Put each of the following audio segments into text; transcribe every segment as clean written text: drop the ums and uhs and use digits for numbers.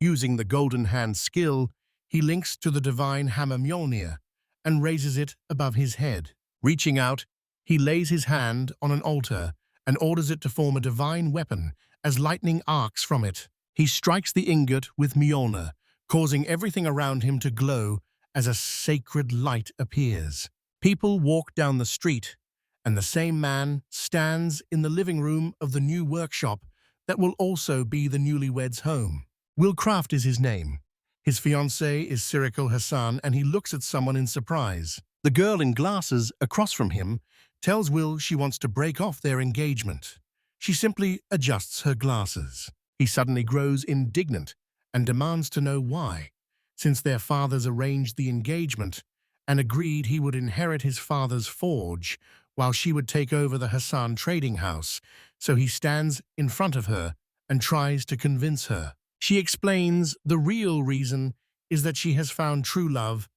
Using the golden hand skill, he links to the divine hammer Mjolnir and raises it above his head. Reaching out, he lays his hand on an altar and orders it to form a divine weapon as lightning arcs from it. He strikes the ingot with Mjolnir, causing everything around him to glow as a sacred light appears. People walk down the street, and the same man stands in the living room of the new workshop that will also be the newlyweds' home. Will Craft is his name. His fiancée is Sirikal Hassan, and he looks at someone in surprise. The girl in glasses across from him tells Will she wants to break off their engagement. She simply adjusts her glasses. He suddenly grows indignant and demands to know why, since their fathers arranged the engagement and agreed he would inherit his father's forge while she would take over the Hassan trading house. So he stands in front of her and tries to convince her. She explains the real reason is that she has found true love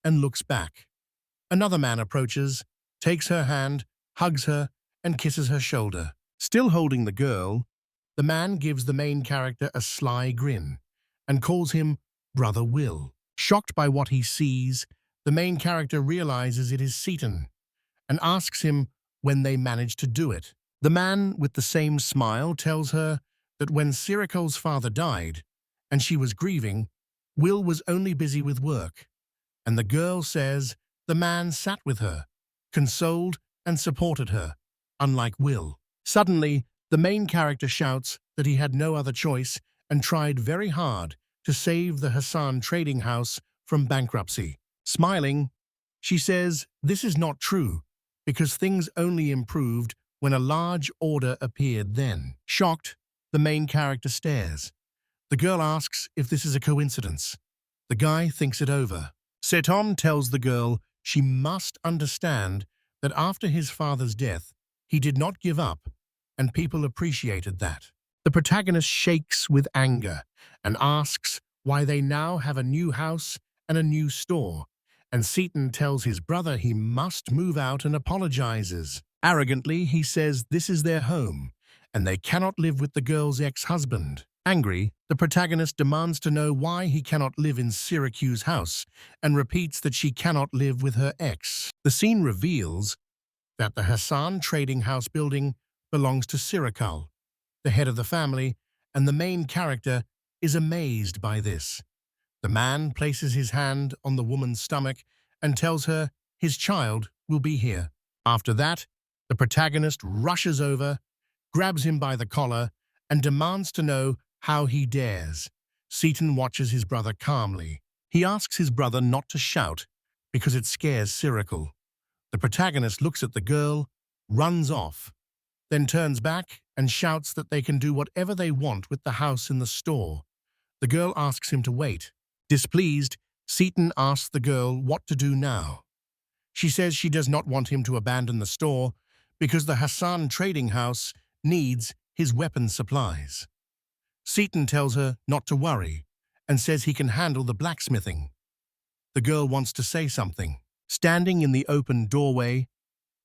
and looks back. Another man approaches, takes her hand, hugs her, and kisses her shoulder. Still holding the girl, the man gives the main character a sly grin and calls him Brother Will. Shocked by what he sees, the main character realizes it is Seaton and asks him when they managed to do it. The man with the same smile tells her that when Sirikal's father died and she was grieving, Will was only busy with work, and the girl says the man sat with her, consoled and supported her, unlike Will. Suddenly, the main character shouts that he had no other choice and tried very hard to save the Hassan trading house from bankruptcy. Smiling, she says this is not true because things only improved when a large order appeared then. Shocked, the main character stares. The girl asks if this is a coincidence. The guy thinks it over. Seton tells the girl she must understand that after his father's death, he did not give up, and people appreciated that. The protagonist shakes with anger and asks why they now have a new house and a new store, and Seaton tells his brother he must move out and apologizes. Arrogantly, he says this is their home, and they cannot live with the girl's ex-husband. Angry, the protagonist demands to know why he cannot live in Syracuse's house and repeats that she cannot live with her ex. The scene reveals that the Hassan trading house building belongs to Sirikal, the head of the family, and the main character is amazed by this. The man places his hand on the woman's stomach and tells her his child will be here. After that, the protagonist rushes over, grabs him by the collar, and demands to know how he dares. Seaton watches his brother calmly. He asks his brother not to shout because it scares Sirikal. The protagonist looks at the girl, runs off, then turns back and shouts that they can do whatever they want with the house in the store. The girl asks him to wait. Displeased, Seaton asks the girl what to do now. She says she does not want him to abandon the store because the Hassan trading house needs his weapon supplies. Seaton tells her not to worry and says he can handle the blacksmithing. The girl wants to say something. Standing in the open doorway,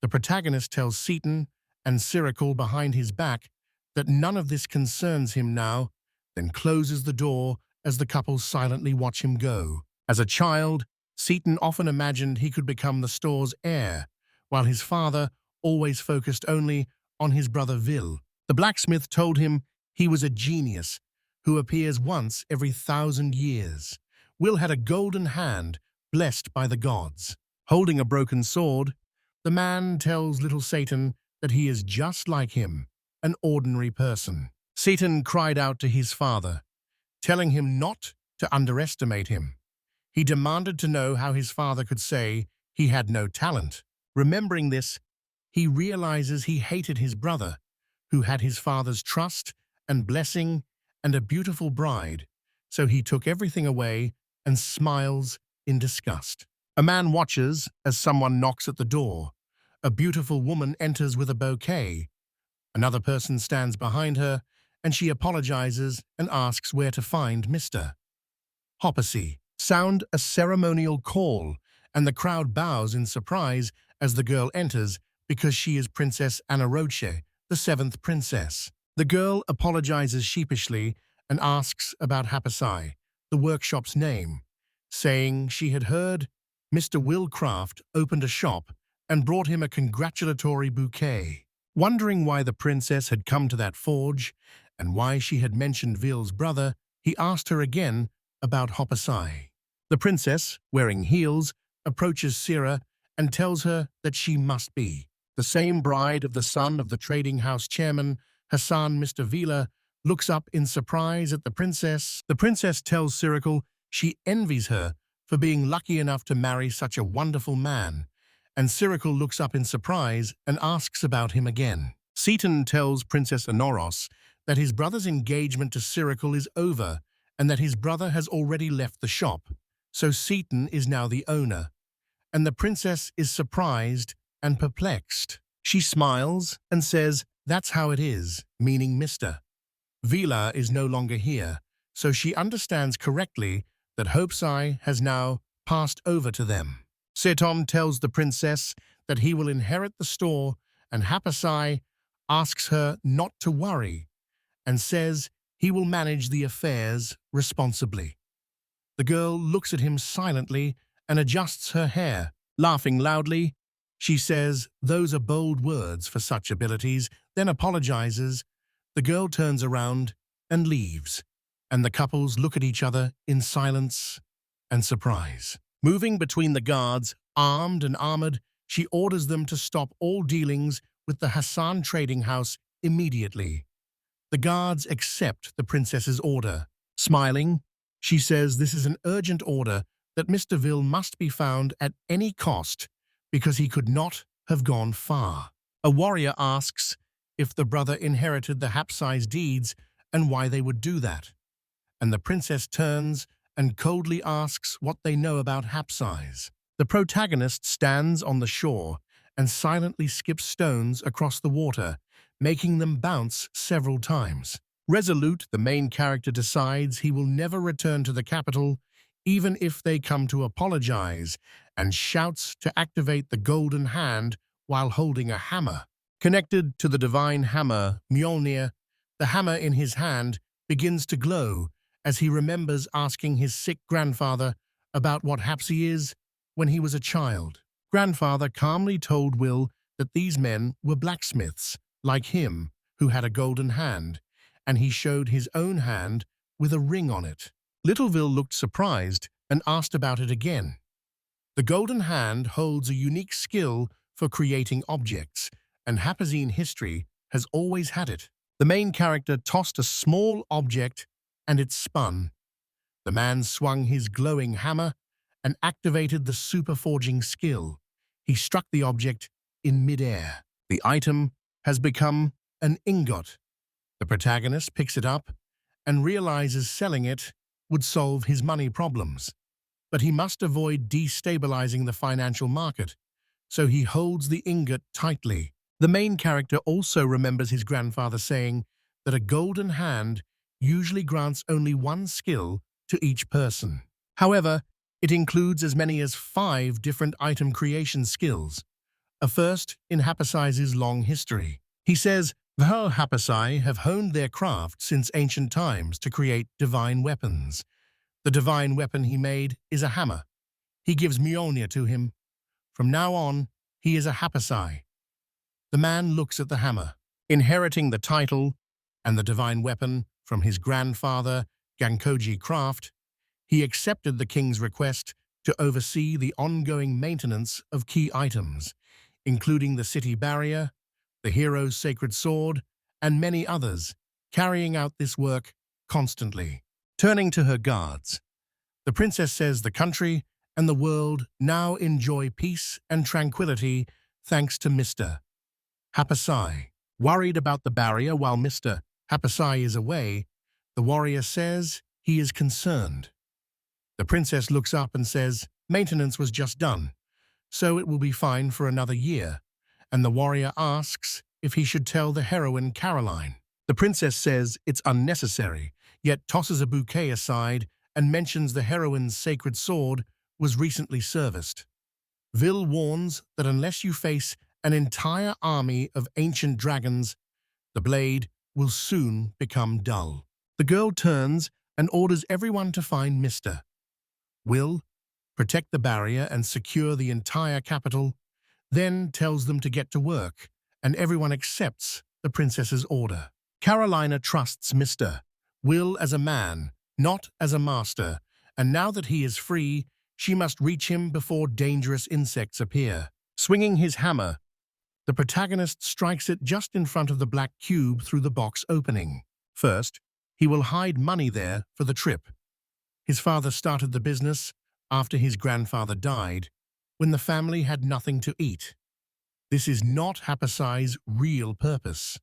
the protagonist tells Seaton and Sirikal behind his back that none of this concerns him now, then closes the door as the couple silently watch him go. As a child, Seaton often imagined he could become the store's heir, while his father always focused only on his brother Vil. The blacksmith told him he was a genius who appears once every 1,000 years. Will had a golden hand blessed by the gods. Holding a broken sword, the man tells little Satan that he is just like him, an ordinary person. Satan cried out to his father, telling him not to underestimate him. He demanded to know how his father could say he had no talent. Remembering this, he realizes he hated his brother, who had his father's trust and blessing and a beautiful bride, so he took everything away and smiles in disgust. A man watches as someone knocks at the door. A beautiful woman enters with a bouquet. Another person stands behind her, and she apologizes and asks where to find Mr. Hoppasy. Sound a ceremonial call, and the crowd bows in surprise as the girl enters because she is Princess Anirecap, the 7th princess. The girl apologizes sheepishly and asks about Hapasai, the workshop's name, saying she had heard Mr. Will Craft opened a shop and brought him a congratulatory bouquet. Wondering why the princess had come to that forge and why she had mentioned Ville's brother, he asked her again about Hapasai. The princess, wearing heels, approaches Sira and tells her that she must be the same bride of the son of the trading house chairman, Hassan. Mr. Vila looks up in surprise at the princess. The princess tells Cyril she envies her for being lucky enough to marry such a wonderful man, and Cyril looks up in surprise and asks about him again. Seaton tells Princess Honoros that his brother's engagement to Cyril is over and that his brother has already left the shop, so Seaton is now the owner, and the princess is surprised and perplexed. She smiles and says, "That's how it is," meaning Mr. Vila is no longer here, so she understands correctly that Hopesai has now passed over to them. Seton tells the princess that he will inherit the store, and Hapasai asks her not to worry and says he will manage the affairs responsibly. The girl looks at him silently and adjusts her hair. Laughing loudly, she says those are bold words for such abilities, then apologizes. The girl turns around and leaves, and the couples look at each other in silence and surprise. Moving between the guards, armed and armored, she orders them to stop all dealings with the Hassan trading house immediately. The guards accept the princess's order. Smiling, she says this is an urgent order that Mr. Ville must be found at any cost because he could not have gone far. A warrior asks if the brother inherited the Hapsai's deeds and why they would do that, and the princess turns and coldly asks what they know about Hapsai's. The protagonist stands on the shore and silently skips stones across the water, making them bounce several times. Resolute, the main character decides he will never return to the capital, even if they come to apologize, and shouts to activate the golden hand while holding a hammer. Connected to the divine hammer, Mjolnir, the hammer in his hand begins to glow as he remembers asking his sick grandfather about what Hapsi is when he was a child. Grandfather calmly told Will that these men were blacksmiths, like him, who had a golden hand, and he showed his own hand with a ring on it. Little Will looked surprised and asked about it again. The golden hand holds a unique skill for creating objects, and Hapazine history has always had it. The main character tossed a small object and it spun. The man swung his glowing hammer and activated the super forging skill. He struck the object in midair. The item has become an ingot. The protagonist picks it up and realizes selling it would solve his money problems. But he must avoid destabilizing the financial market, so he holds the ingot tightly. The main character also remembers his grandfather saying that a golden hand usually grants only one skill to each person. However, it includes as many as 5 different item creation skills, a first in Hapasai's long history. He says, the Hapasai have honed their craft since ancient times to create divine weapons. The divine weapon he made is a hammer. He gives Mjolnir to him. From now on, he is a Hapasai. The man looks at the hammer, inheriting the title and the divine weapon from his grandfather, Gankoji Craft. He accepted the king's request to oversee the ongoing maintenance of key items, including the city barrier, the hero's sacred sword, and many others, carrying out this work constantly. Turning to her guards, the princess says the country and the world now enjoy peace and tranquility thanks to Mr. Hapasai. Worried about the barrier while Mr. Hapasai is away, the warrior says he is concerned. The princess looks up and says maintenance was just done, so it will be fine for another year, and the warrior asks if he should tell the heroine Caroline. The princess says it's unnecessary, yet tosses a bouquet aside and mentions the heroine's sacred sword was recently serviced. Vil warns that unless you face an entire army of ancient dragons, the blade will soon become dull. The girl turns and orders everyone to find Mr. Will, protect the barrier and secure the entire capital, then tells them to get to work, and everyone accepts the princess's order. Carolina trusts Mr. Will as a man, not as a master, and now that he is free, she must reach him before dangerous insects appear. Swinging his hammer, the protagonist strikes it just in front of the black cube through the box opening. First, he will hide money there for the trip. His father started the business after his grandfather died, when the family had nothing to eat. This is not Hapasai's real purpose.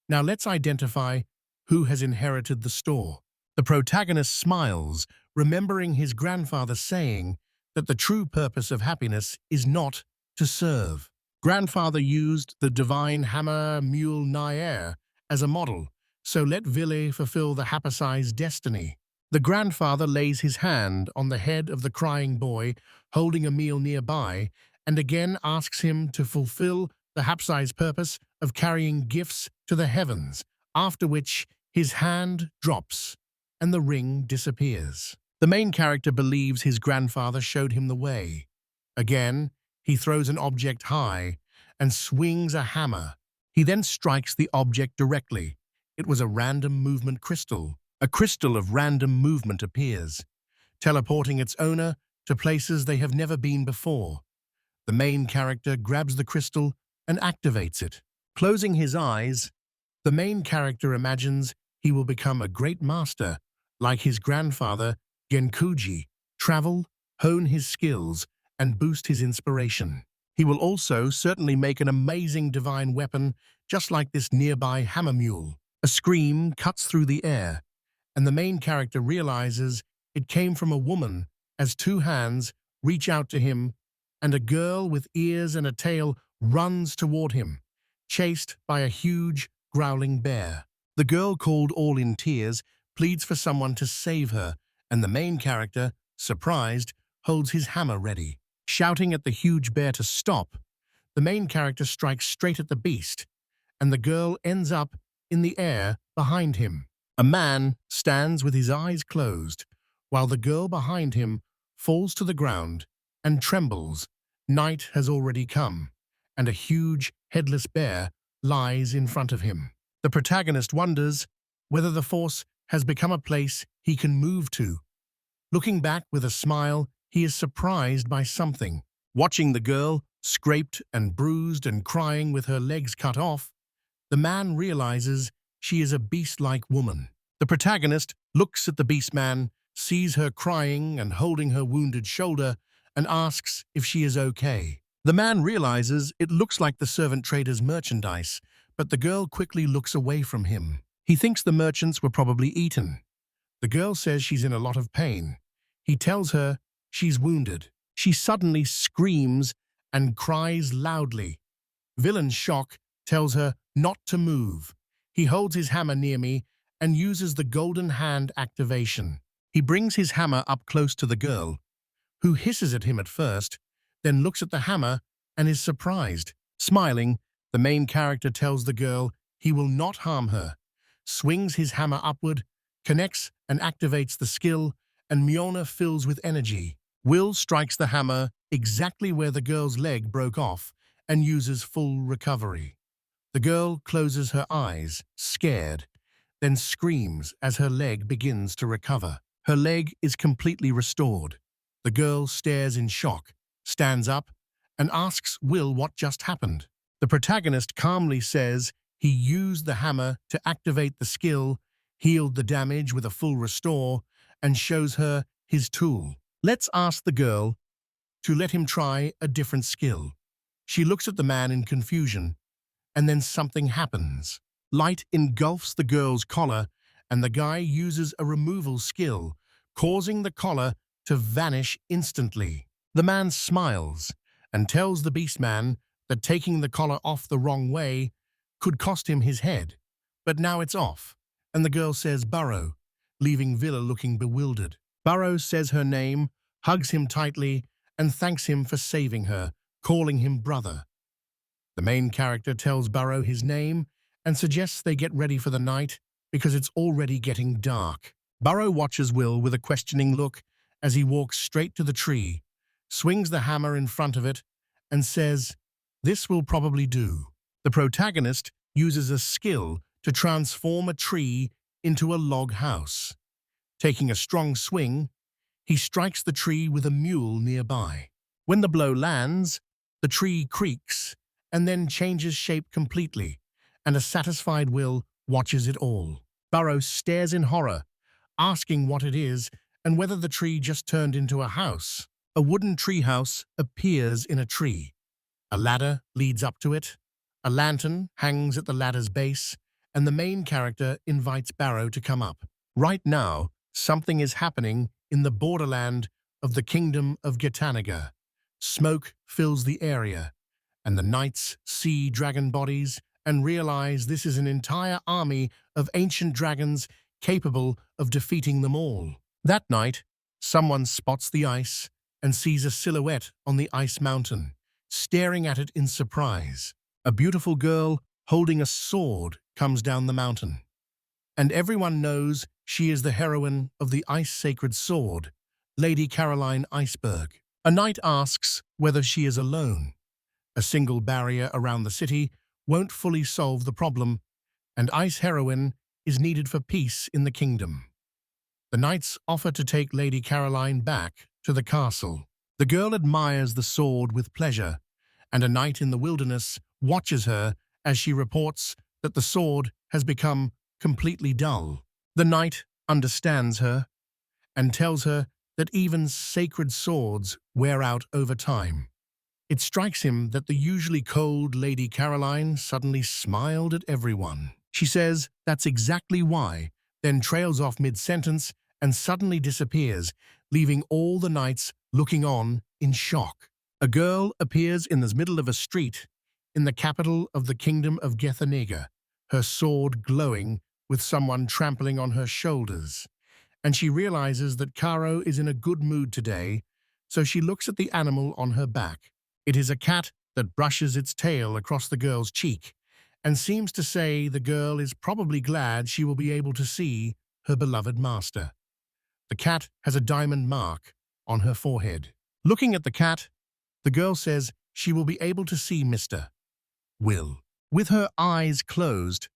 Now let's identify who has inherited the store. The protagonist smiles, remembering his grandfather saying that the true purpose of happiness is not to serve. Grandfather used the divine hammer mule Nair as a model, so let Ville fulfill the Hapasai's destiny. The grandfather lays his hand on the head of the crying boy, holding a meal nearby, and again asks him to fulfill the Hapasai's purpose of carrying gifts to the heavens, after which his hand drops and the ring disappears. The main character believes his grandfather showed him the way. Again, he throws an object high and swings a hammer. He then strikes the object directly. It was a random movement crystal. A crystal of random movement appears, teleporting its owner to places they have never been before. The main character grabs the crystal and activates it. Closing his eyes, the main character imagines he will become a great master, like his grandfather, Genkuji, travel, hone his skills, and boost his inspiration. He will also certainly make an amazing divine weapon, just like this nearby hammer mule. A scream cuts through the air, and the main character realizes it came from a woman as two hands reach out to him, and a girl with ears and a tail runs toward him, chased by a huge, growling bear. The girl, called all in tears, pleads for someone to save her, and the main character, surprised, holds his hammer ready. Shouting at the huge bear to stop, the main character strikes straight at the beast, and the girl ends up in the air behind him. A man stands with his eyes closed, while the girl behind him falls to the ground and trembles. Night has already come, and a huge, headless bear lies in front of him. The protagonist wonders whether the force has become a place he can move to. Looking back with a smile, he is surprised by something. Watching the girl, scraped and bruised and crying with her legs cut off, the man realizes she is a beast-like woman. The protagonist looks at the beast man, sees her crying and holding her wounded shoulder, and asks if she is okay. The man realizes it looks like the servant trader's merchandise, but the girl quickly looks away from him. He thinks the merchants were probably eaten. The girl says she's in a lot of pain. He tells her she's wounded. She suddenly screams and cries loudly. Villain's shock tells her not to move. He holds his hammer near me and uses the golden hand activation. He brings his hammer up close to the girl, who hisses at him at first, then looks at the hammer and is surprised. Smiling, the main character tells the girl he will not harm her, swings his hammer upward, connects and activates the skill, and Mjolnir fills with energy. Will strikes the hammer exactly where the girl's leg broke off and uses full recovery. The girl closes her eyes, scared, then screams as her leg begins to recover. Her leg is completely restored. The girl stares in shock, stands up, and asks Will what just happened. The protagonist calmly says he used the hammer to activate the skill, healed the damage with a full restore, and shows her his tool. Let's ask the girl to let him try a different skill. She looks at the man in confusion, and then something happens. Light engulfs the girl's collar, and the guy uses a removal skill, causing the collar to vanish instantly. The man smiles and tells the beastman that taking the collar off the wrong way could cost him his head, but now it's off, and the girl says Burrow, leaving Villa looking bewildered. Burrow says her name, hugs him tightly, and thanks him for saving her, calling him brother. The main character tells Burrow his name and suggests they get ready for the night, because it's already getting dark. Burrow watches Will with a questioning look as he walks straight to the tree, swings the hammer in front of it, and says, "This will probably do." The protagonist uses a skill to transform a tree into a log house. Taking a strong swing, he strikes the tree with a mule nearby. When the blow lands, the tree creaks and then changes shape completely, and a satisfied Will watches it all. Burrow stares in horror, asking what it is and whether the tree just turned into a house. A wooden treehouse appears in a tree. A ladder leads up to it. A lantern hangs at the ladder's base, and the main character invites Burrow to come up. Right now, something is happening in the borderland of the kingdom of Getanaga. Smoke fills the area, and the knights see dragon bodies and realize this is an entire army of ancient dragons capable of defeating them all. That night, someone spots the ice and sees a silhouette on the ice mountain, staring at it in surprise. A beautiful girl holding a sword comes down the mountain, and everyone knows she is the heroine of the ice-sacred sword, Lady Caroline Iceberg. A knight asks whether she is alone. A single barrier around the city won't fully solve the problem, and Ice Heroine is needed for peace in the kingdom. The knights offer to take Lady Caroline back to the castle. The girl admires the sword with pleasure, and a knight in the wilderness watches her as she reports that the sword has become completely dull. The knight understands her and tells her that even sacred swords wear out over time. It strikes him that the usually cold Lady Caroline suddenly smiled at everyone. She says that's exactly why, then trails off mid-sentence and suddenly disappears, leaving all the knights looking on in shock. A girl appears in the middle of a street in the capital of the kingdom of Getanaga, her sword glowing with someone trampling on her shoulders. And she realizes that Caro is in a good mood today, so she looks at the animal on her back. It is a cat that brushes its tail across the girl's cheek and seems to say the girl is probably glad she will be able to see her beloved master. The cat has a diamond mark on her forehead. Looking at the cat, the girl says she will be able to see Mr. Will. With her eyes closed,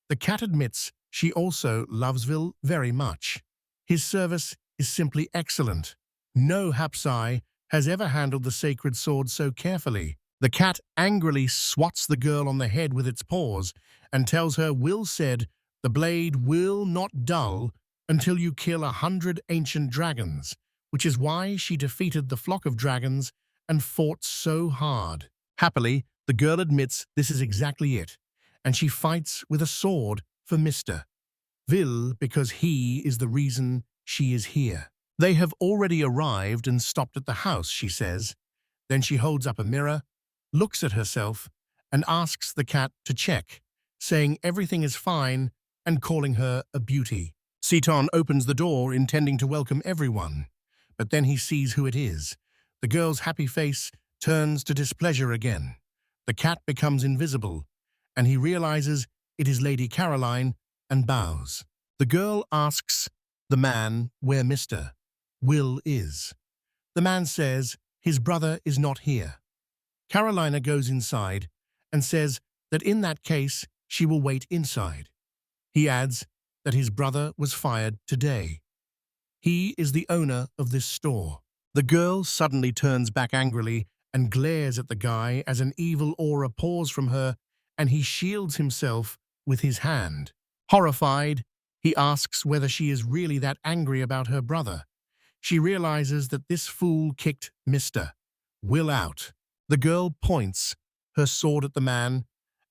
the cat admits she also loves Will very much. His service is simply excellent. No Hapsai has ever handled the sacred sword so carefully. The cat angrily swats the girl on the head with its paws and tells her Will said the blade will not dull until you kill 100 ancient dragons, which is why she defeated the flock of dragons and fought so hard. Happily, the girl admits this is exactly it, and she fights with a sword for Mr. Will because he is the reason she is here. They have already arrived and stopped at the house, she says. Then she holds up a mirror, looks at herself, and asks the cat to check, saying everything is fine and calling her a beauty. Seton opens the door intending to welcome everyone, but then he sees who it is. The girl's happy face turns to displeasure again. The cat becomes invisible, and he realizes it is Lady Caroline and bows. The girl asks the man where Mr. Will is. The man says his brother is not here. Carolina goes inside and says that in that case she will wait inside. He adds that his brother was fired today. He is the owner of this store. The girl suddenly turns back angrily and glares at the guy as an evil aura pours from her, and he shields himself with his hand. Horrified, he asks whether she is really that angry about her brother. She realizes that this fool kicked Mr. Will out. The girl points her sword at the man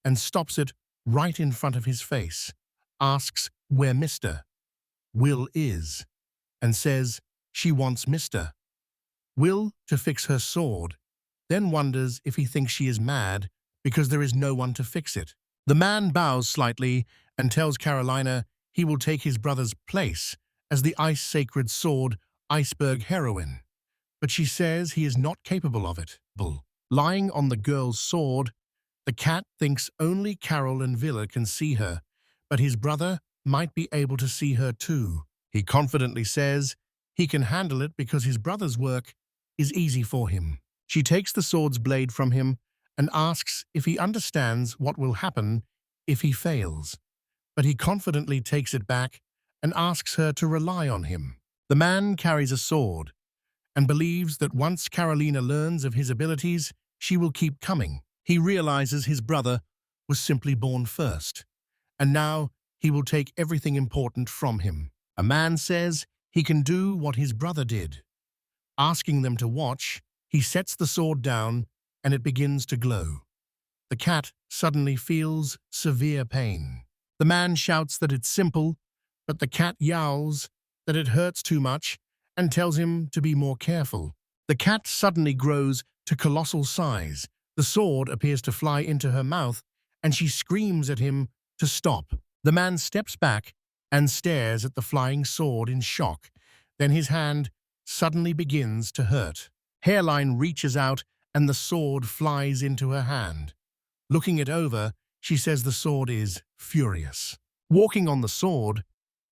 and stops it right in front of his face, asks where Mr. Will is, and says she wants Mr. Will to fix her sword, then wonders if he thinks she is mad because there is no one to fix it. The man bows slightly and tells Carolina he will take his brother's place as the ice-sacred sword Iceberg heroine, but she says he is not capable of it. Lying on the girl's sword, the cat thinks only Carol and Villa can see her, but his brother might be able to see her too. He confidently says he can handle it because his brother's work is easy for him. She takes the sword's blade from him and asks if he understands what will happen if he fails. But he confidently takes it back and asks her to rely on him. The man carries a sword and believes that once Carolina learns of his abilities, she will keep coming. He realizes his brother was simply born first, and now he will take everything important from him. A man says he can do what his brother did. Asking them to watch, he sets the sword down and it begins to glow. The cat suddenly feels severe pain. The man shouts that it's simple, but the cat yowls that it hurts too much and tells him to be more careful. The cat suddenly grows to colossal size. The sword appears to fly into her mouth, and she screams at him to stop. The man steps back and stares at the flying sword in shock. Then his hand suddenly begins to hurt. Hairline reaches out and the sword flies into her hand. Looking it over, she says the sword is furious. Walking on the sword,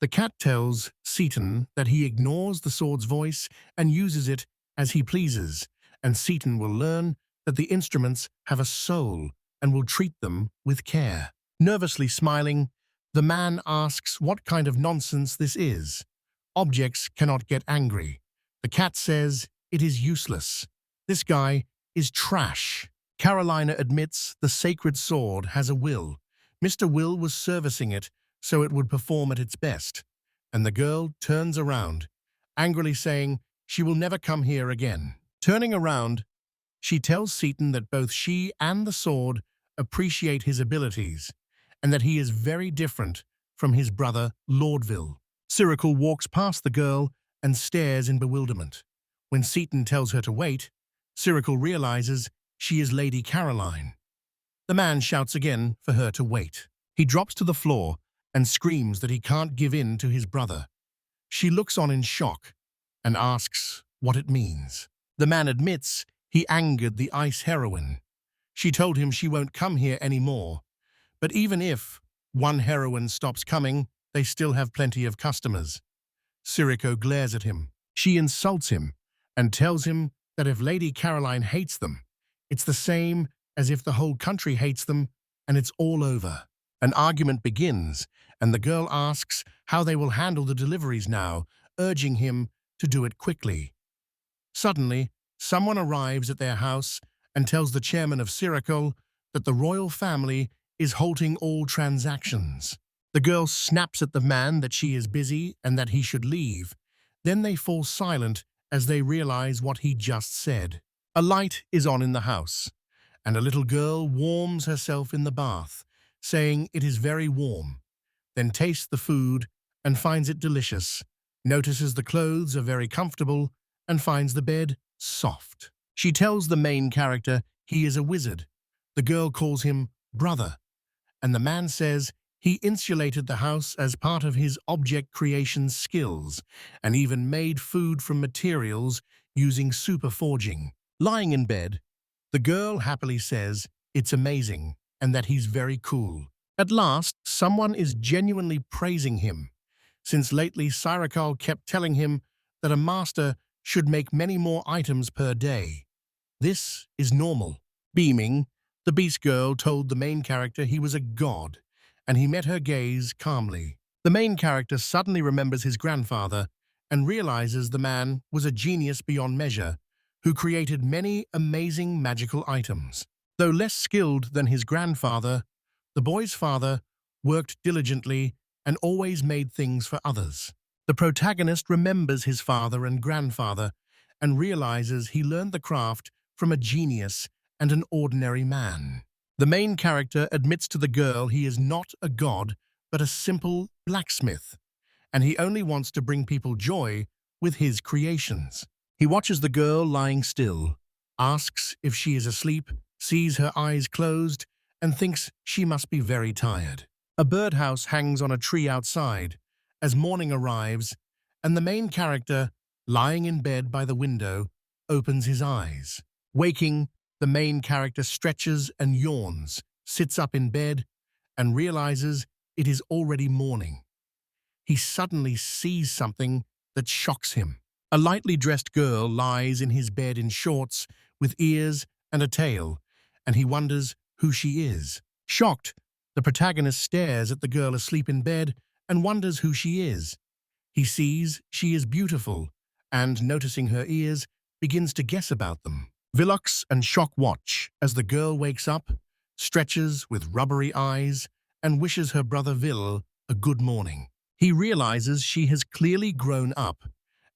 the cat tells Seaton that he ignores the sword's voice and uses it as he pleases, and Seaton will learn that the instruments have a soul and will treat them with care. Nervously smiling, the man asks what kind of nonsense this is. Objects cannot get angry. The cat says it is useless. This guy is trash. Carolina admits the sacred sword has a will. Mr. Will was servicing it so it would perform at its best. And the girl turns around, angrily saying she will never come here again. Turning around, she tells Seaton that both she and the sword appreciate his abilities, and that he is very different from his brother, Lordville. Cyril walks past the girl and stares in bewilderment. When Seaton tells her to wait, Cyril realizes she is Lady Caroline. The man shouts again for her to wait. He drops to the floor and screams that he can't give in to his brother. She looks on in shock and asks what it means. The man admits he angered the ice heroine. She told him she won't come here anymore. But even if one heroine stops coming, they still have plenty of customers. Cyril glares at him. She insults him and tells him that if Lady Caroline hates them, it's the same as if the whole country hates them and it's all over. An argument begins, and the girl asks how they will handle the deliveries now, urging him to do it quickly. Suddenly, someone arrives at their house and tells the chairman of Cyril that the royal family is halting all transactions. The girl snaps at the man that she is busy and that he should leave. Then they fall silent as they realize what he just said. A light is on in the house, and a little girl warms herself in the bath, saying it is very warm, then tastes the food and finds it delicious, notices the clothes are very comfortable, and finds the bed soft. She tells the main character he is a wizard. The girl calls him brother, and the man says he insulated the house as part of his object creation skills and even made food from materials using super forging. Lying in bed, the girl happily says it's amazing and that he's very cool. At last, someone is genuinely praising him, since lately Cyril kept telling him that a master should make many more items per day. This is normal. Beaming, the Beast Girl told the main character he was a god, and he met her gaze calmly. The main character suddenly remembers his grandfather and realizes the man was a genius beyond measure who created many amazing magical items. Though less skilled than his grandfather, the boy's father worked diligently and always made things for others. The protagonist remembers his father and grandfather and realizes he learned the craft from a genius and an ordinary man. The main character admits to the girl he is not a god, but a simple blacksmith, and he only wants to bring people joy with his creations. He watches the girl lying still, asks if she is asleep, sees her eyes closed, and thinks she must be very tired. A birdhouse hangs on a tree outside as morning arrives, and the main character, lying in bed by the window, opens his eyes. Waking, the main character stretches and yawns, sits up in bed, and realizes it is already morning. he suddenly sees something that shocks him. A lightly dressed girl lies in his bed in shorts with ears and a tail, and he wonders who she is. Shocked, the protagonist stares at the girl asleep in bed and wonders who she is. He sees she is beautiful and, noticing her ears, begins to guess about them. Vilux and Shock watch as the girl wakes up, stretches with rubbery eyes, and wishes her brother Vil a good morning. He realizes she has clearly grown up,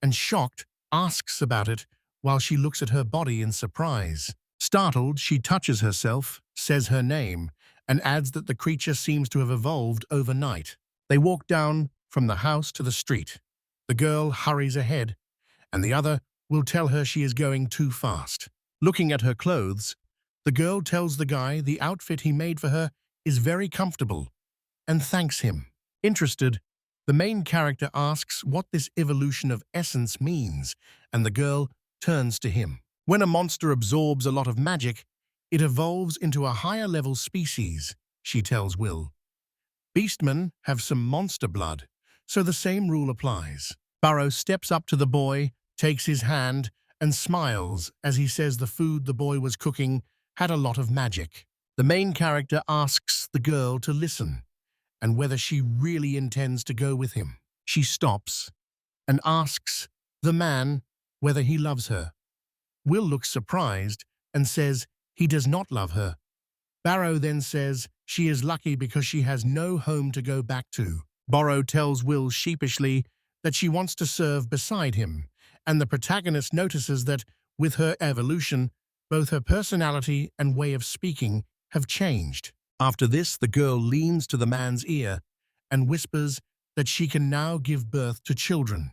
and shocked, asks about it while she looks at her body in surprise. Startled, she touches herself, says her name, and adds that the creature seems to have evolved overnight. They walk down from the house to the street. The girl hurries ahead, and the other will tell her she is going too fast. Looking at her clothes, the girl tells the guy the outfit he made for her is very comfortable and thanks him. Interested, the main character asks what this evolution of essence means, and the girl turns to him. When a monster absorbs a lot of magic, it evolves into a higher-level species, she tells Will. Beastmen have some monster blood, so the same rule applies. Burrow steps up to the boy, takes his hand, and smiles as he says the food the boy was cooking had a lot of magic. The main character asks the girl to listen, and whether she really intends to go with him. She stops and asks the man whether he loves her. Will looks surprised and says he does not love her. Burrow then says she is lucky because she has no home to go back to. Burrow tells Will sheepishly that she wants to serve beside him, and the protagonist notices that, with her evolution, both her personality and way of speaking have changed. After this, the girl leans to the man's ear and whispers that she can now give birth to children.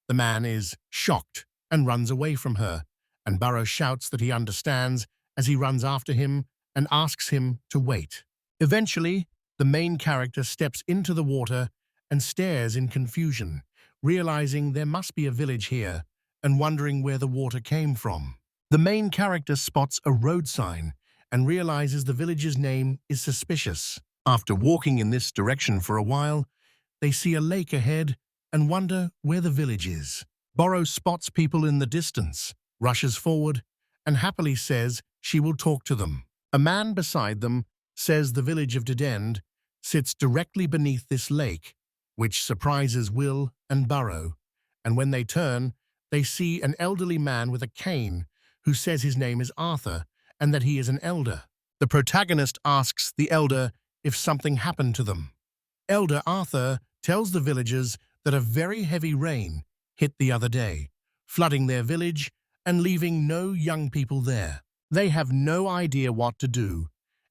The man is shocked and runs away from her, and Burrow shouts that he understands as he runs after him and asks him to wait. Eventually, the main character steps into the water and stares in confusion, realizing there must be a village here and wondering where the water came from. The main character spots a road sign and realizes the village's name is suspicious. After walking in this direction for a while, they see a lake ahead and wonder where the village is. Burrow spots people in the distance, rushes forward, and happily says she will talk to them. A man beside them says the village of Dead sits directly beneath this lake, which surprises Will and Burrow, and when they turn, they see an elderly man with a cane who says his name is Arthur and that he is an elder. The protagonist asks the elder if something happened to them. Elder Arthur tells the villagers that a very heavy rain hit the other day, flooding their village and leaving no young people there. They have no idea what to do,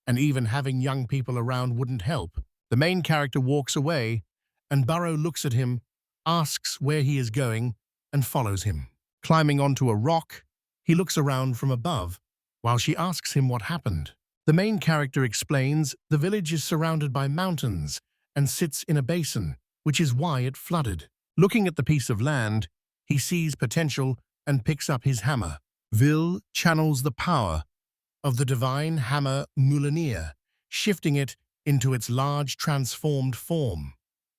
and even having young people around wouldn't help. The main character walks away, and Burrow looks at him, asks where he is going, and follows him. Climbing onto a rock, he looks around from above, while she asks him what happened. The main character explains the village is surrounded by mountains and sits in a basin, which is why it flooded. Looking at the piece of land, he sees potential and picks up his hammer. Vil channels the power of the divine hammer Moulineer, shifting it into its large transformed form.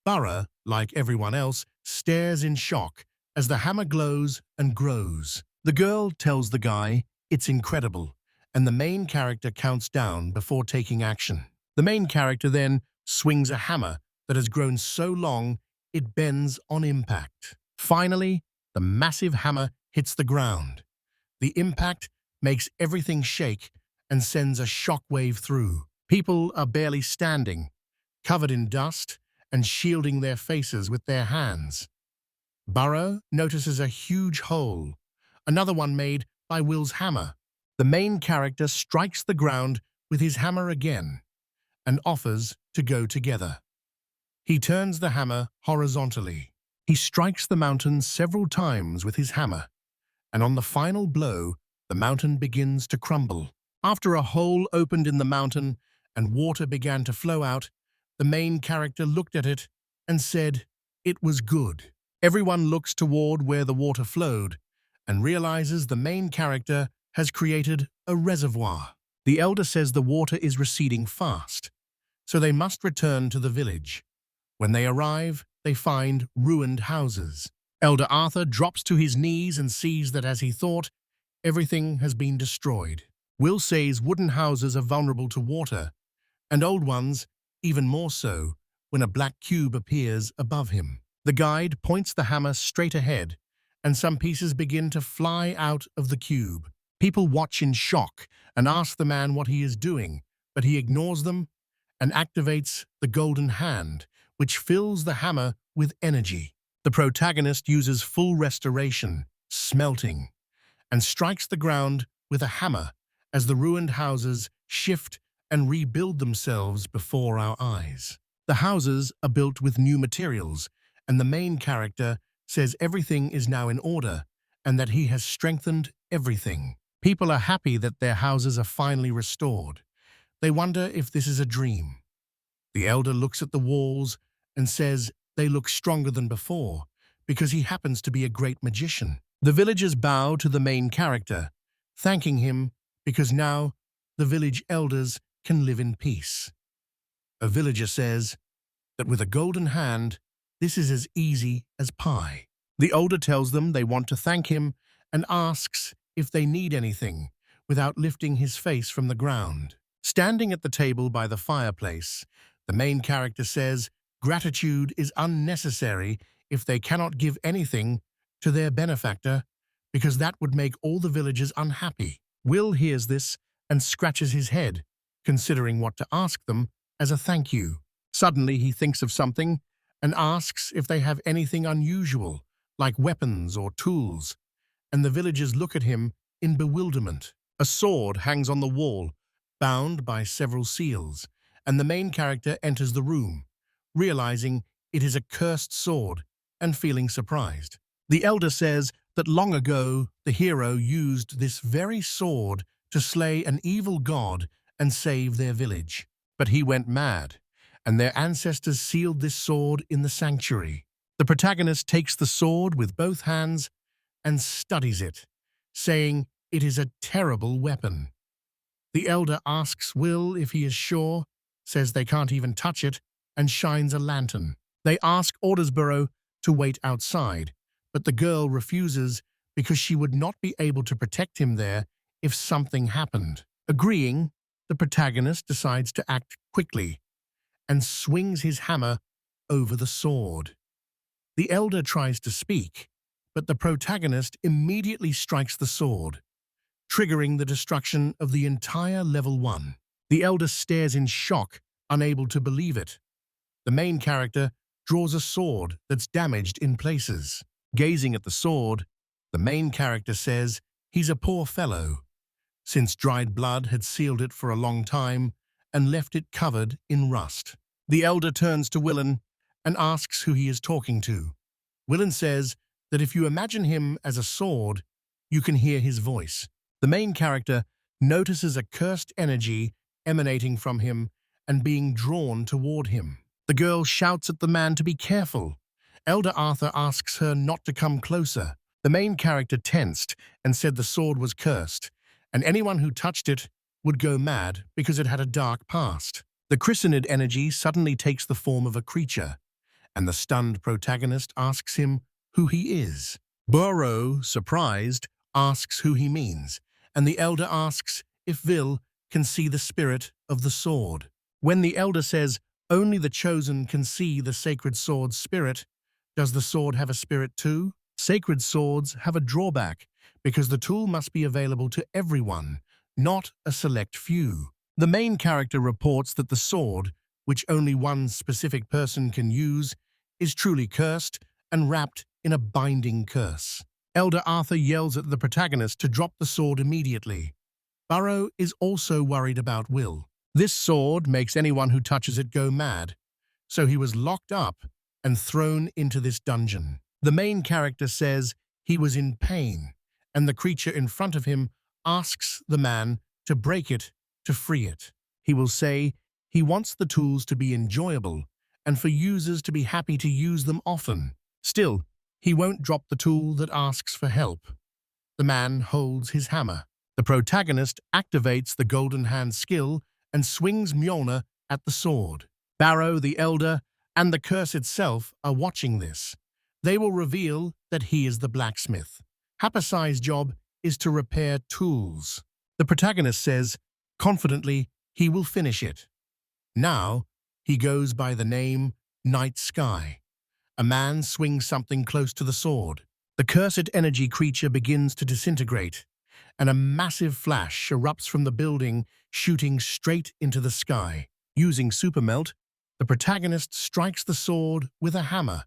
Burrow, like everyone else, stares in shock as the hammer glows and grows. The girl tells the guy it's incredible, and the main character counts down before taking action. The main character then swings a hammer that has grown so long it bends on impact. Finally, the massive hammer hits the ground. The impact makes everything shake and sends a shockwave through. People are barely standing, covered in dust and shielding their faces with their hands. Burrow notices a huge hole, another one made by Will's hammer. The main character strikes the ground with his hammer again and offers to go together. He turns the hammer horizontally. He strikes the mountain several times with his hammer, and on the final blow, the mountain begins to crumble. After a hole opened in the mountain and water began to flow out, the main character looked at it and said, "It was good." Everyone looks toward where the water flowed and realizes the main character has created a reservoir. The elder says the water is receding fast, so they must return to the village. When they arrive, they find ruined houses. Elder Arthur drops to his knees and sees that, as he thought, everything has been destroyed. Will says wooden houses are vulnerable to water, and old ones even more so when a black cube appears above him. The guide points the hammer straight ahead, and some pieces begin to fly out of the cube. People watch in shock and ask the man what he is doing, but he ignores them and activates the golden hand, which fills the hammer with energy. The protagonist uses full restoration, smelting, and strikes the ground with a hammer as the ruined houses shift and rebuild themselves before our eyes. The houses are built with new materials, and the main character says everything is now in order and that he has strengthened everything. People are happy that their houses are finally restored. They wonder if this is a dream. The elder looks at the walls and says they look stronger than before because he happens to be a great magician. The villagers bow to the main character, thanking him because now the village elders can live in peace. A villager says that with a golden hand, this is as easy as pie. The older tells them they want to thank him and asks if they need anything without lifting his face from the ground. Standing at the table by the fireplace, the main character says gratitude is unnecessary if they cannot give anything to their benefactor because that would make all the villagers unhappy. Will hears this and scratches his head, considering what to ask them as a thank you. Suddenly he thinks of something and asks if they have anything unusual, like weapons or tools, and the villagers look at him in bewilderment. A sword hangs on the wall, bound by several seals, and the main character enters the room, realizing it is a cursed sword and feeling surprised. The elder says that long ago the hero used this very sword to slay an evil god and save their village. But he went mad, and their ancestors sealed this sword in the sanctuary. The protagonist takes the sword with both hands and studies it, saying it is a terrible weapon. The elder asks Will if he is sure, says they can't even touch it, and shines a lantern. They ask Burrow to wait outside, but the girl refuses because she would not be able to protect him there if something happened. Agreeing, the protagonist decides to act quickly and swings his hammer over the sword. The elder tries to speak, but the protagonist immediately strikes the sword, triggering the destruction of the entire level 1. The elder stares in shock, unable to believe it. The main character draws a sword that's damaged in places. Gazing at the sword, the main character says he's a poor fellow, since dried blood had sealed it for a long time and left it covered in rust. The elder turns to Willen and asks who he is talking to. Willen says that if you imagine him as a sword, you can hear his voice. The main character notices a cursed energy emanating from him and being drawn toward him. The girl shouts at the man to be careful. Elder Arthur asks her not to come closer. The main character tensed and said the sword was cursed, and anyone who touched it would go mad because it had a dark past. The chrysanid energy suddenly takes the form of a creature, and the stunned protagonist asks him who he is. Burrow, surprised, asks who he means, and the elder asks if Vil can see the spirit of the sword. When the elder says only the chosen can see the sacred sword's spirit, does the sword have a spirit too? Sacred swords have a drawback because the tool must be available to everyone, not a select few. The main character reports that the sword, which only one specific person can use, is truly cursed and wrapped in a binding curse. Elder Arthur yells at the protagonist to drop the sword immediately. Burrow is also worried about Will. This sword makes anyone who touches it go mad, so he was locked up and thrown into this dungeon. The main character says he was in pain, and the creature in front of him asks the man to break it to free it. He will say he wants the tools to be enjoyable and for users to be happy to use them often. Still, he won't drop the tool that asks for help. The man holds his hammer. The protagonist activates the golden hand skill and swings Mjolnir at the sword. Burrow, the elder, and the curse itself are watching this. They will reveal that he is the blacksmith. Hapasai's job is to repair tools. The protagonist says, confidently, he will finish it. Now, he goes by the name Night Sky. A man swings something close to the sword. The cursed energy creature begins to disintegrate, and a massive flash erupts from the building, shooting straight into the sky. Using supermelt, the protagonist strikes the sword with a hammer,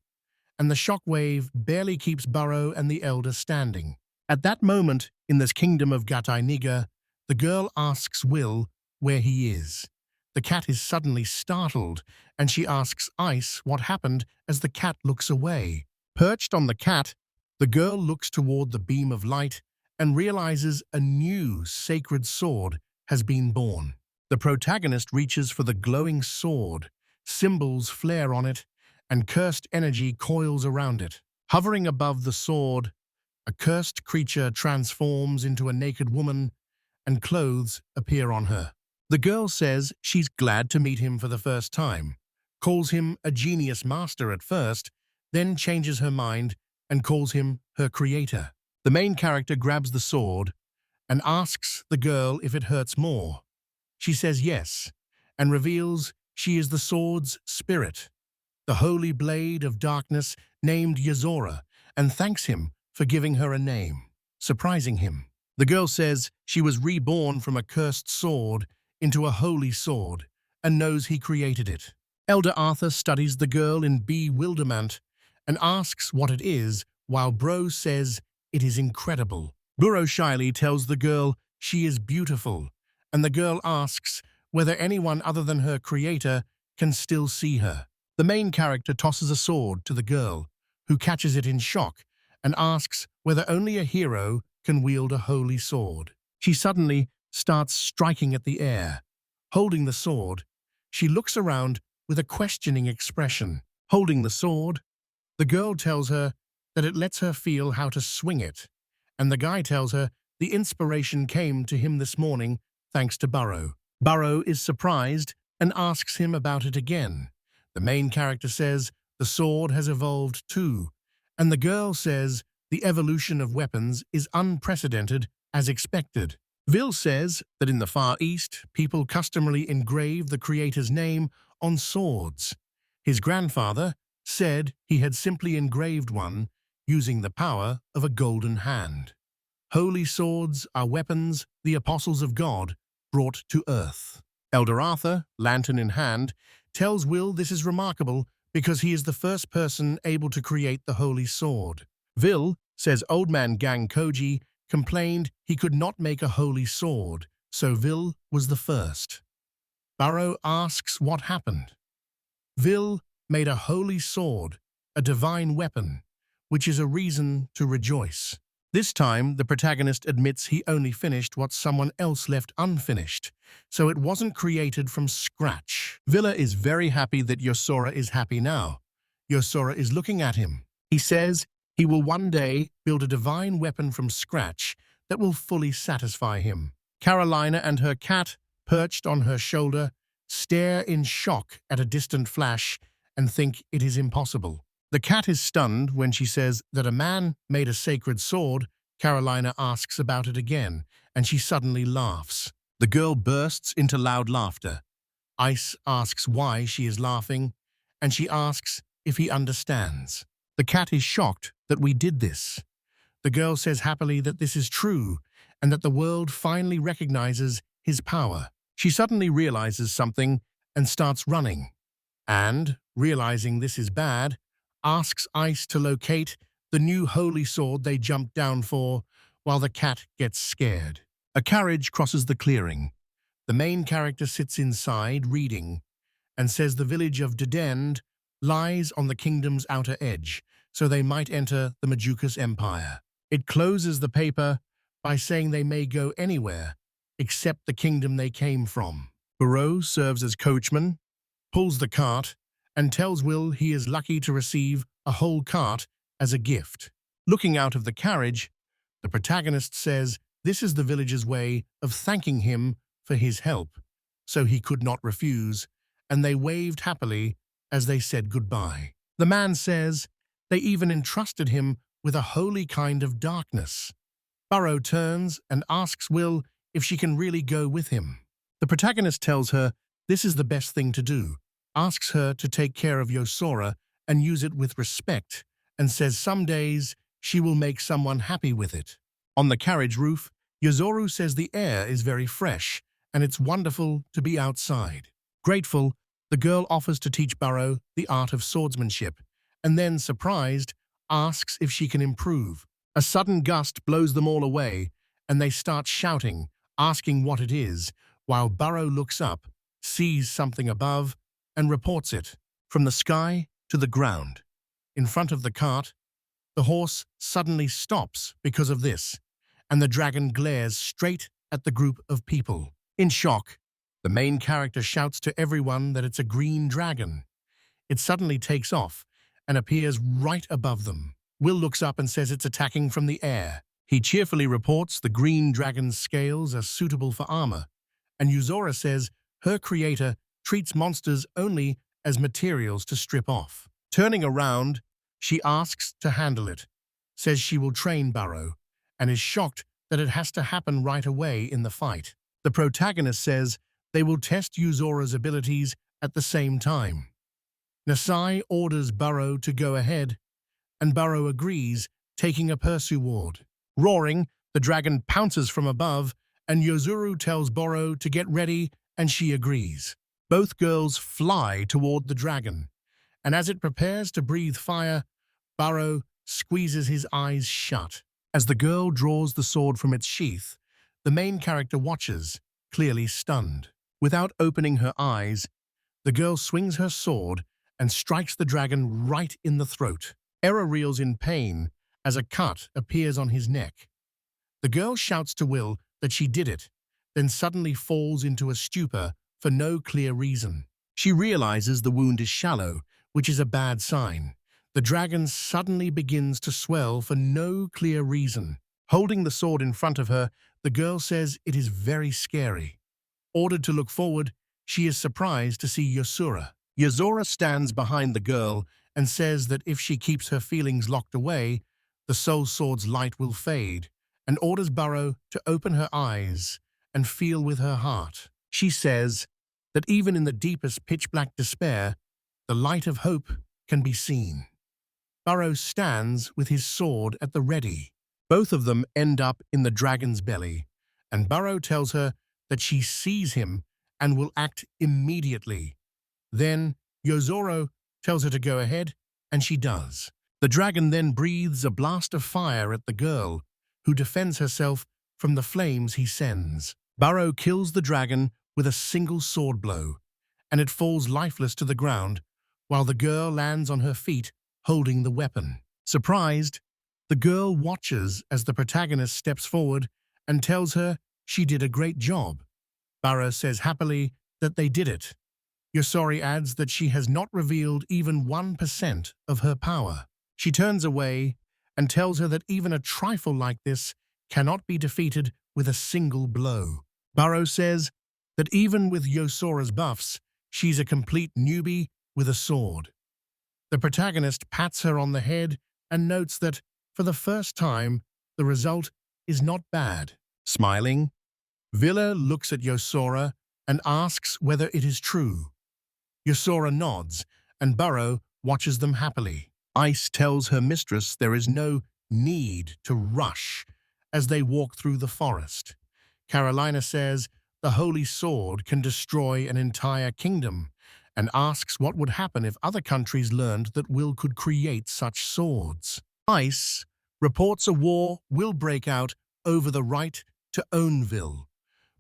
and the shockwave barely keeps Burrow and the Elder standing. At that moment, in this kingdom of Gatai Niga, the girl asks Will where he is. The cat is suddenly startled, and she asks Ice what happened as the cat looks away. Perched on the cat, the girl looks toward the beam of light and realizes a new sacred sword has been born. The protagonist reaches for the glowing sword, symbols flare on it, and cursed energy coils around it. Hovering above the sword, a cursed creature transforms into a naked woman, and clothes appear on her. The girl says she's glad to meet him for the first time, calls him a genius master at first, then changes her mind and calls him her creator. The main character grabs the sword and asks the girl if it hurts more. She says yes, and reveals she is the sword's spirit, the holy blade of darkness named Yazora, and thanks him for giving her a name, surprising him. The girl says she was reborn from a cursed sword into a holy sword and knows he created it. Elder Arthur studies the girl in bewilderment and asks what it is, while Bro says it is incredible. Burrow shyly tells the girl she is beautiful, and the girl asks whether anyone other than her creator can still see her. The main character tosses a sword to the girl, who catches it in shock and asks whether only a hero can wield a holy sword. She suddenly starts striking at the air. Holding the sword, she looks around with a questioning expression. Holding the sword, the girl tells her that it lets her feel how to swing it, and the guy tells her the inspiration came to him this morning thanks to Burrow. Burrow is surprised and asks him about it again. The main character says the sword has evolved too, and the girl says the evolution of weapons is unprecedented as expected. Vil says that in the Far East, people customarily engrave the creator's name on swords. His grandfather said he had simply engraved one using the power of a golden hand. Holy swords are weapons the apostles of God brought to earth. Elder Arthur, lantern in hand, tells Will this is remarkable because he is the first person able to create the holy sword. Vil says Old Man Gang Koji complained he could not make a holy sword, so Vil was the first. Burrow asks what happened. Vil made a holy sword, a divine weapon, which is a reason to rejoice. This time, the protagonist admits he only finished what someone else left unfinished, so it wasn't created from scratch. Villa is very happy that Yosora is happy now. Yosora is looking at him. He says he will one day build a divine weapon from scratch that will fully satisfy him. Carolina and her cat, perched on her shoulder, stare in shock at a distant flash and think it is impossible. The cat is stunned when she says that a man made a sacred sword. Carolina asks about it again, and she suddenly laughs. The girl bursts into loud laughter. Ice asks why she is laughing, and she asks if he understands. The cat is shocked that we did this. The girl says happily that this is true, and that the world finally recognizes his power. She suddenly realizes something and starts running, and, realizing this is bad, asks Ice to locate the new holy sword they jumped down for, while the cat gets scared. A carriage crosses the clearing. The main character sits inside, reading, and says the village of Dedend lies on the kingdom's outer edge, so they might enter the Majukas Empire. It closes the paper by saying they may go anywhere except the kingdom they came from. Burrow serves as coachman, pulls the cart, and tells Will he is lucky to receive a whole cart as a gift. Looking out of the carriage, the protagonist says this is the village's way of thanking him for his help, so he could not refuse, and they waved happily as they said goodbye. The man says they even entrusted him with a holy kind of darkness. Burrow turns and asks Will if she can really go with him. The protagonist tells her this is the best thing to do, asks her to take care of Yosora and use it with respect, and says some days she will make someone happy with it. On the carriage roof, Yozoru says the air is very fresh and it's wonderful to be outside. Grateful, the girl offers to teach Burrow the art of swordsmanship, and then, surprised, asks if she can improve. A sudden gust blows them all away, and they start shouting, asking what it is, while Burrow looks up, sees something above, and reports it. From the sky to the ground. In front of the cart, the horse suddenly stops because of this, and the dragon glares straight at the group of people. In shock, the main character shouts to everyone that it's a green dragon. It suddenly takes off and appears right above them. Will looks up and says it's attacking from the air. He cheerfully reports the green dragon's scales are suitable for armor, and Yuzora says her creator treats monsters only as materials to strip off. Turning around, she asks to handle it, says she will train Burrow, and is shocked that it has to happen right away in the fight. The protagonist says they will test Yuzora's abilities at the same time. Nasai orders Burrow to go ahead, and Burrow agrees, taking a pursuit. Roaring, the dragon pounces from above, and Yozuru tells Burrow to get ready, and she agrees. Both girls fly toward the dragon, and as it prepares to breathe fire, Burrow squeezes his eyes shut. As the girl draws the sword from its sheath, the main character watches, clearly stunned. Without opening her eyes, the girl swings her sword and strikes the dragon right in the throat. Ero reels in pain as a cut appears on his neck. The girl shouts to Will that she did it, then suddenly falls into a stupor for no clear reason. She realizes the wound is shallow, which is a bad sign. The dragon suddenly begins to swell for no clear reason. Holding the sword in front of her, the girl says it is very scary. Ordered to look forward, she is surprised to see Yosura. Yozora stands behind the girl and says that if she keeps her feelings locked away, the soul sword's light will fade, and orders Burrow to open her eyes and feel with her heart. She says that even in the deepest pitch-black despair, the light of hope can be seen. Burrow stands with his sword at the ready. Both of them end up in the dragon's belly, and Burrow tells her that she sees him and will act immediately. Then Yozoro tells her to go ahead, and she does. The dragon then breathes a blast of fire at the girl, who defends herself from the flames he sends. Burrow kills the dragon with a single sword blow, and it falls lifeless to the ground, while the girl lands on her feet, holding the weapon. Surprised, the girl watches as the protagonist steps forward and tells her she did a great job. Burrow says happily that they did it. Yosori adds that she has not revealed even 1% of her power. She turns away and tells her that even a trifle like this cannot be defeated with a single blow. Burrow says that even with Yosora's buffs, she's a complete newbie with a sword. The protagonist pats her on the head and notes that, for the first time, the result is not bad. Smiling, Villa looks at Yosora and asks whether it is true. Yosora nods, and Burrow watches them happily. Ice tells her mistress there is no need to rush as they walk through the forest. Carolina says the holy sword can destroy an entire kingdom, and asks what would happen if other countries learned that Will could create such swords. Ice reports a war will break out over the right to own Vil,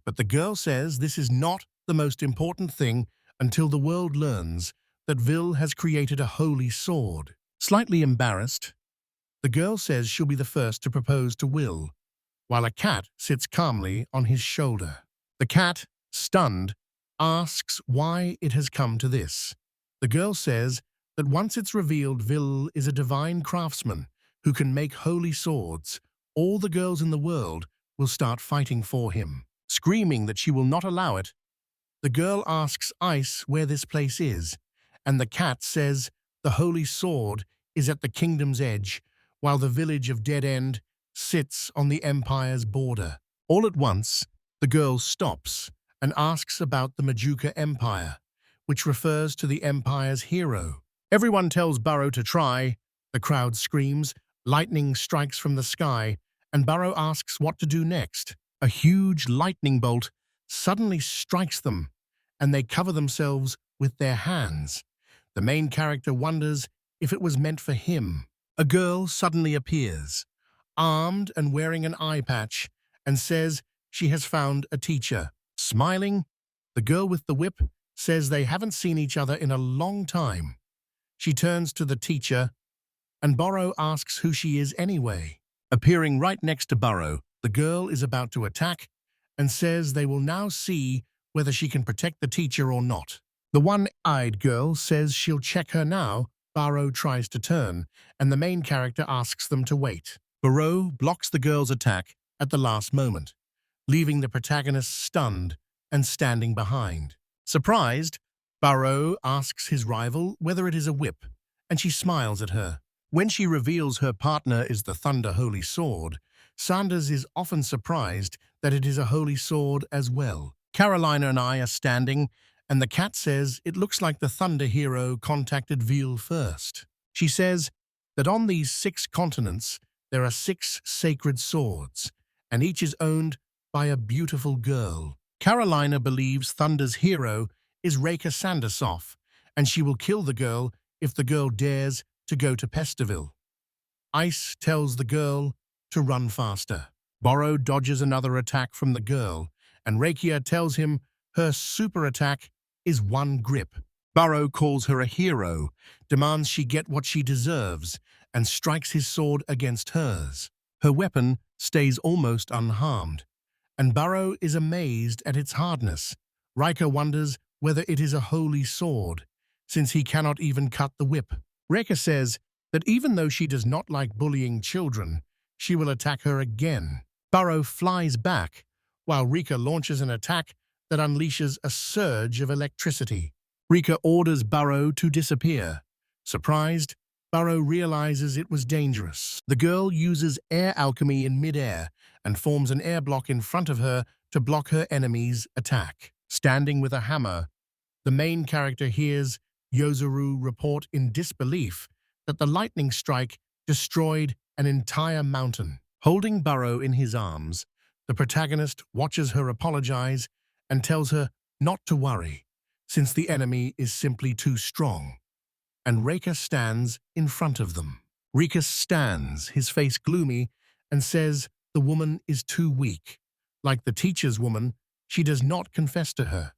but the girl says this is not the most important thing until the world learns that Vil has created a holy sword. Slightly embarrassed, the girl says she'll be the first to propose to Will, while a cat sits calmly on his shoulder. The cat, stunned, asks why it has come to this. The girl says that once it's revealed Vil is a divine craftsman who can make holy swords, all the girls in the world will start fighting for him. Screaming that she will not allow it, the girl asks Ice where this place is, and the cat says the holy sword is at the kingdom's edge, while the village of Dead End sits on the empire's border. All at once, the girl stops and asks about the Majuka Empire, which refers to the empire's hero. Everyone tells Burrow to try. The crowd screams, lightning strikes from the sky, and Burrow asks what to do next. A huge lightning bolt suddenly strikes them, and they cover themselves with their hands. The main character wonders if it was meant for him. A girl suddenly appears, armed and wearing an eye patch, and says she has found a teacher. Smiling, the girl with the whip says they haven't seen each other in a long time. She turns to the teacher, and Burrow asks who she is anyway. Appearing right next to Burrow, the girl is about to attack and says they will now see whether she can protect the teacher or not. The one-eyed girl says she'll check her now. Burrow tries to turn, and the main character asks them to wait. Burrow blocks the girl's attack at the last moment, leaving the protagonist stunned and standing behind. Surprised, Burrow asks his rival whether it is a whip, and she smiles at her. When she reveals her partner is the Thunder Holy Sword, Sanders is often surprised that it is a holy sword as well. Carolina and I are standing, and the cat says it looks like the Thunder hero contacted Veal first. She says that on these 6 continents there are 6 sacred swords, and each is owned by a beautiful girl. Carolina believes Thunder's hero is Reika Sandersoff, and she will kill the girl if the girl dares to go to Pestoville. Ice tells the girl to run faster. Burrow dodges another attack from the girl, and Rekia tells him her super attack is one grip. Burrow calls her a hero, demands she get what she deserves, and strikes his sword against hers. Her weapon stays almost unharmed, and Burrow is amazed at its hardness. Riker wonders whether it is a holy sword, since he cannot even cut the whip. Reka says that even though she does not like bullying children, she will attack her again. Burrow flies back, while Rika launches an attack that unleashes a surge of electricity. Rika orders Burrow to disappear. Surprised, Burrow realizes it was dangerous. The girl uses air alchemy in midair and forms an air block in front of her to block her enemy's attack. Standing with a hammer, the main character hears Yozuru report in disbelief that the lightning strike destroyed an entire mountain. Holding Burrow in his arms, the protagonist watches her apologize and tells her not to worry, since the enemy is simply too strong. And Reika stands in front of them. Rika stands, his face gloomy, and says the woman is too weak. Like the teacher's woman, she does not confess to her.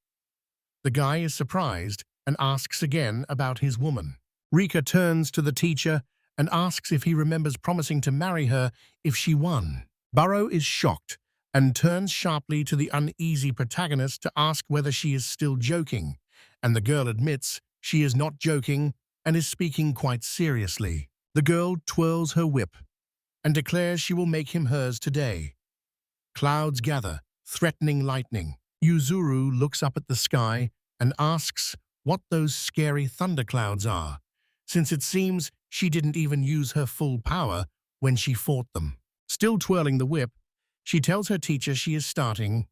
The guy is surprised and asks again about his woman. Rika turns to the teacher and asks if he remembers promising to marry her if she won. Burrow is shocked and turns sharply to the uneasy protagonist to ask whether she is still joking, and the girl admits she is not joking and is speaking quite seriously. The girl twirls her whip and declares she will make him hers today. Clouds gather, threatening lightning. Yuzuru looks up at the sky and asks what those scary thunderclouds are, since it seems she didn't even use her full power when she fought them. Still twirling the whip, she tells her teacher she is starting.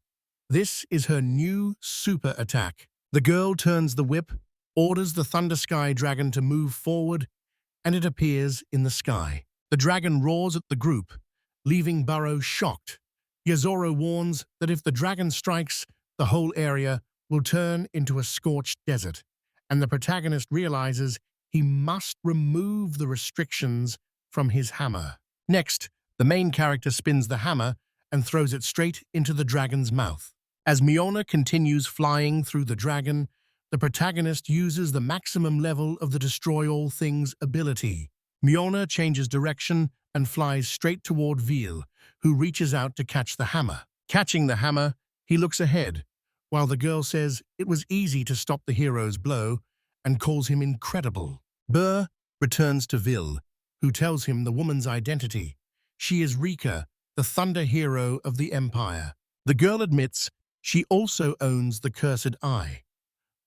This is her new super attack. The girl turns the whip, orders the Thunder Sky Dragon to move forward, and it appears in the sky. The dragon roars at the group, leaving Burrow shocked. Yozoro warns that if the dragon strikes, the whole area will turn into a scorched desert, and the protagonist realizes he must remove the restrictions from his hammer. Next, the main character spins the hammer and throws it straight into the dragon's mouth. As Miona continues flying through the dragon, the protagonist uses the maximum level of the Destroy All Things ability. Miona changes direction and flies straight toward Veal, who reaches out to catch the hammer. Catching the hammer, he looks ahead, while the girl says it was easy to stop the hero's blow and calls him incredible. Burr returns to Vil, who tells him the woman's identity. She is Rika, the thunder hero of the Empire. The girl admits she also owns the Cursed Eye.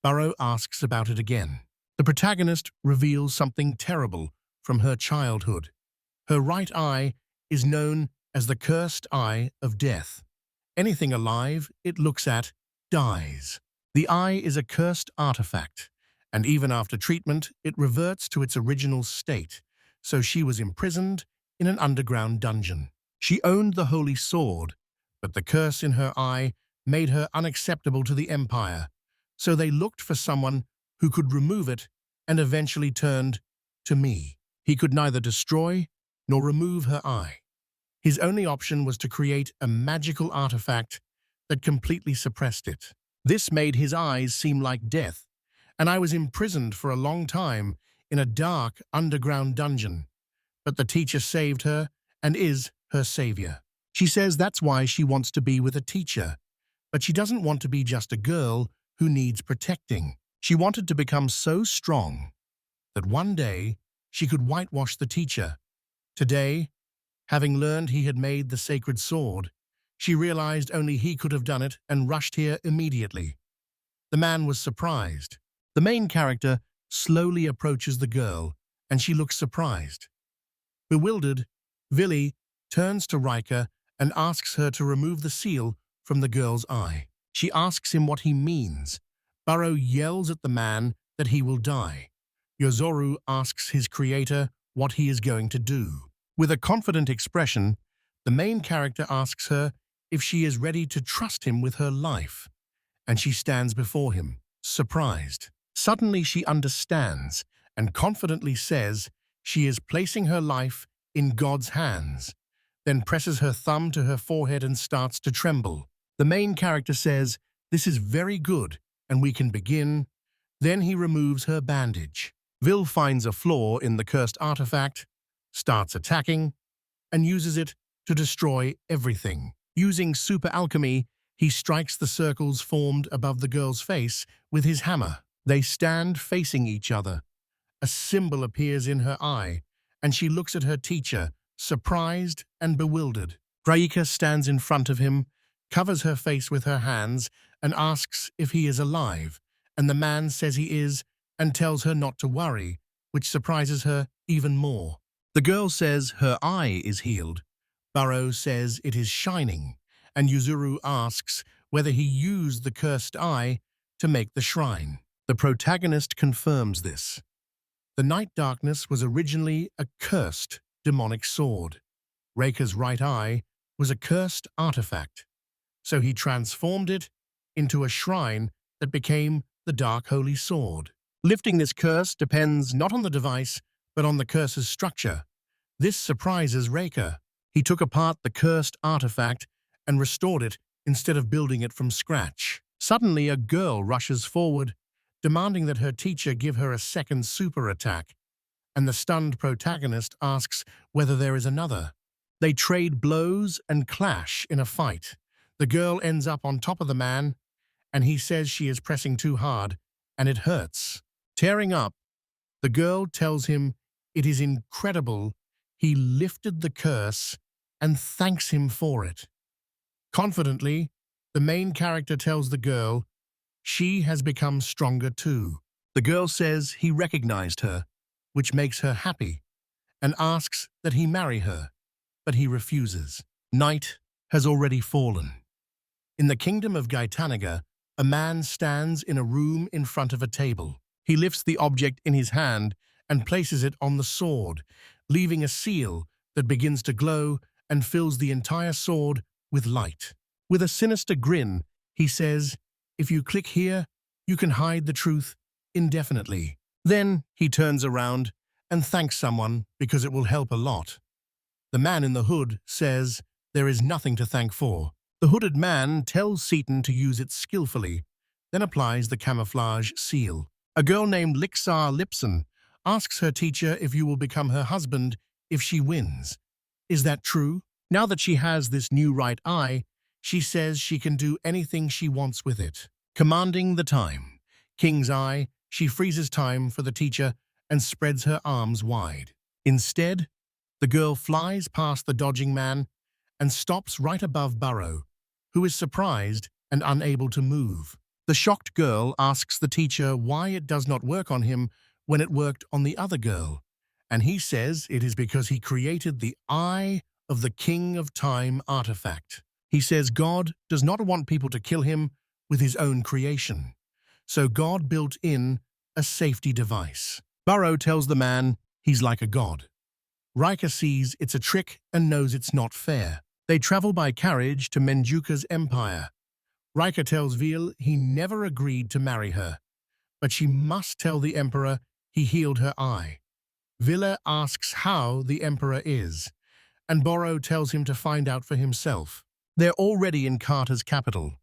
Burrow asks about it again. The protagonist reveals something terrible from her childhood. Her right eye is known as the cursed eye of death. Anything alive it looks at dies. The eye is a cursed artifact, and even after treatment, it reverts to its original state, so she was imprisoned in an underground dungeon. She owned the holy sword, but the curse in her eye made her unacceptable to the Empire, so they looked for someone who could remove it and eventually turned to me. He could neither destroy nor remove her eye. His only option was to create a magical artifact that completely suppressed it. This made his eyes seem like death, and I was imprisoned for a long time in a dark underground dungeon. But the teacher saved her and is her savior. She says that's why she wants to be with a teacher, but she doesn't want to be just a girl who needs protecting. She wanted to become so strong that one day she could whitewash the teacher. Today, having learned he had made the sacred sword, she realized only he could have done it and rushed here immediately. The man was surprised. The main character slowly approaches the girl, and she looks surprised. Bewildered, Vili turns to Rika and asks her to remove the seal from the girl's eye. She asks him what he means. Burrow yells at the man that he will die. Yozoru asks his creator what he is going to do. With a confident expression, the main character asks her if she is ready to trust him with her life, and she stands before him, surprised. Suddenly she understands and confidently says she is placing her life in God's hands, then presses her thumb to her forehead and starts to tremble. The main character says, "This is very good, and we can begin." Then he removes her bandage. Vil finds a flaw in the cursed artifact, starts attacking, and uses it to destroy everything. Using super alchemy, he strikes the circles formed above the girl's face with his hammer. They stand facing each other. A symbol appears in her eye, and she looks at her teacher, surprised and bewildered. Rika stands in front of him, covers her face with her hands, and asks if he is alive, and the man says he is and tells her not to worry, which surprises her even more. The girl says her eye is healed. Burrow says it is shining, and Yuzuru asks whether he used the cursed eye to make the shrine. The protagonist confirms this. The night darkness was originally a cursed demonic sword. Reika's right eye was a cursed artifact, so he transformed it into a shrine that became the Dark Holy Sword. Lifting this curse depends not on the device, but on the curse's structure. This surprises Reika. He took apart the cursed artifact and restored it instead of building it from scratch. Suddenly, a girl rushes forward, demanding that her teacher give her a second super attack, and the stunned protagonist asks whether there is another. They trade blows and clash in a fight. The girl ends up on top of the man, and he says she is pressing too hard, and it hurts. Tearing up, the girl tells him it is incredible he lifted the curse and thanks him for it. Confidently, the main character tells the girl she has become stronger too. The girl says he recognized her, which makes her happy, and asks that he marry her, but he refuses. Night has already fallen. In the kingdom of Gaitanaga, a man stands in a room in front of a table. He lifts the object in his hand and places it on the sword, leaving a seal that begins to glow and fills the entire sword with light. With a sinister grin, he says, "If you click here, you can hide the truth indefinitely." Then he turns around and thanks someone because it will help a lot. The man in the hood says there is nothing to thank for. The hooded man tells Seaton to use it skillfully, then applies the camouflage seal. A girl named Lixar Lipson asks her teacher if you will become her husband if she wins. Is that true? Now that she has this new right eye, she says she can do anything she wants with it. Commanding the time. King's eye, she freezes time for the teacher and spreads her arms wide. Instead, the girl flies past the dodging man and stops right above Burrow, who is surprised and unable to move. The shocked girl asks the teacher why it does not work on him when it worked on the other girl, and he says it is because he created the Eye of the King of Time artifact. He says God does not want people to kill him with his own creation, so God built in a safety device. Burrow tells the man he's like a god. Rika sees it's a trick and knows it's not fair. They travel by carriage to Menjuka's empire. Rika tells Vil he never agreed to marry her, but she must tell the emperor he healed her eye. Villa asks how the emperor is, and Burrow tells him to find out for himself. They're already in Carter's capital.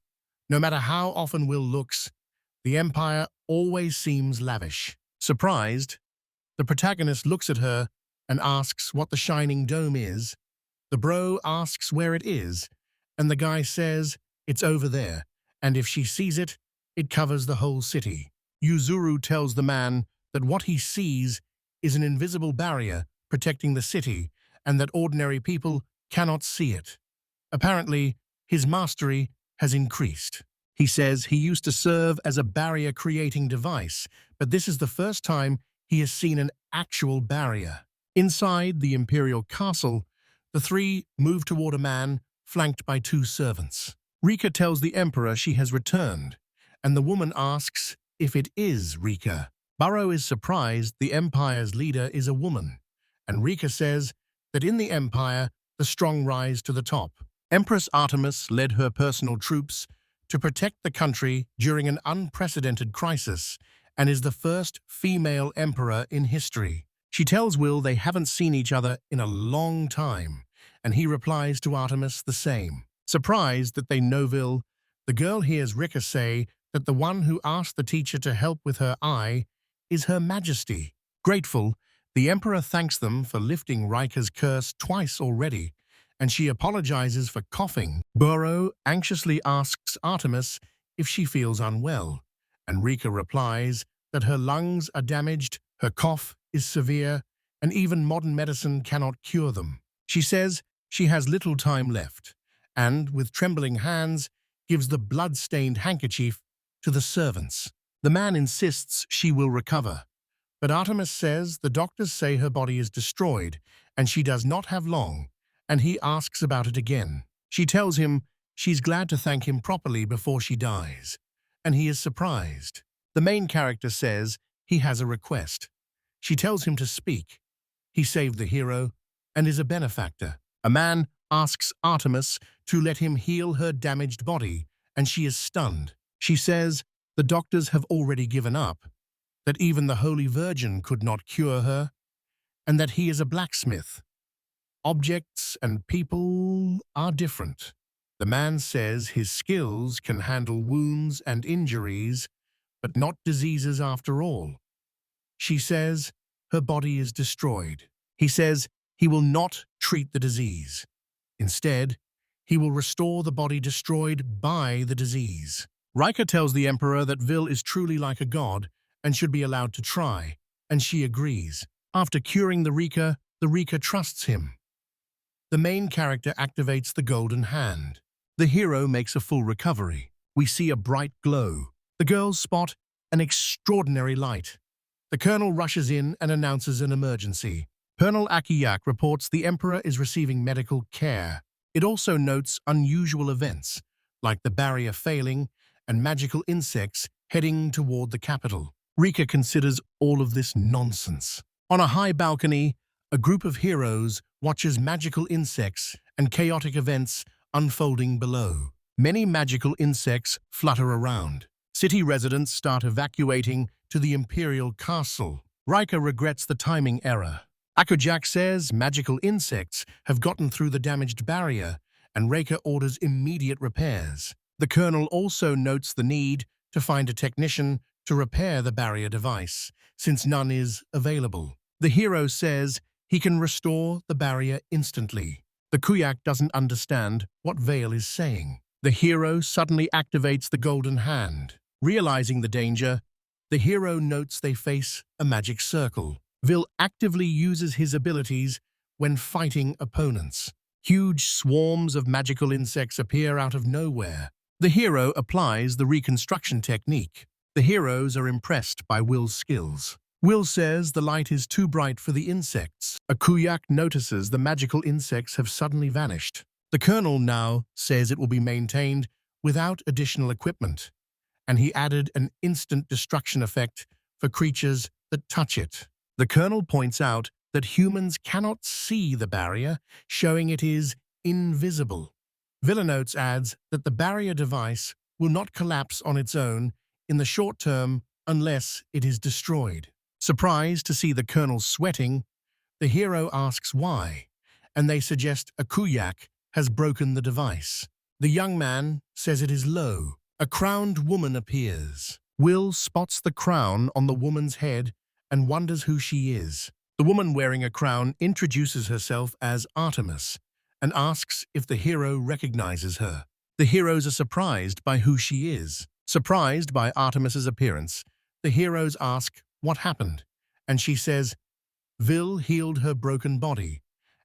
No matter how often Will looks, the empire always seems lavish. Surprised, the protagonist looks at her and asks what the shining dome is. The bro asks where it is, and the guy says it's over there, and if she sees it, it covers the whole city. Yuzuru tells the man that what he sees is an invisible barrier protecting the city and that ordinary people cannot see it. Apparently, his mastery has increased. He says he used to serve as a barrier-creating device, but this is the first time he has seen an actual barrier. Inside the imperial castle, the three move toward a man flanked by two servants. Rika tells the emperor she has returned, and the woman asks if it is Rika. Burrow is surprised the empire's leader is a woman, and Rika says that in the empire, the strong rise to the top. Empress Artemis led her personal troops to protect the country during an unprecedented crisis and is the first female emperor in history. She tells Will they haven't seen each other in a long time, and he replies to Artemis the same. Surprised that they know Will, the girl hears Rika say that the one who asked the teacher to help with her eye is Her Majesty. Grateful, the emperor thanks them for lifting Rika's curse twice already, and she apologizes for coughing. Burrow anxiously asks Artemis if she feels unwell, and Rika replies that her lungs are damaged, her cough is severe, and even modern medicine cannot cure them. She says she has little time left, and, with trembling hands, gives the blood-stained handkerchief to the servants. The man insists she will recover, but Artemis says the doctors say her body is destroyed, and she does not have long, and he asks about it again. She tells him she's glad to thank him properly before she dies, and he is surprised. The main character says he has a request. She tells him to speak. He saved the hero and is a benefactor. A man asks Artemis to let him heal her damaged body, and she is stunned. She says the doctors have already given up, that even the Holy Virgin could not cure her, and that he is a blacksmith. Objects and people are different. The man says his skills can handle wounds and injuries, but not diseases after all. She says her body is destroyed. He says he will not treat the disease. Instead, he will restore the body destroyed by the disease. Rika tells the emperor that Vil is truly like a god and should be allowed to try, and she agrees. After curing the Rika trusts him. The main character activates the golden hand. The hero makes a full recovery. We see a bright glow. The girls spot an extraordinary light. The colonel rushes in and announces an emergency. Colonel Akiyak reports the emperor is receiving medical care. It also notes unusual events, like the barrier failing and magical insects heading toward the capital. Rika considers all of this nonsense. On a high balcony, a group of heroes watches magical insects and chaotic events unfolding below. Many magical insects flutter around. City residents start evacuating to the imperial castle. Rika regrets the timing error. Akujak says magical insects have gotten through the damaged barrier, and Rika orders immediate repairs. The colonel also notes the need to find a technician to repair the barrier device, since none is available. The hero says he can restore the barrier instantly. The Kuyak doesn't understand what Vale is saying. The hero suddenly activates the golden hand. Realizing the danger, the hero notes they face a magic circle. Vil actively uses his abilities when fighting opponents. Huge swarms of magical insects appear out of nowhere. The hero applies the reconstruction technique. The heroes are impressed by Will's skills. Will says the light is too bright for the insects. Akuyak notices the magical insects have suddenly vanished. The colonel now says it will be maintained without additional equipment, and he added an instant destruction effect for creatures that touch it. The colonel points out that humans cannot see the barrier, showing it is invisible. Villanotes adds that the barrier device will not collapse on its own in the short term unless it is destroyed. Surprised to see the colonel sweating, the hero asks why, and they suggest a kuyak has broken the device. The young man says it is low. A crowned woman appears. Will spots the crown on the woman's head and wonders who she is. The woman wearing a crown introduces herself as Artemis and asks if the hero recognizes her. The heroes are surprised by who she is. Surprised by Artemis's appearance, the heroes ask what happened, and she says Vil healed her broken body,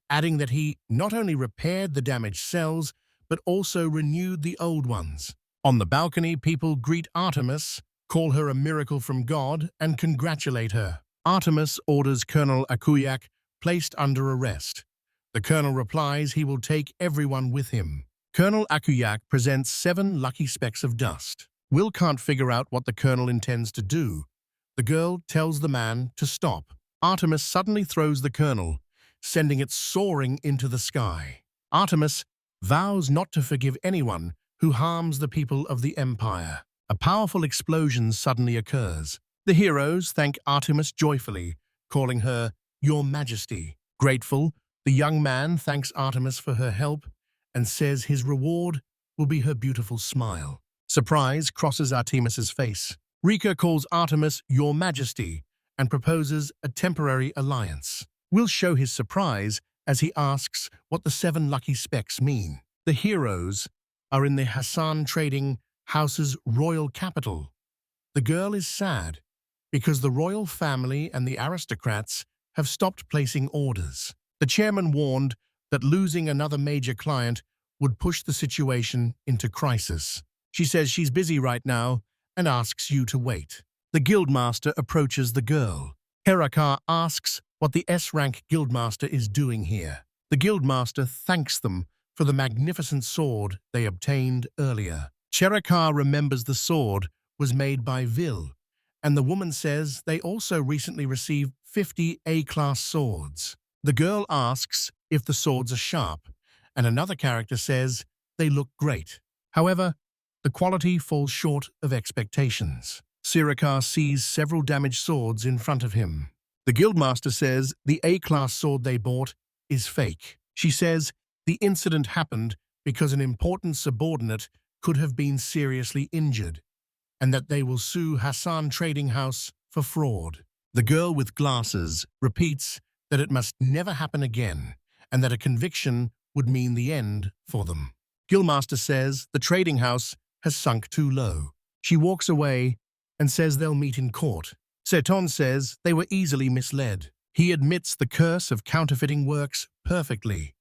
adding that he not only repaired the damaged cells, but also renewed the old ones. On the balcony, people greet Artemis, call her a miracle from God, and congratulate her. Artemis orders Colonel Akuyak placed under arrest. The colonel replies he will take everyone with him. Colonel Akuyak presents 7 lucky specks of dust. Will can't figure out what the colonel intends to do. The girl tells the man to stop. Artemis suddenly throws the colonel, sending it soaring into the sky. Artemis vows not to forgive anyone who harms the people of the empire. A powerful explosion suddenly occurs. The heroes thank Artemis joyfully, calling her Your Majesty. Grateful, the young man thanks Artemis for her help and says his reward will be her beautiful smile. Surprise crosses Artemis's face. Rika calls Artemis Your Majesty and proposes a temporary alliance. Will show his surprise as he asks what the 7 lucky specks mean. The heroes are in the Hassan Trading House's royal capital. The girl is sad because the royal family and the aristocrats have stopped placing orders. The chairman warned that losing another major client would push the situation into crisis. She says she's busy right now and asks you to wait. The guildmaster approaches the girl. Herakar asks what the S-rank guildmaster is doing here. The guildmaster thanks them for the magnificent sword they obtained earlier. Cherakar remembers the sword was made by Vil, and the woman says they also recently received 50 A-class swords. The girl asks if the swords are sharp, and another character says they look great. However, the quality falls short of expectations. Sirakar sees several damaged swords in front of him. The guildmaster says the A-class sword they bought is fake. She says the incident happened because an important subordinate could have been seriously injured, and that they will sue Hassan Trading House for fraud. The girl with glasses repeats that it must never happen again, and that a conviction would mean the end for them. Guildmaster says the trading house has sunk too low. She walks away and says they'll meet in court. Seton says they were easily misled. He admits the curse of counterfeiting works perfectly.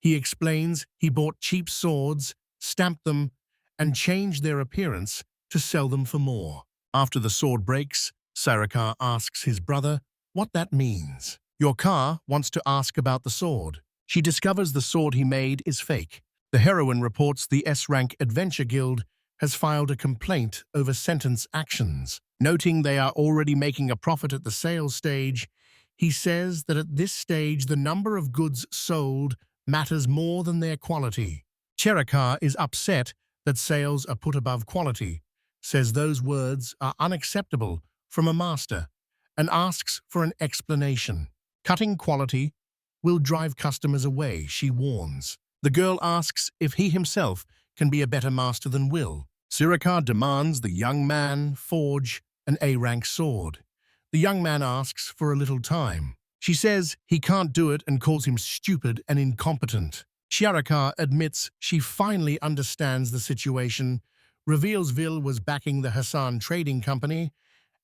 He explains he bought cheap swords, stamped them, and changed their appearance to sell them for more. After the sword breaks, Sarakar asks his brother what that means. Your car wants to ask about the sword. She discovers the sword he made is fake. The heroine reports the S-Rank Adventure Guild has filed a complaint over sentence actions. Noting they are already making a profit at the sales stage, he says that at this stage the number of goods sold matters more than their quality. Cherakar is upset that sales are put above quality, says those words are unacceptable from a master, and asks for an explanation. Cutting quality will drive customers away, she warns. The girl asks if he himself can be a better master than Will. Sirakar demands the young man forge an A-rank sword. The young man asks for a little time. She says he can't do it and calls him stupid and incompetent. Shirakar admits she finally understands the situation, reveals Vil was backing the Hassan Trading Company,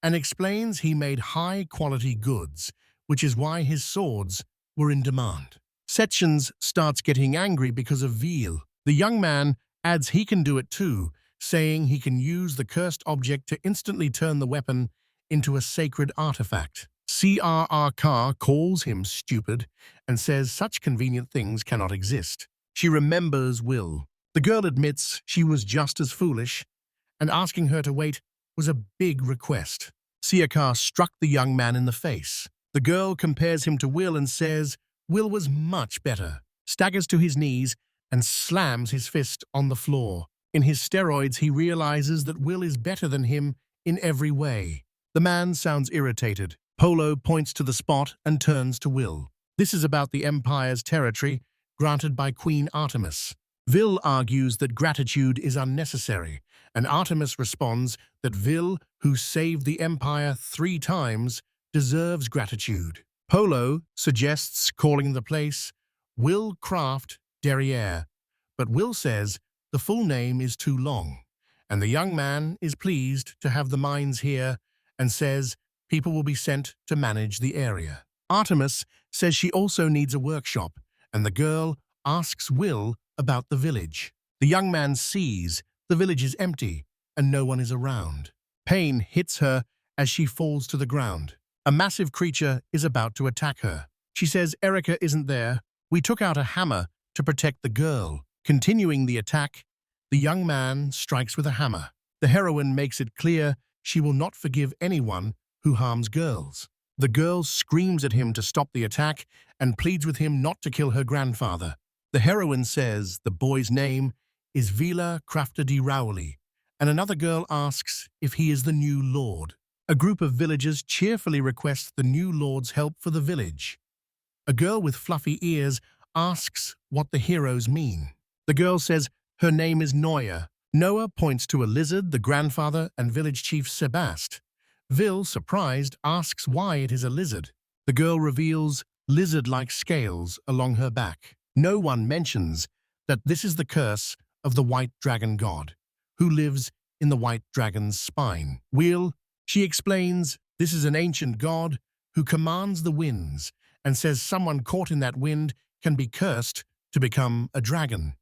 and explains he made high-quality goods, which is why his swords were in demand. Setchens starts getting angry because of Vil. The young man adds he can do it too, saying he can use the cursed object to instantly turn the weapon into a sacred artifact. CRRK calls him stupid and says such convenient things cannot exist. She remembers Will. The girl admits she was just as foolish, and asking her to wait was a big request. Siakar struck the young man in the face. The girl compares him to Will and says Will was much better, staggers to his knees and slams his fist on the floor. In his steroids, he realizes that Will is better than him in every way. The man sounds irritated. Polo points to the spot and turns to Will. This is about the Empire's territory granted by Queen Artemis. Vil argues that gratitude is unnecessary, and Artemis responds that Vil, who saved the Empire 3 times, deserves gratitude. Polo suggests calling the place Will Craft Derriere, but Will says the full name is too long, and the young man is pleased to have the mines here and says people will be sent to manage the area. Artemis says she also needs a workshop, and the girl asks Will about the village. The young man sees the village is empty and no one is around. Pain hits her as she falls to the ground. A massive creature is about to attack her. She says Erica isn't there. We took out a hammer to protect the girl. Continuing the attack, the young man strikes with a hammer. The heroine makes it clear she will not forgive anyone who harms girls. The girl screams at him to stop the attack and pleads with him not to kill her grandfather. The heroine says the boy's name is Vila Crafter de Rowley, and another girl asks if he is the new lord. A group of villagers cheerfully request the new lord's help for the village. A girl with fluffy ears asks what the heroes mean. The girl says her name is Noya. Noah points to a lizard, the grandfather, and village chief Sebast. Vil, surprised, asks why it is a lizard. The girl reveals lizard-like scales along her back. No one mentions that this is the curse of the white dragon god, who lives in the white dragon's spine. She explains this is an ancient god who commands the winds and says someone caught in that wind can be cursed to become a dragon,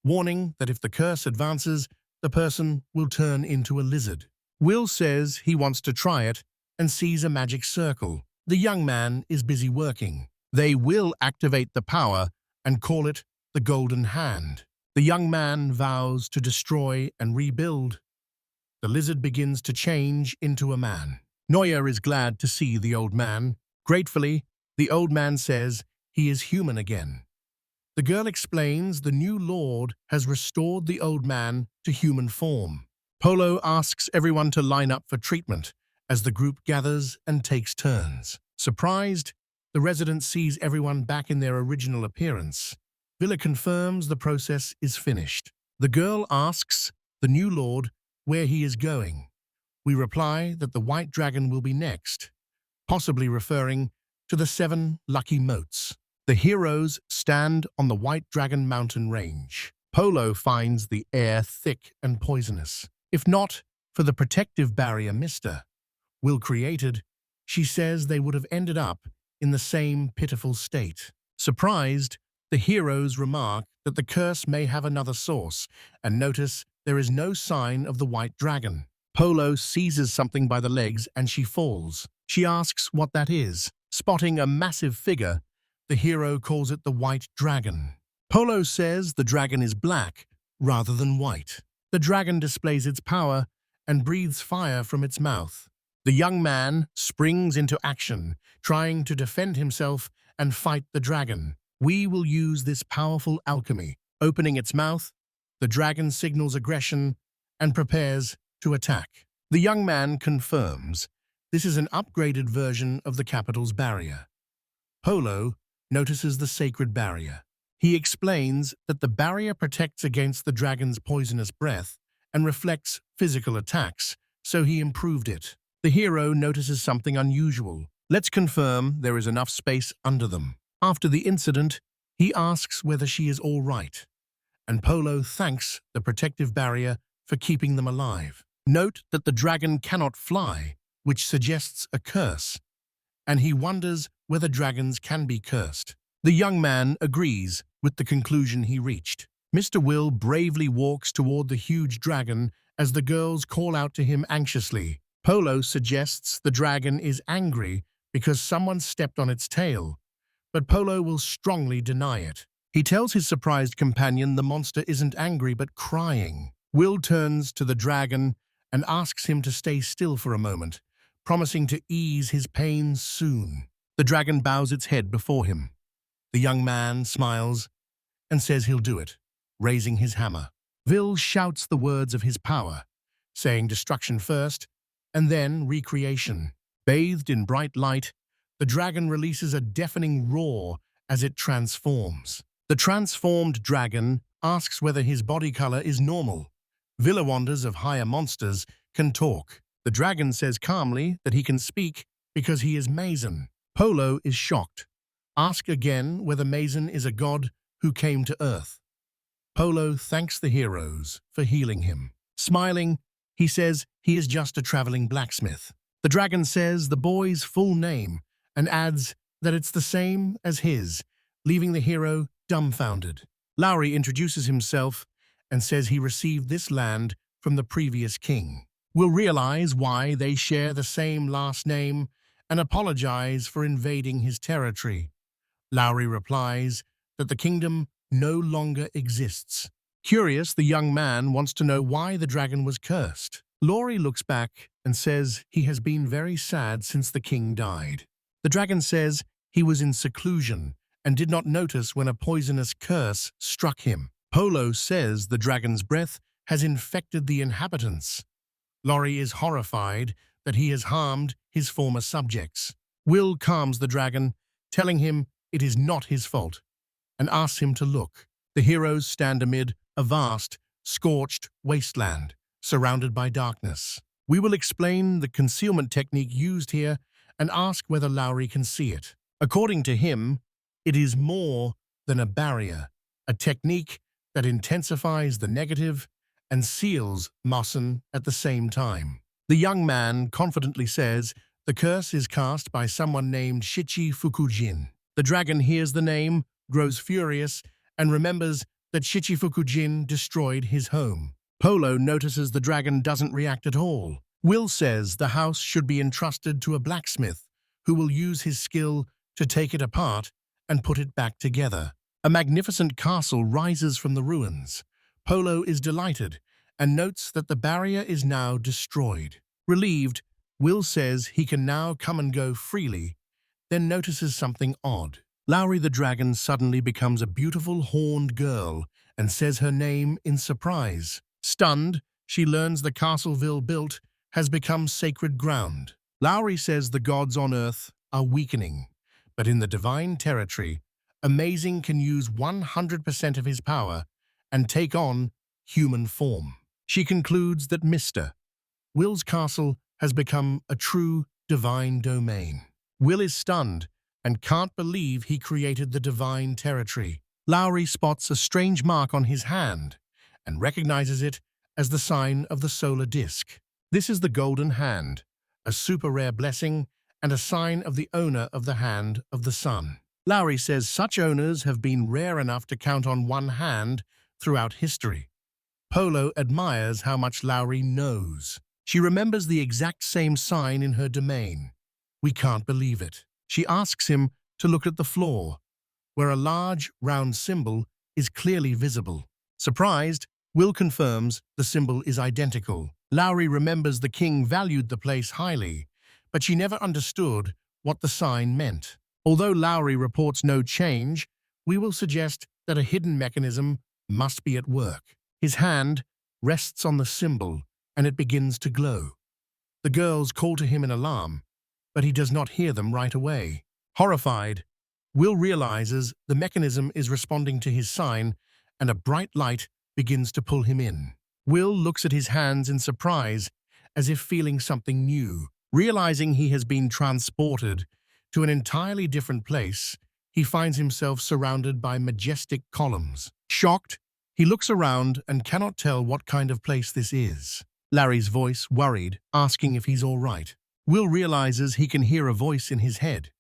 warning that if the curse advances, the person will turn into a lizard. Will says he wants to try it and sees a magic circle. The young man is busy working. They will activate the power and call it the Golden Hand. The young man vows to destroy and rebuild. The lizard begins to change into a man. Noya is glad to see the old man. Gratefully, the old man says he is human again. The girl explains the new lord has restored the old man to human form. Polo asks everyone to line up for treatment as the group gathers and takes turns. Surprised, the resident sees everyone back in their original appearance. Villa confirms the process is finished. The girl asks the new lord where he is going. We reply that the white dragon will be next, possibly referring to the 7 lucky moats. The heroes stand on the White Dragon mountain range. Polo finds the air thick and poisonous. If not for the protective barrier Mr. Will created, she says they would have ended up in the same pitiful state. Surprised, the heroes remark that the curse may have another source and notice there is no sign of the white dragon. Polo seizes something by the legs and she falls. She asks what that is. Spotting a massive figure, the hero calls it the white dragon. Polo says the dragon is black rather than white. The dragon displays its power and breathes fire from its mouth. The young man springs into action, trying to defend himself and fight the dragon. We will use this powerful alchemy. Opening its mouth, the dragon signals aggression and prepares to attack. The young man confirms this is an upgraded version of the capital's barrier. Polo notices the sacred barrier. He explains that the barrier protects against the dragon's poisonous breath and reflects physical attacks, so he improved it. The hero notices something unusual. Let's confirm there is enough space under them. After the incident, he asks whether she is all right, and Polo thanks the protective barrier for keeping them alive. Note that the dragon cannot fly, which suggests a curse, and he wonders whether dragons can be cursed. The young man agrees with the conclusion he reached. Mr. Will bravely walks toward the huge dragon as the girls call out to him anxiously. Polo suggests the dragon is angry because someone stepped on its tail, but Polo will strongly deny it. He tells his surprised companion the monster isn't angry but crying. Will turns to the dragon and asks him to stay still for a moment, promising to ease his pain soon. The dragon bows its head before him. The young man smiles and says he'll do it, raising his hammer. Will shouts the words of his power, saying destruction first, and then recreation. Bathed in bright light, the dragon releases a deafening roar as it transforms. The transformed dragon asks whether his body color is normal. Villawanders of higher monsters can talk. The dragon says calmly that he can speak because he is Mason. Polo is shocked. Ask again whether Mason is a god who came to Earth. Polo thanks the heroes for healing him. Smiling, he says he is just a traveling blacksmith. The dragon says the boy's full name and adds that it's the same as his, leaving the hero dumbfounded. Lowry introduces himself and says he received this land from the previous king. We'll realize why they share the same last name and apologize for invading his territory. Lowry replies that the kingdom no longer exists. Curious, the young man wants to know why the dragon was cursed. Lowry looks back and says he has been very sad since the king died. The dragon says he was in seclusion and did not notice when a poisonous curse struck him. Polo says the dragon's breath has infected the inhabitants. Lowry is horrified that he has harmed his former subjects. Will calms the dragon, telling him it is not his fault, and asks him to look. The heroes stand amid a vast, scorched wasteland, surrounded by darkness. We will explain the concealment technique used here and ask whether Lowry can see it. According to him, it is more than a barrier, a technique that intensifies the negative and seals Mosen at the same time. The young man confidently says the curse is cast by someone named Shichi Fukujin. The dragon hears the name, grows furious, and remembers that Shichi Fukujin destroyed his home. Polo notices the dragon doesn't react at all. Will says the house should be entrusted to a blacksmith who will use his skill to take it apart and put it back together. A magnificent castle rises from the ruins. Polo is delighted and notes that the barrier is now destroyed. Relieved, Will says he can now come and go freely, then notices something odd. Lowry the dragon suddenly becomes a beautiful horned girl and says her name in surprise. Stunned, she learns the castle Will built has become sacred ground. Lowry says the gods on Earth are weakening, but in the divine territory, Amazing can use 100% of his power and take on human form. She concludes that Mr. Will's castle has become a true divine domain. Will is stunned and can't believe he created the divine territory. Lowry spots a strange mark on his hand and recognizes it as the sign of the solar disk. This is the golden hand, a super rare blessing and a sign of the owner of the hand of the sun. Lowry says such owners have been rare enough to count on one hand throughout history. Polo admires how much Lowry knows. She remembers the exact same sign in her domain. We can't believe it. She asks him to look at the floor, where a large, round symbol is clearly visible. Surprised, Will confirms the symbol is identical. Lowry remembers the king valued the place highly, but she never understood what the sign meant. Although Lowry reports no change, we will suggest that a hidden mechanism must be at work. His hand rests on the symbol, and it begins to glow. The girls call to him in alarm, but he does not hear them right away. Horrified, Will realizes the mechanism is responding to his sign, and a bright light begins to pull him in. Will looks at his hands in surprise, as if feeling something new. Realizing he has been transported to an entirely different place, he finds himself surrounded by majestic columns. Shocked, he looks around and cannot tell what kind of place this is. Larry's voice, worried, asking if he's all right. Will realizes he can hear a voice in his head.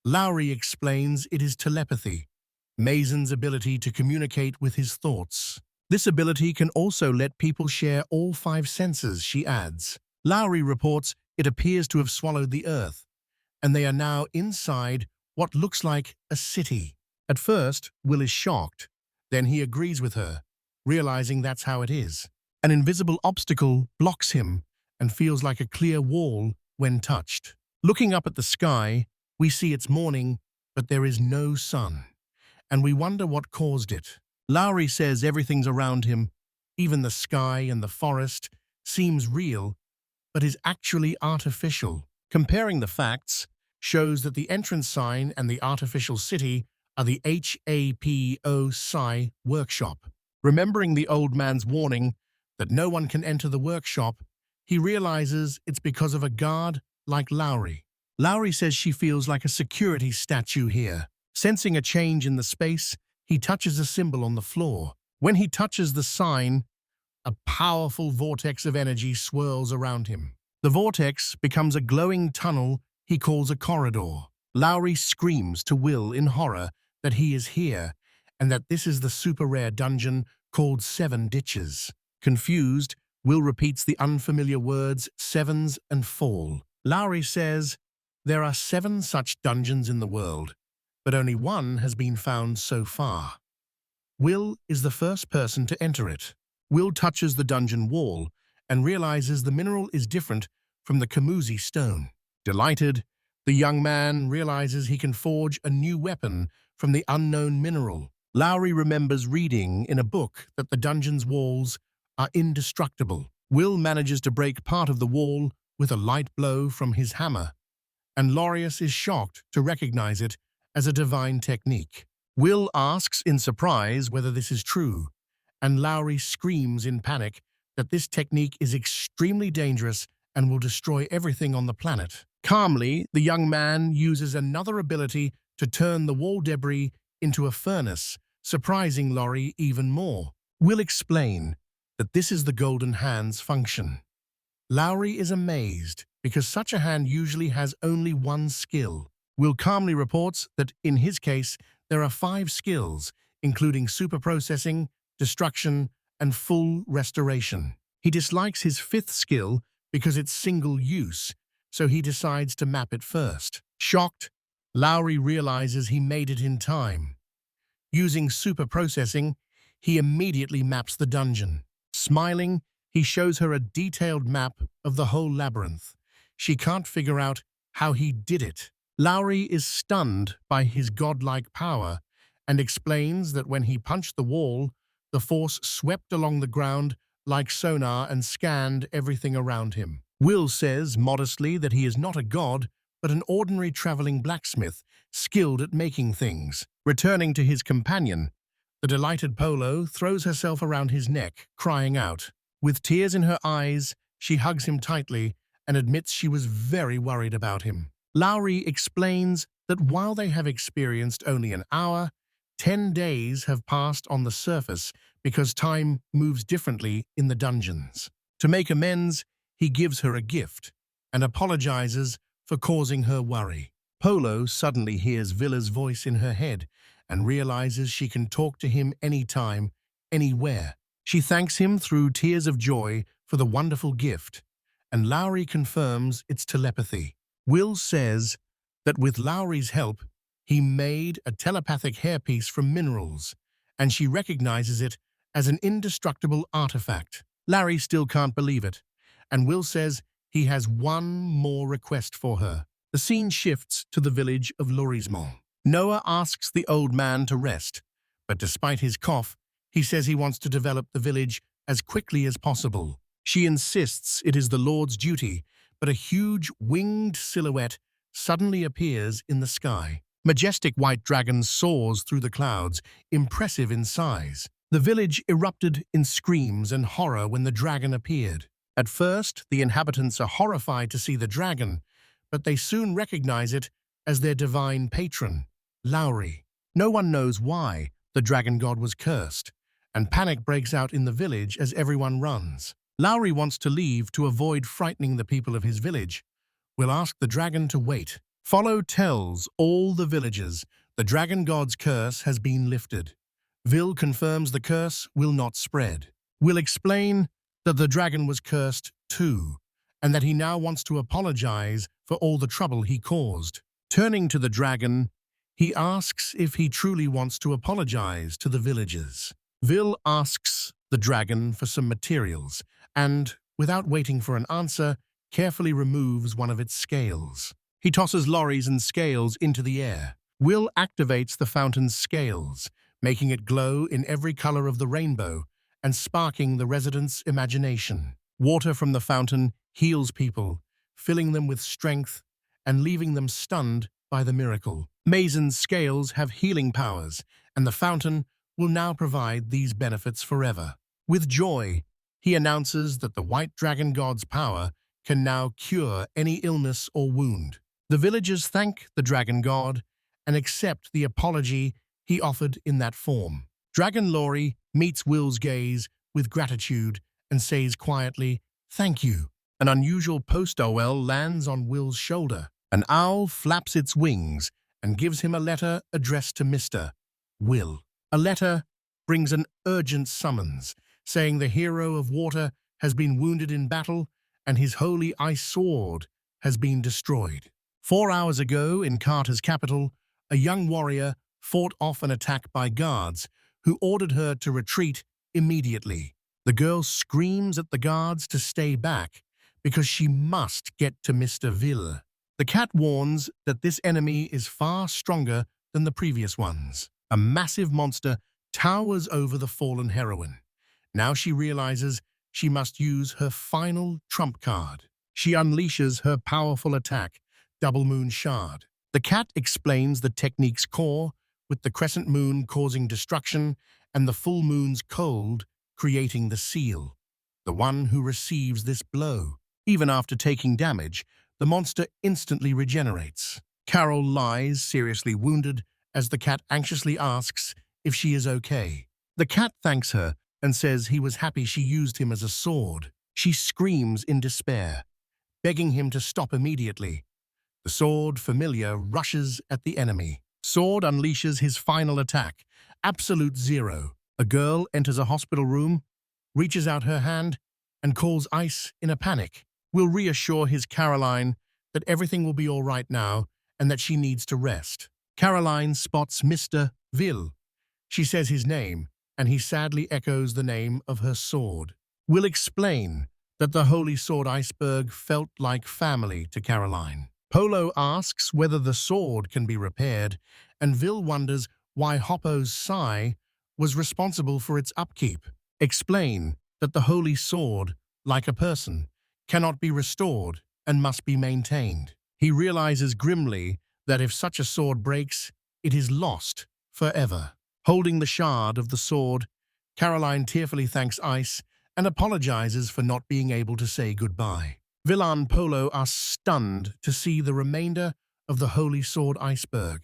Lowry explains it is telepathy, Mason's ability to communicate with his thoughts. This ability can also let people share all 5 senses, she adds. Lowry reports it appears to have swallowed the earth, and they are now inside what looks like a city. At first, Will is shocked. Then he agrees with her, realizing that's how it is. An invisible obstacle blocks him and feels like a clear wall when touched. Looking up at the sky, we see it's morning, but there is no sun, and we wonder what caused it. Lowry says everything's around him, even the sky and the forest, seems real, but is actually artificial. Comparing the facts shows that the entrance sign and the artificial city are the HAPO Psi workshop. Remembering the old man's warning that no one can enter the workshop, he realizes it's because of a guard like Lowry. Lowry says she feels like a security statue here. Sensing a change in the space, he touches a symbol on the floor. When he touches the sign, a powerful vortex of energy swirls around him. The vortex becomes a glowing tunnel he calls a corridor. Lowry screams to Will in horror that he is here and that this is the super rare dungeon called Seven Ditches. Confused, Will repeats the unfamiliar words sevens and fall. Lowry says there are 7 such dungeons in the world, but only one has been found so far. Will is the first person to enter it. Will touches the dungeon wall and realizes the mineral is different from the Kamusi stone. Delighted, the young man realizes he can forge a new weapon from the unknown mineral. Lowry remembers reading in a book that the dungeon's walls are indestructible. Will manages to break part of the wall with a light blow from his hammer, and Lorius is shocked to recognize it as a divine technique. Will asks in surprise whether this is true, and Lowry screams in panic that this technique is extremely dangerous and will destroy everything on the planet. Calmly, the young man uses another ability to turn the wall debris into a furnace, surprising Lowry even more. Will explain that this is the Golden Hand's function. Lowry is amazed because such a hand usually has only one skill. Will calmly reports that in his case, there are 5 skills, including super processing, destruction, and full restoration. He dislikes his 5th skill because it's single use, so he decides to map it first. Shocked, Lowry realizes he made it in time. Using super processing, he immediately maps the dungeon. Smiling, he shows her a detailed map of the whole labyrinth. She can't figure out how he did it. Lowry is stunned by his godlike power and explains that when he punched the wall, the force swept along the ground like sonar and scanned everything around him. Will says modestly that he is not a god, but an ordinary traveling blacksmith, skilled at making things. Returning to his companion, the delighted Polo throws herself around his neck, crying out. With tears in her eyes, she hugs him tightly and admits she was very worried about him. Lowry explains that while they have experienced only an hour, 10 days have passed on the surface because time moves differently in the dungeons. To make amends, he gives her a gift and apologizes for causing her worry. Polo suddenly hears Villa's voice in her head and realizes she can talk to him anytime, anywhere. She thanks him through tears of joy for the wonderful gift, and Lowry confirms it's telepathy. Will says that with Lowry's help, he made a telepathic hairpiece from minerals, and she recognizes it as an indestructible artifact. Larry still can't believe it, and Will says he has one more request for her. The scene shifts to the village of Laurismont. Noah asks the old man to rest, but despite his cough, he says he wants to develop the village as quickly as possible. She insists it is the Lord's duty, but a huge winged silhouette suddenly appears in the sky. Majestic white dragon soars through the clouds, impressive in size. The village erupted in screams and horror when the dragon appeared. At first, the inhabitants are horrified to see the dragon, but they soon recognize it as their divine patron, Lowry. No one knows why the dragon god was cursed, and panic breaks out in the village as everyone runs. Lowry wants to leave to avoid frightening the people of his village. Will ask the dragon to wait. Follow tells all the villagers the dragon god's curse has been lifted. Vil confirms the curse will not spread. Will explain that the dragon was cursed too, and that he now wants to apologize for all the trouble he caused. Turning to the dragon, he asks if he truly wants to apologize to the villagers. Vil asks the dragon for some materials and, without waiting for an answer, carefully removes one of its scales. He tosses lorries and scales into the air. Will activates the fountain's scales, making it glow in every color of the rainbow and sparking the residents' imagination. Water from the fountain heals people, filling them with strength and leaving them stunned by the miracle. Mazen's scales have healing powers, and the fountain will now provide these benefits forever. With joy, he announces that the White Dragon God's power can now cure any illness or wound. The villagers thank the Dragon God and accept the apology he offered in that form. Dragon Lori meets Will's gaze with gratitude and says quietly, "Thank you." An unusual post-OL lands on Will's shoulder. An owl flaps its wings and gives him a letter addressed to Mr. Will. A letter brings an urgent summons, saying the hero of water has been wounded in battle and his holy ice sword has been destroyed. 4 hours ago, in Carter's capital, a young warrior fought off an attack by guards who ordered her to retreat immediately. The girl screams at the guards to stay back because she must get to Mr. Will. The cat warns that this enemy is far stronger than the previous ones. A massive monster towers over the fallen heroine. Now she realizes she must use her final trump card. She unleashes her powerful attack, Double Moon Shard. The cat explains the technique's core, with the crescent moon causing destruction and the full moon's cold creating the seal. The one who receives this blow. Even after taking damage, the monster instantly regenerates. Carol lies, seriously wounded, as the cat anxiously asks if she is okay. The cat thanks her and says he was happy she used him as a sword. She screams in despair, begging him to stop immediately. The sword familiar rushes at the enemy. Sword unleashes his final attack, Absolute Zero. A girl enters a hospital room, reaches out her hand, and calls Ice in a panic. Will reassure his Caroline that everything will be all right now and that she needs to rest. Caroline spots Mr. Will. She says his name, and he sadly echoes the name of her sword. Will explain that the Holy Sword Iceberg felt like family to Caroline. Polo asks whether the sword can be repaired, and Vil wonders why Hoppo's Sai was responsible for its upkeep. Explain that the Holy Sword, like a person, cannot be restored and must be maintained. He realizes grimly that if such a sword breaks, it is lost forever. Holding the shard of the sword, Caroline tearfully thanks Ice and apologizes for not being able to say goodbye. Vil and Polo are stunned to see the remainder of the Holy Sword Iceberg,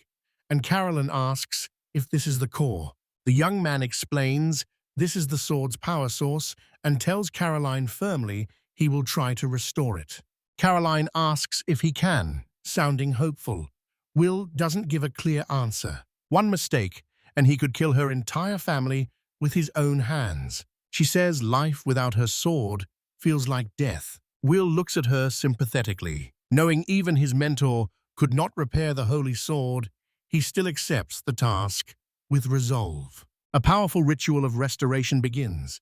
and Caroline asks if this is the core. The young man explains this is the sword's power source and tells Caroline firmly he will try to restore it. Caroline asks if he can, sounding hopeful. Will doesn't give a clear answer. One mistake, and he could kill her entire family with his own hands. She says life without her sword feels like death. Will looks at her sympathetically. Knowing even his mentor could not repair the Holy Sword, he still accepts the task with resolve. A powerful ritual of restoration begins.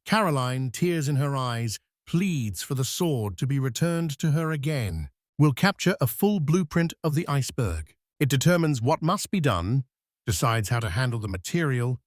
Caroline, tears in her eyes, pleads for the sword to be returned to her again. Will capture a full blueprint of the iceberg. It determines what must be done, decides how to handle the material,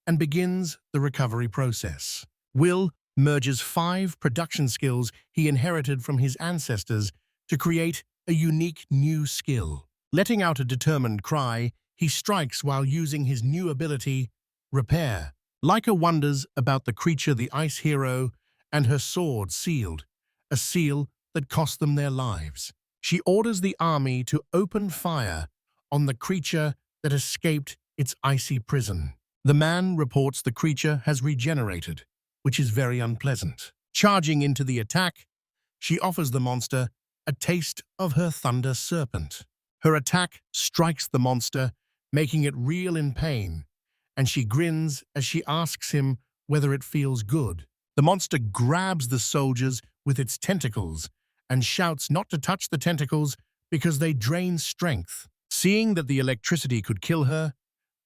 and begins the recovery process. Will merges 5 production skills he inherited from his ancestors to create a unique new skill. Letting out a determined cry, he strikes while using his new ability, Repair. Leica wonders about the creature the Ice Hero and her sword sealed, a seal that cost them their lives. She orders the army to open fire on the creature that escaped its icy prison. The man reports the creature has regenerated, which is very unpleasant. Charging into the attack, she offers the monster a taste of her thunder serpent. Her attack strikes the monster, making it reel in pain, and she grins as she asks him whether it feels good. The monster grabs the soldiers with its tentacles and shouts not to touch the tentacles because they drain strength. Seeing that the electricity could kill her,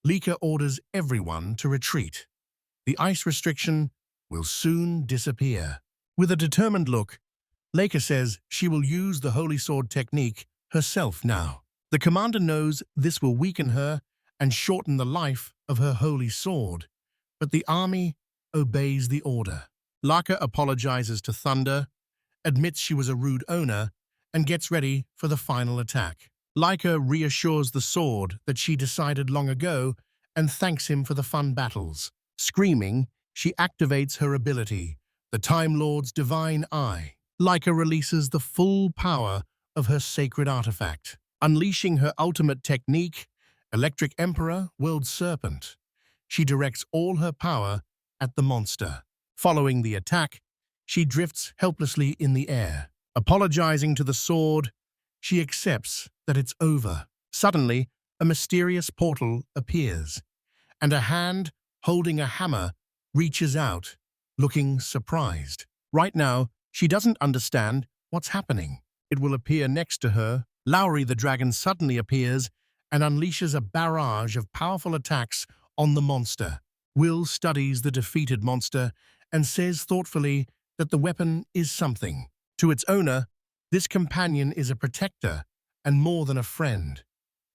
Lika orders everyone to retreat. The ice restriction will soon disappear. With a determined look, Lika says she will use the Holy Sword technique herself now. The commander knows this will weaken her and shorten the life of her Holy Sword, but the army obeys the order. Lika apologizes to Thunder, admits she was a rude owner, and gets ready for the final attack. Lika reassures the sword that she decided long ago and thanks him for the fun battles. Screaming, she activates her ability, the Time Lord's Divine Eye. Lika releases the full power of her sacred artifact, unleashing her ultimate technique, Electric Emperor, World Serpent. She directs all her power at the monster. Following the attack, she drifts helplessly in the air. Apologizing to the sword, she accepts that it's over. Suddenly, a mysterious portal appears, and a hand holding a hammer reaches out, looking surprised. Right now, she doesn't understand what's happening. It will appear next to her. Lowry the dragon suddenly appears and unleashes a barrage of powerful attacks on the monster. Will studies the defeated monster and says thoughtfully that the weapon is something. To its owner, this companion is a protector and more than a friend.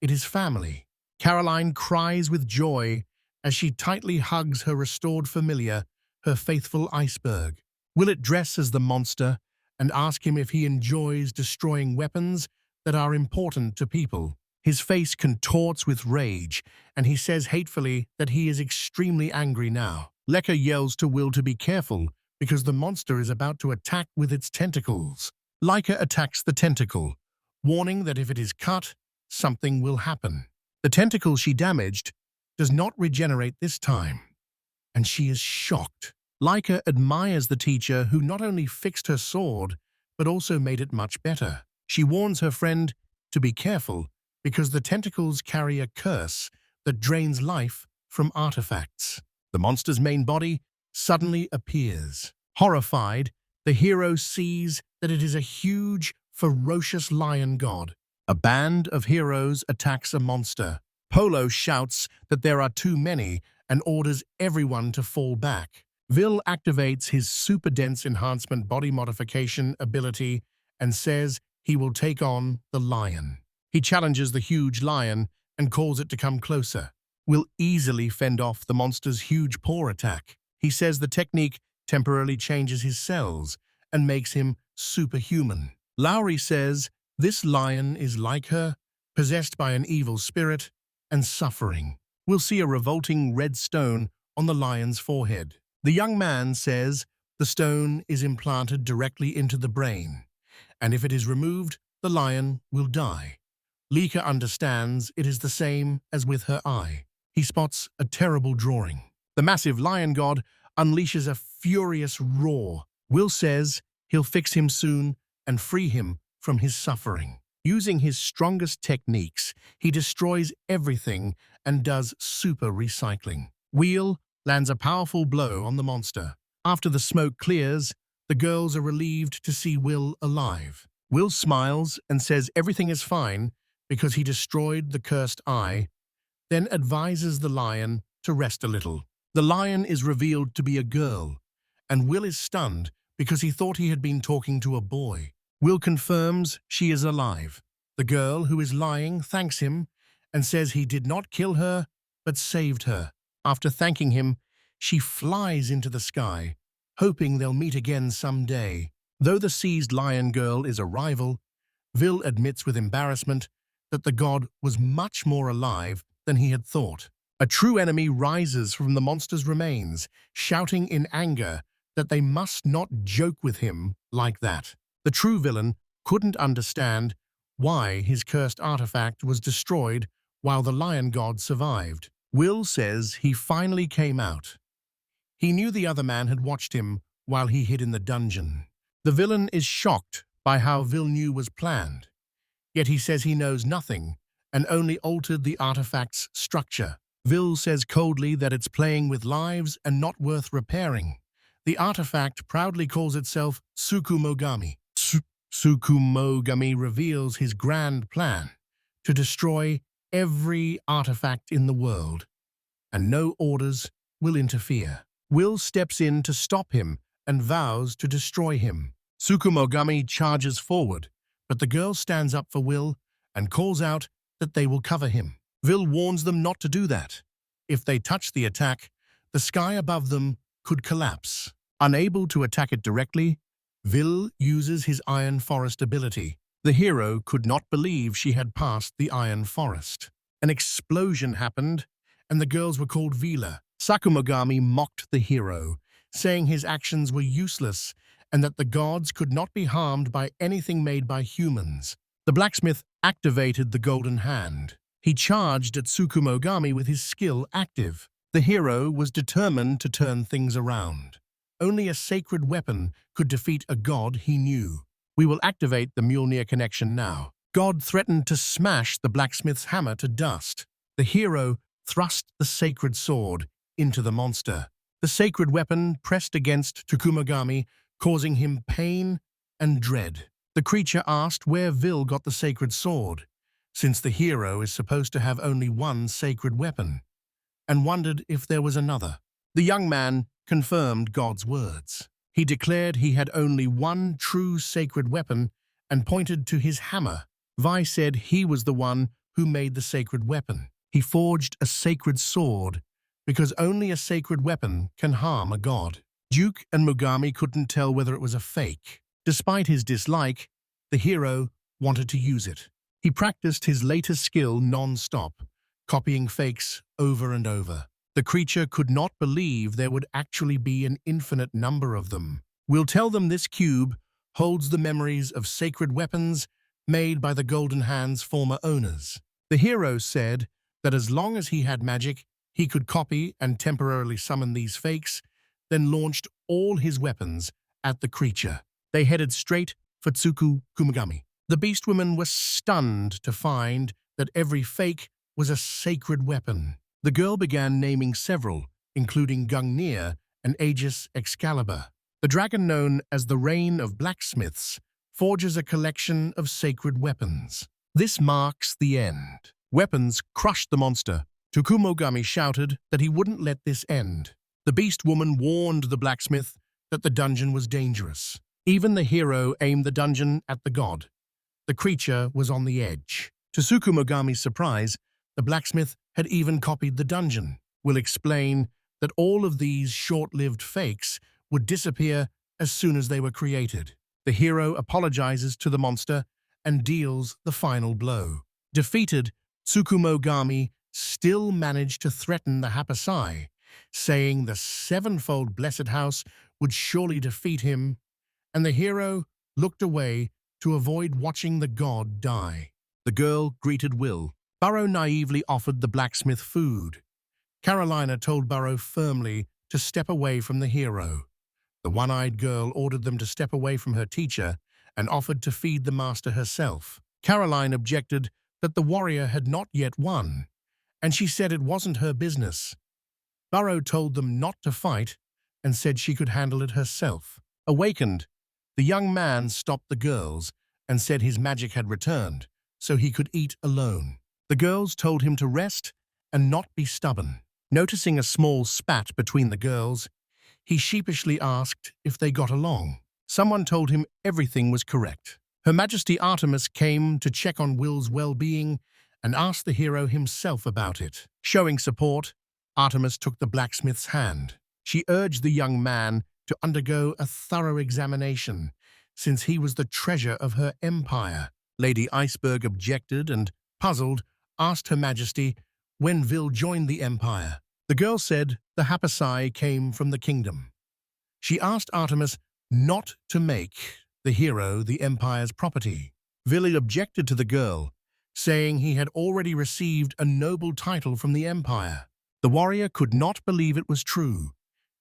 It is family. Caroline cries with joy as she tightly hugs her restored familiar, her faithful iceberg. Will it dress as the monster and ask him if he enjoys destroying weapons that are important to people? His face contorts with rage, and he says hatefully that he is extremely angry now. Leka yells to Will to be careful because the monster is about to attack with its tentacles. Lika attacks the tentacle, warning that if it is cut, something will happen. The tentacle she damaged does not regenerate this time, and she is shocked. Lika admires the teacher who not only fixed her sword, but also made it much better. She warns her friend to be careful because the tentacles carry a curse that drains life from artifacts. The monster's main body suddenly appears. Horrified, the hero sees that it is a huge, ferocious lion god. A band of heroes attacks a monster. Polo shouts that there are too many and orders everyone to fall back. Vil activates his super dense enhancement body modification ability and says he will take on the lion. He challenges the huge lion and calls it to come closer. Will easily fend off the monster's huge paw attack. He says the technique temporarily changes his cells and makes him superhuman. Lowry says this lion is like her, possessed by an evil spirit and suffering. We'll see a revolting red stone on the lion's forehead. The young man says the stone is implanted directly into the brain, and if it is removed, the lion will die. Lika understands it is the same as with her eye. He spots a terrible drawing. The massive lion god unleashes a furious roar. Will says he'll fix him soon and free him from his suffering. Using his strongest techniques, he destroys everything and does super recycling. Wheel lands a powerful blow on the monster. After the smoke clears, the girls are relieved to see Will alive. Will smiles and says everything is fine because he destroyed the cursed eye, then advises the lion to rest a little. The lion is revealed to be a girl, and Will is stunned because he thought he had been talking to a boy. Will confirms she is alive. The girl, who is lying, thanks him and says he did not kill her, but saved her. After thanking him, she flies into the sky, hoping they'll meet again someday. Though the seized lion girl is a rival, Vil admits with embarrassment that the god was much more alive than he had thought. A true enemy rises from the monster's remains, shouting in anger that they must not joke with him like that. The true villain couldn't understand why his cursed artifact was destroyed while the lion god survived. Will says he finally came out. He knew the other man had watched him while he hid in the dungeon. The villain is shocked by how Vil knew was planned. Yet he says he knows nothing and only altered the artifact's structure. Vil says coldly that it's playing with lives and not worth repairing. The artifact proudly calls itself Tsukumogami. Tsukumogami reveals his grand plan to destroy every artifact in the world, and no orders will interfere. Will steps in to stop him and vows to destroy him. Tsukumogami charges forward, but the girl stands up for Will and calls out that they will cover him. Will warns them not to do that. If they touch the attack, the sky above them could collapse. Unable to attack it directly, Will uses his Iron Forest ability. The hero could not believe she had passed the Iron Forest. An explosion happened, and the girls were called Vila. Tsukumogami mocked the hero, saying his actions were useless and that the gods could not be harmed by anything made by humans. The blacksmith activated the golden hand. He charged at Tsukumogami with his skill active. The hero was determined to turn things around. Only a sacred weapon could defeat a god he knew. We will activate the Mjolnir connection now. God threatened to smash the blacksmith's hammer to dust. The hero thrust the sacred sword into the monster. The sacred weapon pressed against Tsukumogami, causing him pain and dread. The creature asked where Vil got the sacred sword, since the hero is supposed to have only one sacred weapon, and wondered if there was another. The young man confirmed God's words. He declared he had only one true sacred weapon and pointed to his hammer. Vi said he was the one who made the sacred weapon. He forged a sacred sword because only a sacred weapon can harm a god. Duke and Mogami couldn't tell whether it was a fake. Despite his dislike, the hero wanted to use it. He practiced his latest skill non-stop, copying fakes over and over. The creature could not believe there would actually be an infinite number of them. We'll tell them this cube holds the memories of sacred weapons made by the Golden Hand's former owners. The hero said that as long as he had magic, he could copy and temporarily summon these fakes, then launched all his weapons at the creature. They headed straight for Tsukumogami. The beast women were stunned to find that every fake was a sacred weapon. The girl began naming several, including Gungnir and Aegis Excalibur. The dragon known as the Reign of Blacksmiths forges a collection of sacred weapons. This marks the end. Weapons crushed the monster. Tsukumogami shouted that he wouldn't let this end. The beast woman warned the blacksmith that the dungeon was dangerous. Even the hero aimed the dungeon at the god. The creature was on the edge. To Tsukumogami's surprise, the blacksmith had even copied the dungeon. We'll explain that all of these short-lived fakes would disappear as soon as they were created. The hero apologizes to the monster and deals the final blow. Defeated, Tsukumogami still managed to threaten the Hapasai, saying the sevenfold blessed house would surely defeat him, and the hero looked away to avoid watching the god die. The girl greeted Will. Burrow naively offered the blacksmith food. Carolina told Burrow firmly to step away from the hero. The one-eyed girl ordered them to step away from her teacher and offered to feed the master herself. Caroline objected that the warrior had not yet won, and she said it wasn't her business. Burrow told them not to fight and said she could handle it herself. Awakened, the young man stopped the girls and said his magic had returned, so he could eat alone. The girls told him to rest and not be stubborn. Noticing a small spat between the girls, he sheepishly asked if they got along. Someone told him everything was correct. Her Majesty Artemis came to check on Will's well-being and asked the hero himself about it. Showing support, Artemis took the blacksmith's hand. She urged the young man to undergo a thorough examination, since he was the treasure of her empire. Lady Iceberg objected and, puzzled, asked Her Majesty when Vil joined the empire. The girl said the Hapasai came from the kingdom. She asked Artemis not to make the hero the empire's property. Vil objected to the girl, saying he had already received a noble title from the empire. The warrior could not believe it was true.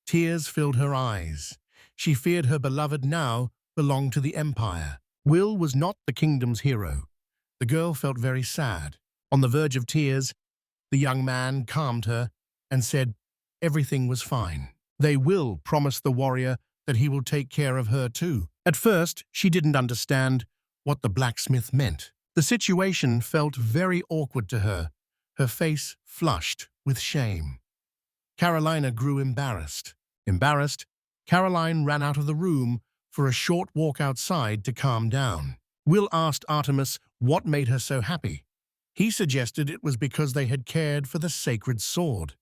Tears filled her eyes. She feared her beloved now belonged to the empire. Will was not the kingdom's hero. The girl felt very sad. On the verge of tears, the young man calmed her and said everything was fine. They will promise the warrior that he will take care of her too. At first, she didn't understand what the blacksmith meant. The situation felt very awkward to her, her face flushed with shame. Carolina grew embarrassed. Embarrassed, Caroline ran out of the room for a short walk outside to calm down. Will asked Artemis what made her so happy. He suggested it was because they had cared for the sacred sword.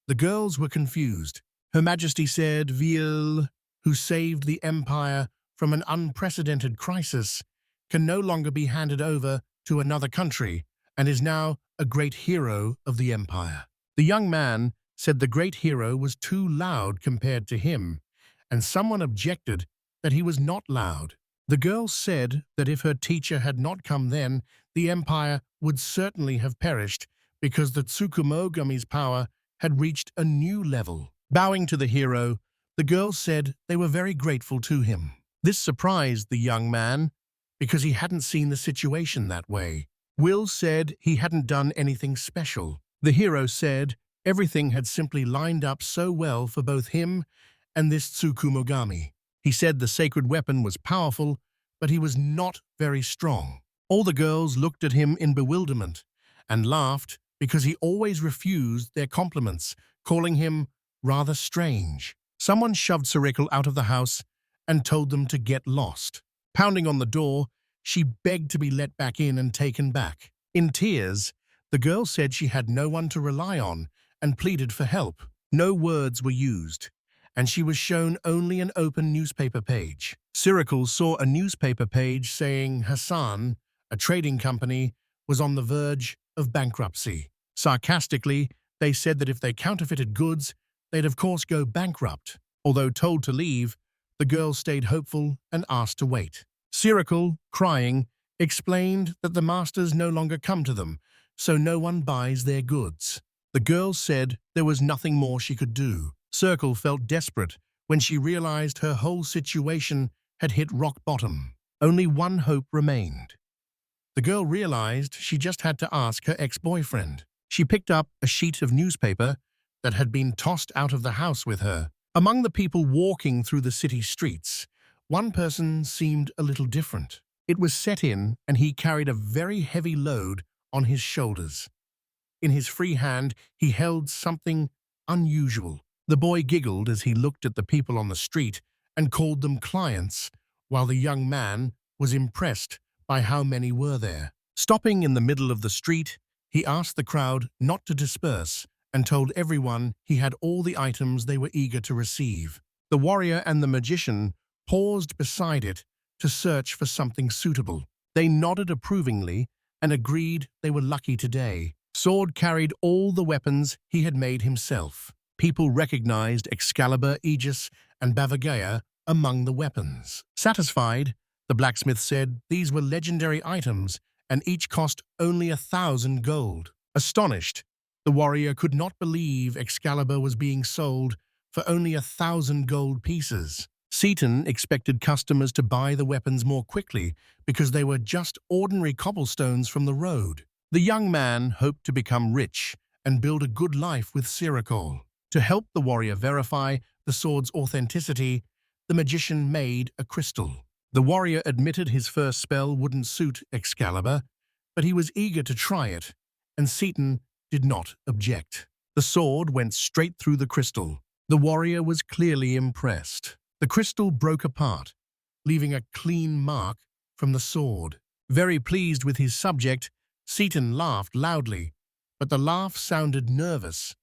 The girls were confused. Her Majesty said Will, who saved the Empire from an unprecedented crisis, can no longer be handed over to another country and is now a great hero of the Empire. The young man said the great hero was too loud compared to him, and someone objected that he was not loud. The girl said that if her teacher had not come then, the Empire would certainly have perished because the Tsukumogami's power had reached a new level. Bowing to the hero, the girls said they were very grateful to him. This surprised the young man because he hadn't seen the situation that way. Will said he hadn't done anything special. The hero said everything had simply lined up so well for both him and this Tsukumogami. He said the sacred weapon was powerful, but he was not very strong. All the girls looked at him in bewilderment and laughed because he always refused their compliments, calling him rather strange. Someone shoved Circle out of the house and told them to get lost. Pounding on the door, she begged to be let back in and taken back. In tears, the girl said she had no one to rely on and pleaded for help. No words were used, and she was shown only an open newspaper page. Circle saw a newspaper page saying Hassan, a trading company, was on the verge of bankruptcy. Sarcastically, they said that if they counterfeited goods, they'd of course go bankrupt. Although told to leave, the girl stayed hopeful and asked to wait. Circle, crying, explained that the masters no longer come to them, so no one buys their goods. The girl said there was nothing more she could do. Circle felt desperate when she realized her whole situation had hit rock bottom. Only one hope remained. The girl realized she just had to ask her ex-boyfriend. She picked up a sheet of newspaper that had been tossed out of the house with her. Among the people walking through the city streets, one person seemed a little different. It was set in, and he carried a very heavy load on his shoulders. In his free hand, he held something unusual. The boy giggled as he looked at the people on the street and called them clients, while the young man was impressed by how many were there. Stopping in the middle of the street, he asked the crowd not to disperse and told everyone he had all the items they were eager to receive. The warrior and the magician paused beside it to search for something suitable. They nodded approvingly and agreed they were lucky today. Sword carried all the weapons he had made himself. People recognized Excalibur, Aegis, and Bavagaya among the weapons. Satisfied, the blacksmith said these were legendary items and each cost only 1,000 gold. Astonished, the warrior could not believe Excalibur was being sold for only 1,000 gold pieces. Seaton expected customers to buy the weapons more quickly because they were just ordinary cobblestones from the road. The young man hoped to become rich and build a good life with Circle. To help the warrior verify the sword's authenticity, the magician made a crystal. The warrior admitted his first spell wouldn't suit Excalibur, but he was eager to try it, and Seaton did not object. The sword went straight through the crystal. The warrior was clearly impressed. The crystal broke apart, leaving a clean mark from the sword. Very pleased with his subject, Seaton laughed loudly, but the laugh sounded nervous,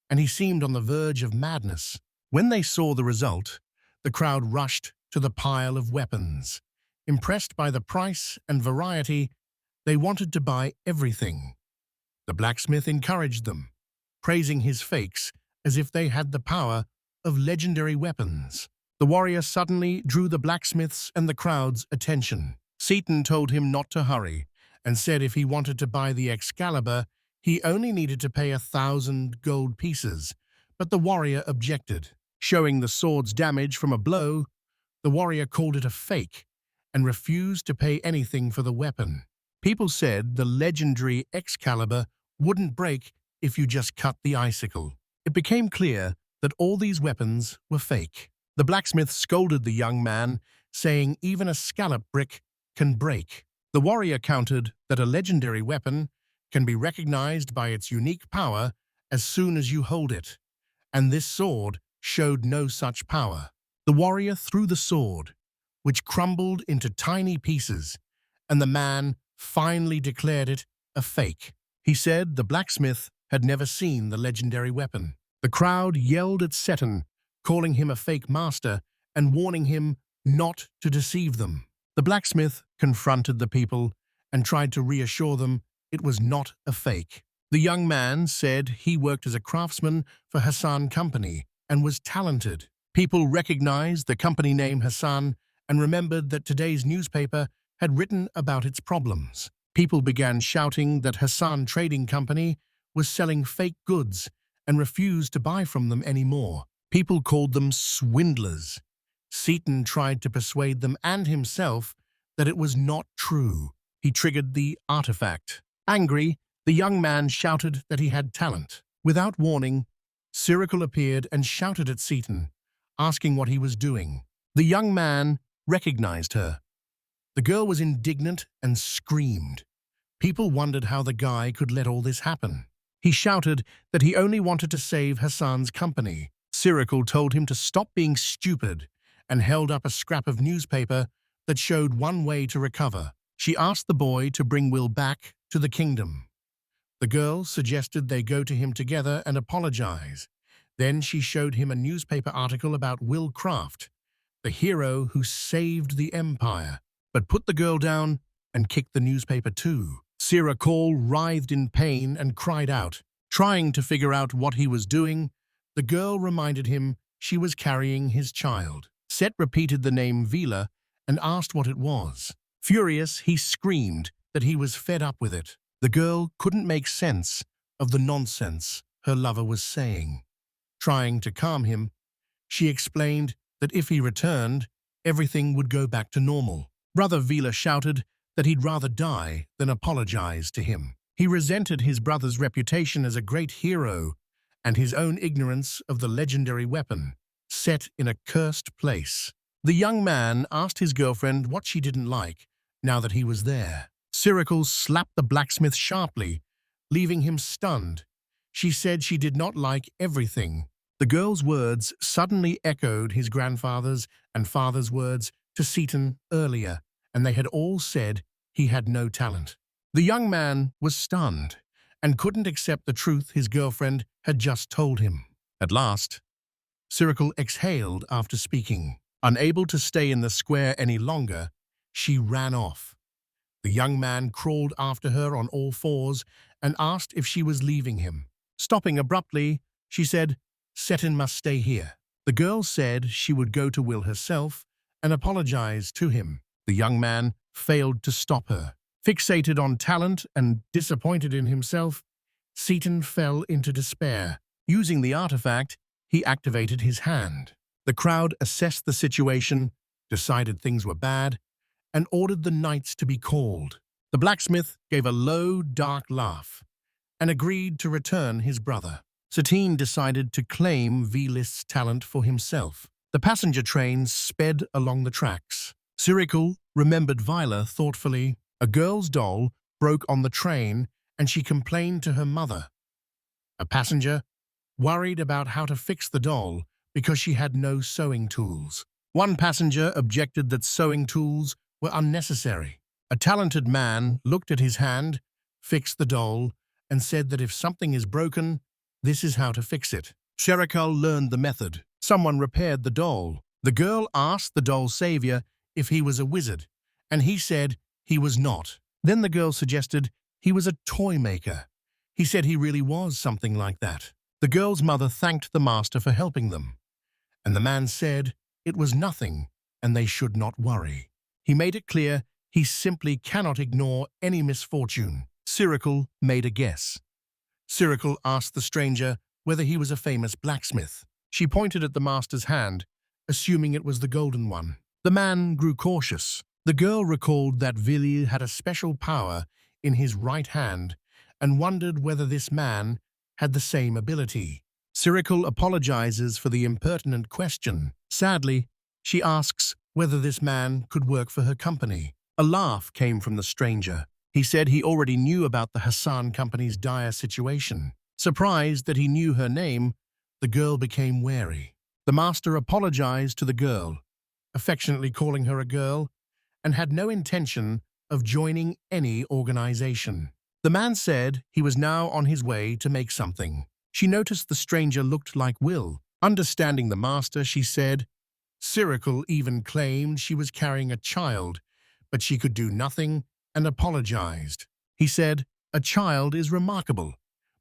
and he seemed on the verge of madness. When they saw the result, the crowd rushed to the pile of weapons. Impressed by the price and variety, they wanted to buy everything. The blacksmith encouraged them, praising his fakes as if they had the power of legendary weapons. The warrior suddenly drew the blacksmith's and the crowd's attention. Seaton told him not to hurry and said if he wanted to buy the Excalibur, he only needed to pay 1,000 gold pieces, but the warrior objected. Showing the sword's damage from a blow, the warrior called it a fake and refused to pay anything for the weapon. People said the legendary Excalibur wouldn't break if you just cut the icicle. It became clear that all these weapons were fake. The blacksmith scolded the young man, saying even a scallop brick can break. The warrior countered that a legendary weapon can be recognized by its unique power as soon as you hold it, and this sword showed no such power. The warrior threw the sword, which crumbled into tiny pieces, and the man finally declared it a fake. He said the blacksmith had never seen the legendary weapon. The crowd yelled at Seton, calling him a fake master and warning him not to deceive them. The blacksmith confronted the people and tried to reassure them it was not a fake. The young man said he worked as a craftsman for Hassan Company and was talented. People recognized the company name Hassan and remembered that today's newspaper had written about its problems. People began shouting that Hassan Trading Company was selling fake goods and refused to buy from them anymore. People called them swindlers. Seton tried to persuade them and himself that it was not true. He triggered the artifact. Angry, the young man shouted that he had talent. Without warning, Cyril appeared and shouted at Seton, asking what he was doing. The young man recognized her. The girl was indignant and screamed. People wondered how the guy could let all this happen. He shouted that he only wanted to save Hassan's company. Cyril told him to stop being stupid and held up a scrap of newspaper that showed one way to recover. She asked the boy to bring Will back to the kingdom. The girl suggested they go to him together and apologize. Then she showed him a newspaper article about Will Craft, the hero who saved the empire, but put the girl down and kicked the newspaper too. Cyril writhed in pain and cried out. Trying to figure out what he was doing, the girl reminded him she was carrying his child. Set repeated the name Vila and asked what it was. Furious, he screamed that he was fed up with it. The girl couldn't make sense of the nonsense her lover was saying. Trying to calm him, she explained that if he returned, everything would go back to normal. Brother Vila shouted that he'd rather die than apologize to him. He resented his brother's reputation as a great hero and his own ignorance of the legendary weapon, set in a cursed place. The young man asked his girlfriend what she didn't like now that he was there. Cyril slapped the blacksmith sharply, leaving him stunned. She said she did not like everything. The girl's words suddenly echoed his grandfather's and father's words to Seton earlier, and they had all said he had no talent. The young man was stunned and couldn't accept the truth his girlfriend had just told him. At last, Cyril exhaled after speaking. Unable to stay in the square any longer, she ran off. The young man crawled after her on all fours and asked if she was leaving him. Stopping abruptly, she said, "Seton must stay here." The girl said she would go to Will herself and apologize to him. The young man failed to stop her. Fixated on talent and disappointed in himself, Seton fell into despair. Using the artifact, he activated his hand. The crowd assessed the situation, decided things were bad, and ordered the knights to be called. The blacksmith gave a low, dark laugh and agreed to return his brother. Seton decided to claim Vila's talent for himself. The passenger train sped along the tracks. Cyril remembered Vila thoughtfully. A girl's doll broke on the train and she complained to her mother. A passenger worried about how to fix the doll because she had no sewing tools. One passenger objected that sewing tools were unnecessary. A talented man looked at his hand, fixed the doll, and said that if something is broken, this is how to fix it. Cyril learned the method. Someone repaired the doll. The girl asked the doll's savior if he was a wizard, and he said he was not. Then the girl suggested he was a toy maker. He said he really was something like that. The girl's mother thanked the master for helping them, and the man said it was nothing and they should not worry. He made it clear he simply cannot ignore any misfortune. Cyril made a guess. Cyril asked the stranger whether he was a famous blacksmith. She pointed at the master's hand, assuming it was the golden one. The man grew cautious. The girl recalled that Vili had a special power in his right hand and wondered whether this man had the same ability. Cyril apologizes for the impertinent question. Sadly, she asks whether this man could work for her company. A laugh came from the stranger. He said he already knew about the Hassan company's dire situation. Surprised that he knew her name, the girl became wary. The master apologized to the girl, affectionately calling her a girl, and had no intention of joining any organization. The man said he was now on his way to make something. She noticed the stranger looked like Will. Understanding the master, she said, Cyril even claimed she was carrying a child, but she could do nothing and apologized. He said, a child is remarkable,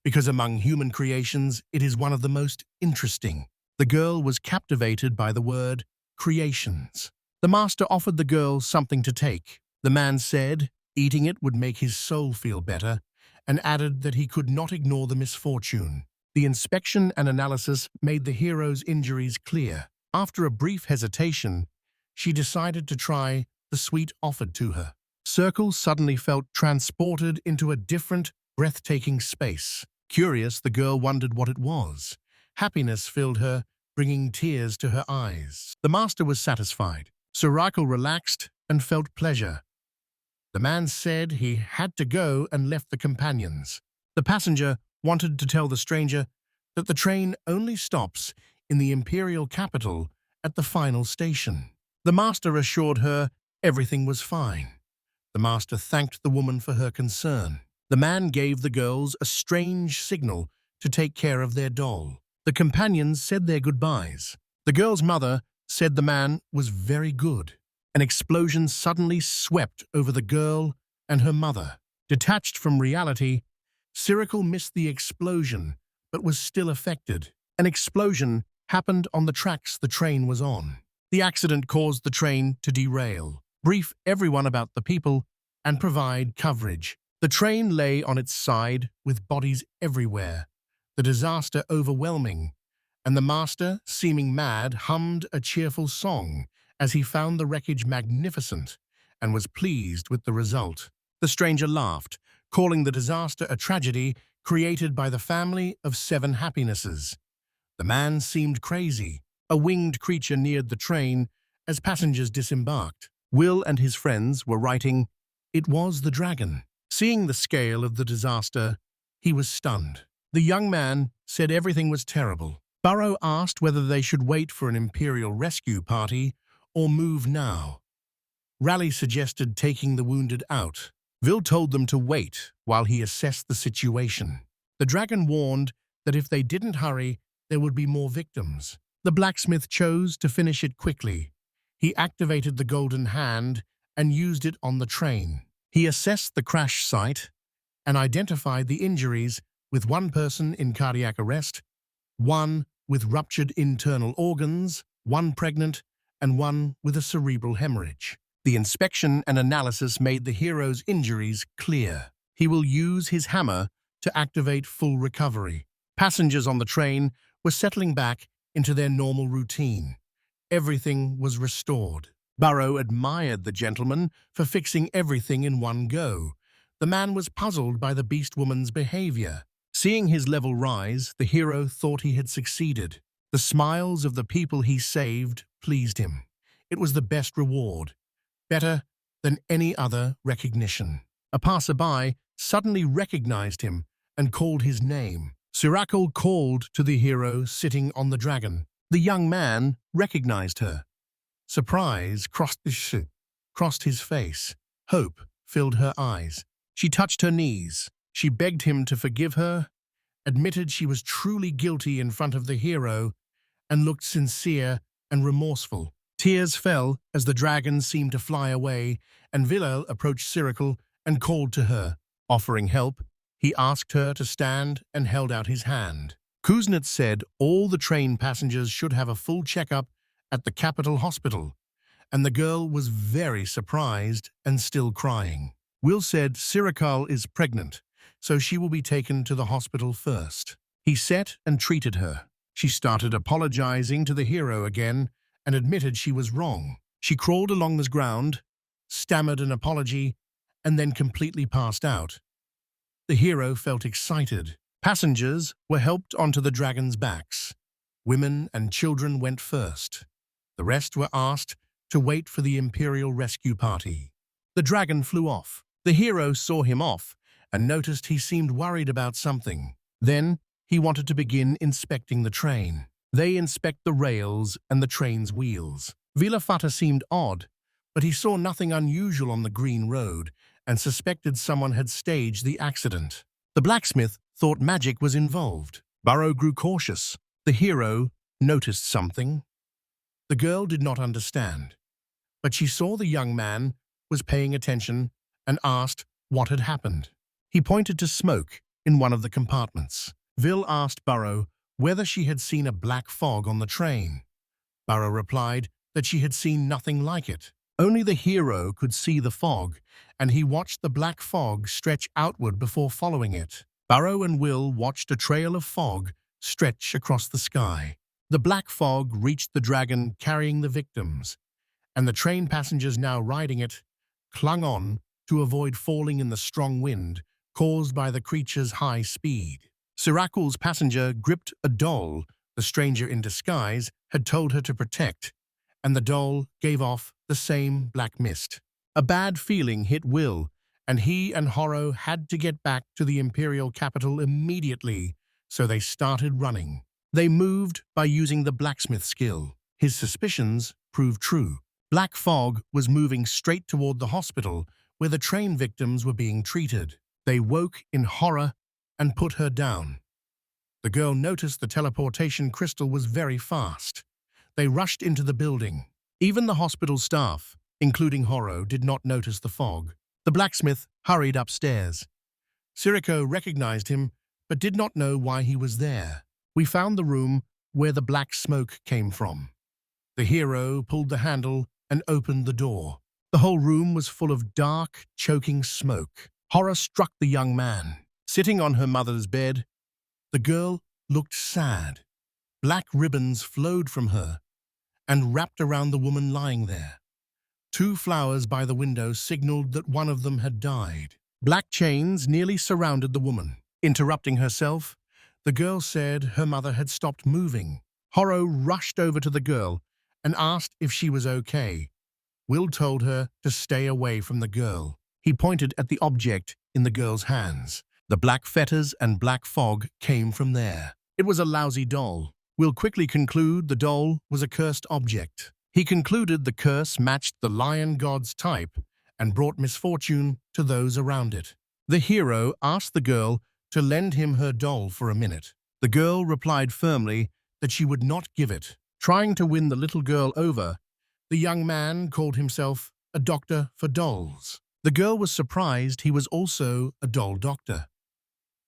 because among human creations it is one of the most interesting. The girl was captivated by the word creations. The master offered the girl something to take. The man said eating it would make his soul feel better, and added that he could not ignore the misfortune. The inspection and analysis made the hero's injuries clear. After a brief hesitation, she decided to try the sweet offered to her. Circle suddenly felt transported into a different, breathtaking space. Curious, the girl wondered what it was. Happiness filled her, bringing tears to her eyes. The master was satisfied. Cyril relaxed and felt pleasure. The man said he had to go and left the companions. The passenger wanted to tell the stranger that the train only stops in the imperial capital at the final station. The master assured her everything was fine. The master thanked the woman for her concern. The man gave the girls a strange signal to take care of their doll. The companions said their goodbyes. The girl's mother said the man was very good. An explosion suddenly swept over the girl and her mother. Detached from reality, Cyril missed the explosion, but was still affected. An explosion happened on the tracks the train was on. The accident caused the train to derail. Brief everyone about the people and provide coverage. The train lay on its side with bodies everywhere, the disaster overwhelming, and the master, seeming mad, hummed a cheerful song as he found the wreckage magnificent and was pleased with the result. The stranger laughed, calling the disaster a tragedy created by the family of 7 happinesses. The man seemed crazy. A winged creature neared the train as passengers disembarked. Will and his friends were writing, "It was the dragon." Seeing the scale of the disaster, he was stunned. The young man said everything was terrible. Burrow asked whether they should wait for an imperial rescue party or move now. Raleigh suggested taking the wounded out. Will told them to wait while he assessed the situation. The dragon warned that if they didn't hurry, there would be more victims. The blacksmith chose to finish it quickly. He activated the golden hand and used it on the train. He assessed the crash site and identified the injuries, with 1 person in cardiac arrest, 1 with ruptured internal organs, 1 pregnant, and 1 with a cerebral hemorrhage. The inspection and analysis made the hero's injuries clear. He will use his hammer to activate full recovery. Passengers on the train were settling back into their normal routine. Everything was restored. Burrow admired the gentleman for fixing everything in one go. The man was puzzled by the beast woman's behavior. Seeing his level rise, the hero thought he had succeeded. The smiles of the people he saved pleased him. It was the best reward, better than any other recognition. A passerby suddenly recognized him and called his name. Cyril called to the hero sitting on the dragon. The young man recognized her. Surprise crossed his face. Hope filled her eyes. She touched her knees. She begged him to forgive her, admitted she was truly guilty in front of the hero, and looked sincere and remorseful. Tears fell as the dragon seemed to fly away, and Villel approached Cyril and called to her. Offering help, he asked her to stand and held out his hand. Kuznets said all the train passengers should have a full checkup at the capital hospital, and the girl was very surprised and still crying. Will said Cyril is pregnant, so she will be taken to the hospital first. He sat and treated her. She started apologizing to the hero again and admitted she was wrong. She crawled along the ground, stammered an apology, and then completely passed out. The hero felt excited. Passengers were helped onto the dragon's backs. Women and children went first. The rest were asked to wait for the Imperial rescue party. The dragon flew off. The hero saw him off and noticed he seemed worried about something. Then he wanted to begin inspecting the train. They inspect the rails and the train's wheels. Vilafata seemed odd, but he saw nothing unusual on the green road and suspected someone had staged the accident. The blacksmith thought magic was involved. Burrow grew cautious. The hero noticed something. The girl did not understand, but she saw the young man was paying attention and asked what had happened. He pointed to smoke in one of the compartments. Vil asked Burrow whether she had seen a black fog on the train. Burrow replied that she had seen nothing like it. Only the hero could see the fog, and he watched the black fog stretch outward before following it. Burrow and Will watched a trail of fog stretch across the sky. The black fog reached the dragon carrying the victims, and the train passengers now riding it clung on to avoid falling in the strong wind caused by the creature's high speed. Sirakul's passenger gripped a doll the stranger in disguise had told her to protect, and the doll gave off the same black mist. A bad feeling hit Will, and he and Horror had to get back to the Imperial capital immediately, so they started running. They moved by using the blacksmith skill. His suspicions proved true. Black fog was moving straight toward the hospital where the train victims were being treated. They woke in horror and put her down. The girl noticed the teleportation crystal was very fast. They rushed into the building. Even the hospital staff, including Horror, did not notice the fog. The blacksmith hurried upstairs. Siriko recognized him, but did not know why he was there. We found the room where the black smoke came from. The hero pulled the handle and opened the door. The whole room was full of dark, choking smoke. Horror struck the young man. Sitting on her mother's bed, the girl looked sad. Black ribbons flowed from her and wrapped around the woman lying there. 2 flowers by the window signaled that one of them had died. Black chains nearly surrounded the woman. Interrupting herself, the girl said her mother had stopped moving. Horror rushed over to the girl and asked if she was okay. Will told her to stay away from the girl. He pointed at the object in the girl's hands. The black fetters and black fog came from there. It was a lousy doll. Will quickly conclude the doll was a cursed object. He concluded the curse matched the lion god's type and brought misfortune to those around it. The hero asked the girl to lend him her doll for a minute. The girl replied firmly that she would not give it. Trying to win the little girl over, the young man called himself a doctor for dolls. The girl was surprised he was also a doll doctor.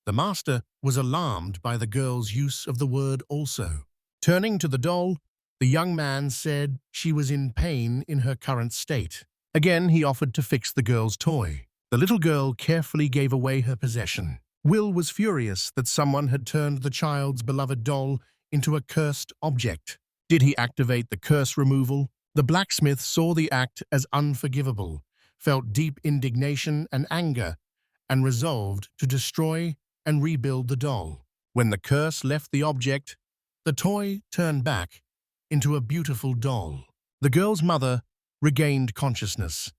The master was alarmed by the girl's use of the word also. Turning to the doll, the young man said she was in pain in her current state. Again, he offered to fix the girl's toy. The little girl carefully gave away her possession. Will was furious that someone had turned the child's beloved doll into a cursed object. Did he activate the curse removal? The blacksmith saw the act as unforgivable, felt deep indignation and anger, and resolved to destroy and rebuild the doll. When the curse left the object, the toy turned back into a beautiful doll. The girl's mother regained consciousness.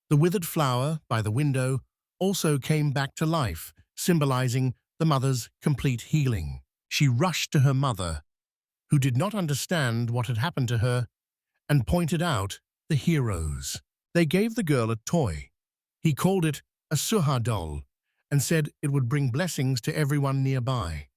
The withered flower by the window also came back to life, symbolizing the mother's complete healing. She rushed to her mother, who did not understand what had happened to her, and pointed out the heroes. They gave the girl a toy. He called it a Suha doll and said it would bring blessings to everyone nearby.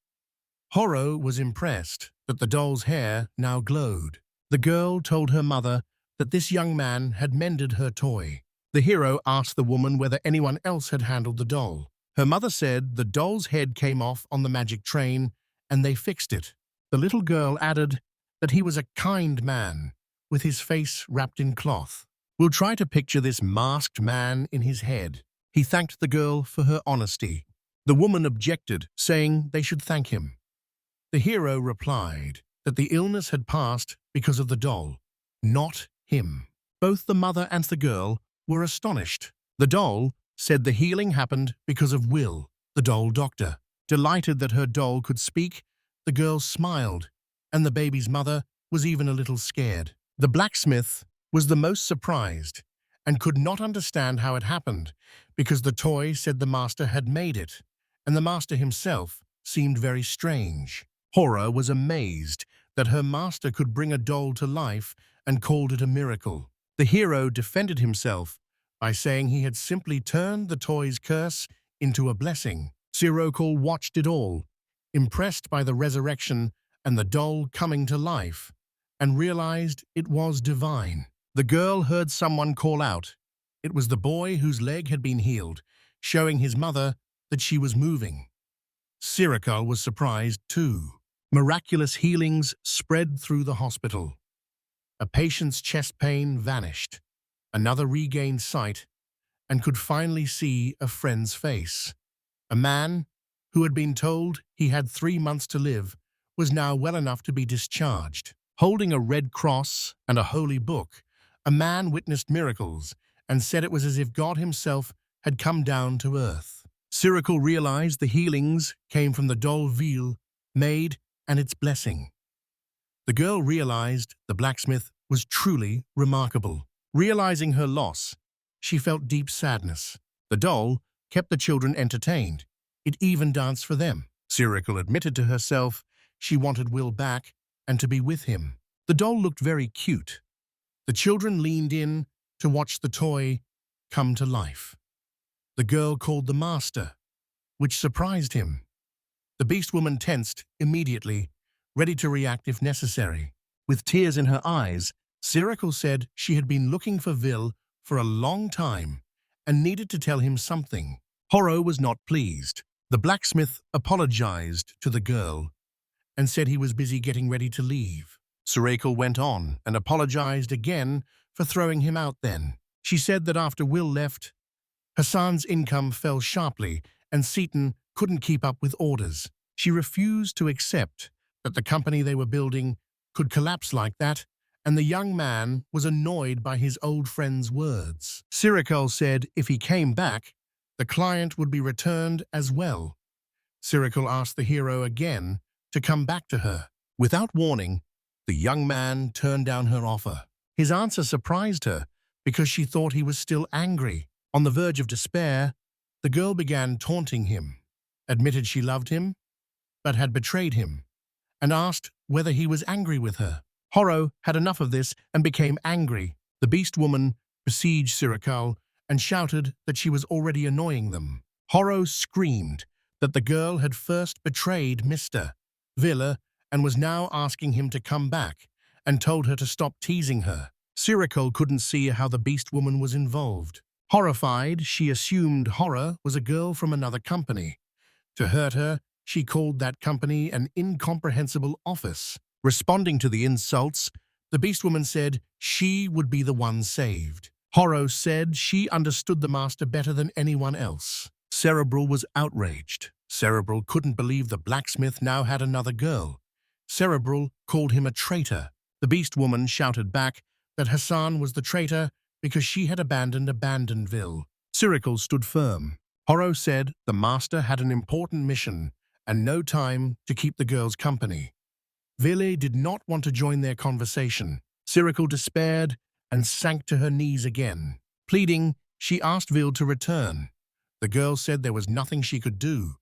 Horror was impressed that the doll's hair now glowed. The girl told her mother that this young man had mended her toy. The hero asked the woman whether anyone else had handled the doll. Her mother said the doll's head came off on the magic train and they fixed it. The little girl added that he was a kind man with his face wrapped in cloth. We'll try to picture this masked man in his head. He thanked the girl for her honesty. The woman objected, saying they should thank him. The hero replied that the illness had passed because of the doll, not him. Both the mother and the girl were astonished. The doll said the healing happened because of Will, the doll doctor. Delighted that her doll could speak, the girl smiled, and the baby's mother was even a little scared. The blacksmith was the most surprised and could not understand how it happened because the toy said the master had made it, and the master himself seemed very strange. Hora was amazed that her master could bring a doll to life and called it a miracle. The hero defended himself by saying he had simply turned the toy's curse into a blessing. Sirocco watched it all, impressed by the resurrection and the doll coming to life, and realized it was divine. The girl heard someone call out. It was the boy whose leg had been healed, showing his mother that she was moving. Sirocco was surprised too. Miraculous healings spread through the hospital. A patient's chest pain vanished. Another regained sight and could finally see a friend's face. A man who had been told he had 3 months to live was now well enough to be discharged. Holding a red cross and a holy book, a man witnessed miracles and said it was as if God himself had come down to earth. Sirocco realized the healings came from the doll veil made and its blessing. The girl realized the blacksmith was truly remarkable. Realizing her loss, she felt deep sadness. The doll kept the children entertained. It even danced for them. Sirocco admitted to herself she wanted Will back and to be with him. The doll looked very cute. The children leaned in to watch the toy come to life. The girl called the master, which surprised him. The beast woman tensed immediately, ready to react if necessary. With tears in her eyes, Sirocco said she had been looking for Will for a long time and needed to tell him something. Burrow was not pleased. The blacksmith apologized to the girl and said he was busy getting ready to leave. Sirocco went on and apologized again for throwing him out then. She said that after Will left, Hassan's income fell sharply and Seaton couldn't keep up with orders. She refused to accept that the company they were building could collapse like that, and the young man was annoyed by his old friend's words. Sirocco said if he came back, the client would be returned as well. Sirocco asked the hero again to come back to her. Without warning, the young man turned down her offer. His answer surprised her because she thought he was still angry. On the verge of despair, the girl began taunting him, admitted she loved him, but had betrayed him, and asked whether he was angry with her. Burrow had enough of this and became angry. The beast woman besieged Sirocco and shouted that she was already annoying them. Burrow screamed that the girl had first betrayed Mr. Villa and was now asking him to come back, and told her to stop teasing her. Sirocco couldn't see how the beast woman was involved. Horrified, she assumed Hora was a girl from another company. To hurt her, she called that company an incomprehensible office. Responding to the insults, the beast woman said she would be the one saved. Burrow said she understood the master better than anyone else. Cerebral was outraged. Cerebral couldn't believe the blacksmith now had another girl. Cerebral called him a traitor. The beast woman shouted back that Hassan was the traitor because she had abandoned Abandonville. Sirocco stood firm. Burrow said the master had an important mission and no time to keep the girls company. Ville did not want to join their conversation. Sirocco despaired and sank to her knees again. Pleading, she asked Ville to return. The girl said there was nothing she could do.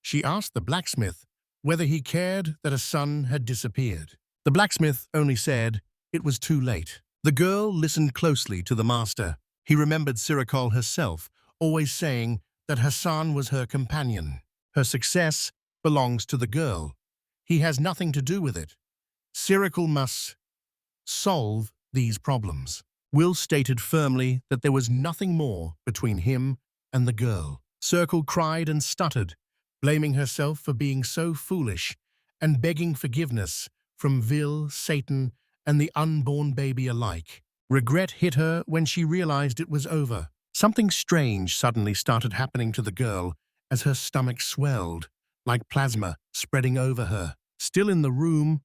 She asked the blacksmith whether he cared that a son had disappeared. The blacksmith only said it was too late. The girl listened closely to the master. He remembered Sirocco herself, always saying that Hassan was her companion. Her success belongs to the girl. He has nothing to do with it. Sirocco must solve these problems. Will stated firmly that there was nothing more between him and the girl. Sirocco cried and stuttered, blaming herself for being so foolish and begging forgiveness from Vil, Satan, and the unborn baby alike. Regret hit her when she realized it was over. Something strange suddenly started happening to the girl as her stomach swelled, like plasma spreading over her. Still in the room,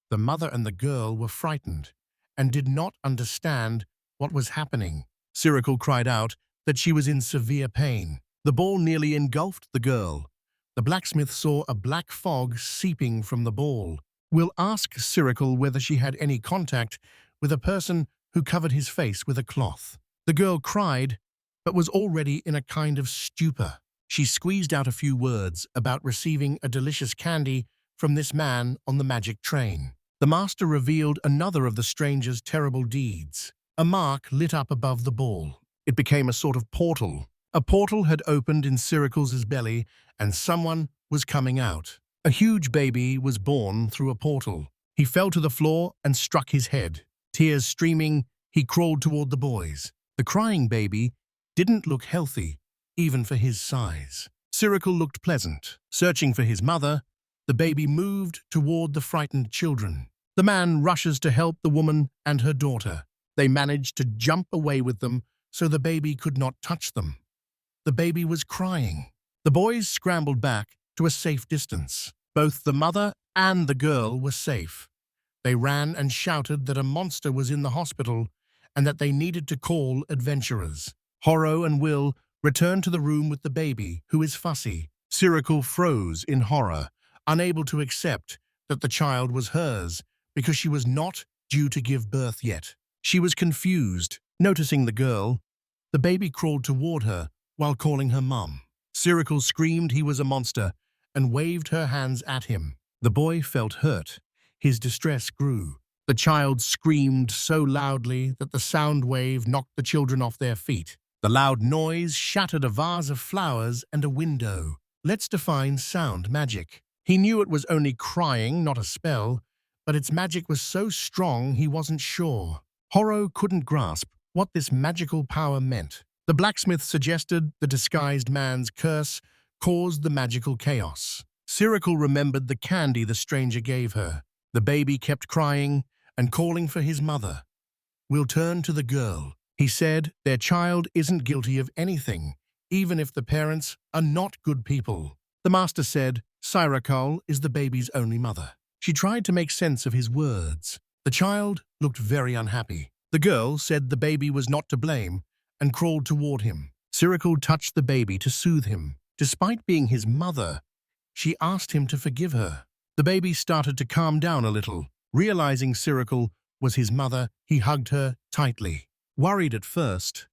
the mother and the girl were frightened and did not understand what was happening. Sirocco cried out that she was in severe pain. The ball nearly engulfed the girl. The blacksmith saw a black fog seeping from the ball. Will asked Sirocco whether she had any contact with a person who covered his face with a cloth. The girl cried, but was already in a kind of stupor. She squeezed out a few words about receiving a delicious candy from this man on the magic train. The master revealed another of the stranger's terrible deeds. A mark lit up above the ball. It became a sort of portal. A portal had opened in Syracuse' belly, and someone was coming out. A huge baby was born through a portal. He fell to the floor and struck his head. Tears streaming, he crawled toward the boys. The crying baby didn't look healthy, even for his size. Cyril looked pleasant. Searching for his mother, the baby moved toward the frightened children. The man rushes to help the woman and her daughter. They managed to jump away with them so the baby could not touch them. The baby was crying. The boys scrambled back to a safe distance. Both the mother and the girl were safe. They ran and shouted that a monster was in the hospital and that they needed to call adventurers. Burrow and Will returned to the room with the baby, who is fussy. Cyril froze in horror, unable to accept that the child was hers because she was not due to give birth yet. She was confused. Noticing the girl, the baby crawled toward her while calling her mum. Cyril screamed he was a monster and waved her hands at him. The boy felt hurt. His distress grew. The child screamed so loudly that the sound wave knocked the children off their feet. The loud noise shattered a vase of flowers and a window. Let's define sound magic. He knew it was only crying, not a spell, but its magic was so strong he wasn't sure. Burrow couldn't grasp what this magical power meant. The blacksmith suggested the disguised man's curse caused the magical chaos. Cyril remembered the candy the stranger gave her. The baby kept crying and calling for his mother. We'll turn to the girl. He said their child isn't guilty of anything, even if the parents are not good people. The master said Cyril is the baby's only mother. She tried to make sense of his words. The child looked very unhappy. The girl said the baby was not to blame and crawled toward him. Cyril touched the baby to soothe him. Despite being his mother, she asked him to forgive her. The baby started to calm down a little. Realizing Cyril was his mother, he hugged her tightly. Worried at first,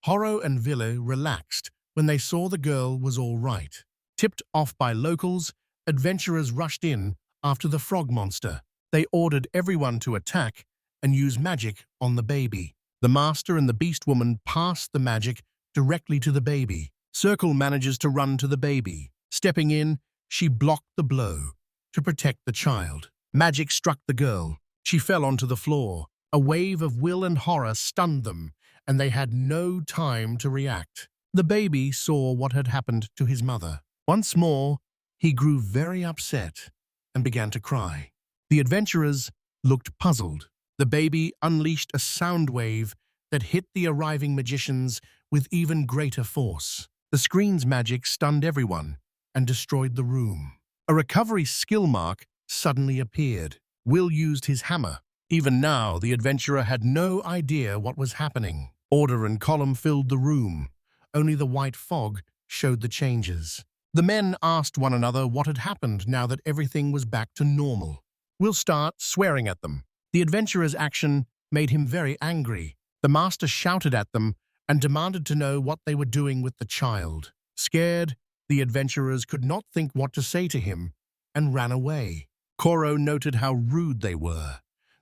Burrow and Will relaxed when they saw the girl was all right. Tipped off by locals, adventurers rushed in after the frog monster. They ordered everyone to attack and use magic on the baby. The master and the beast woman passed the magic directly to the baby. Circle manages to run to the baby. Stepping in, she blocked the blow to protect the child. Magic struck the girl. She fell onto the floor. A wave of will and horror stunned them, and they had no time to react. The baby saw what had happened to his mother. Once more, he grew very upset and began to cry. The adventurers looked puzzled. The baby unleashed a sound wave that hit the arriving magicians with even greater force. The screen's magic stunned everyone and destroyed the room. A recovery skill mark suddenly appeared. Will used his hammer. Even now, the adventurer had no idea what was happening. Order and column filled the room. Only the white fog showed the changes. The men asked one another what had happened now that everything was back to normal. Will start swearing at them. The adventurer's action made him very angry. The master shouted at them and demanded to know what they were doing with the child. Scared, the adventurers could not think what to say to him and ran away. Burrow noted how rude they were.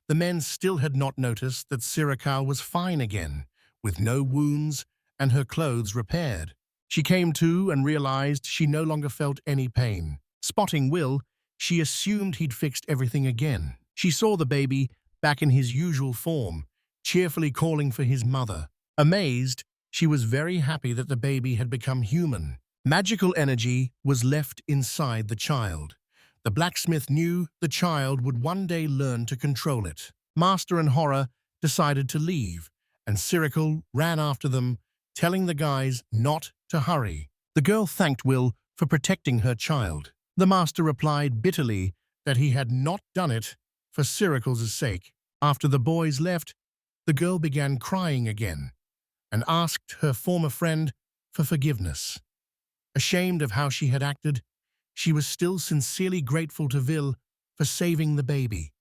The men still had not noticed that Cyril was fine again, with no wounds and her clothes repaired. She came to and realized she no longer felt any pain. Spotting Will, she assumed he'd fixed everything again. She saw the baby back in his usual form, cheerfully calling for his mother. Amazed, she was very happy that the baby had become human. Magical energy was left inside the child. The blacksmith knew the child would one day learn to control it. Master and Horror decided to leave, and Cyril ran after them, telling the guys not to hurry. The girl thanked Will for protecting her child. The master replied bitterly that he had not done it for Cyril's sake. After the boys left, the girl began crying again and asked her former friend for forgiveness. Ashamed of how she had acted, she was still sincerely grateful to Will for saving the baby.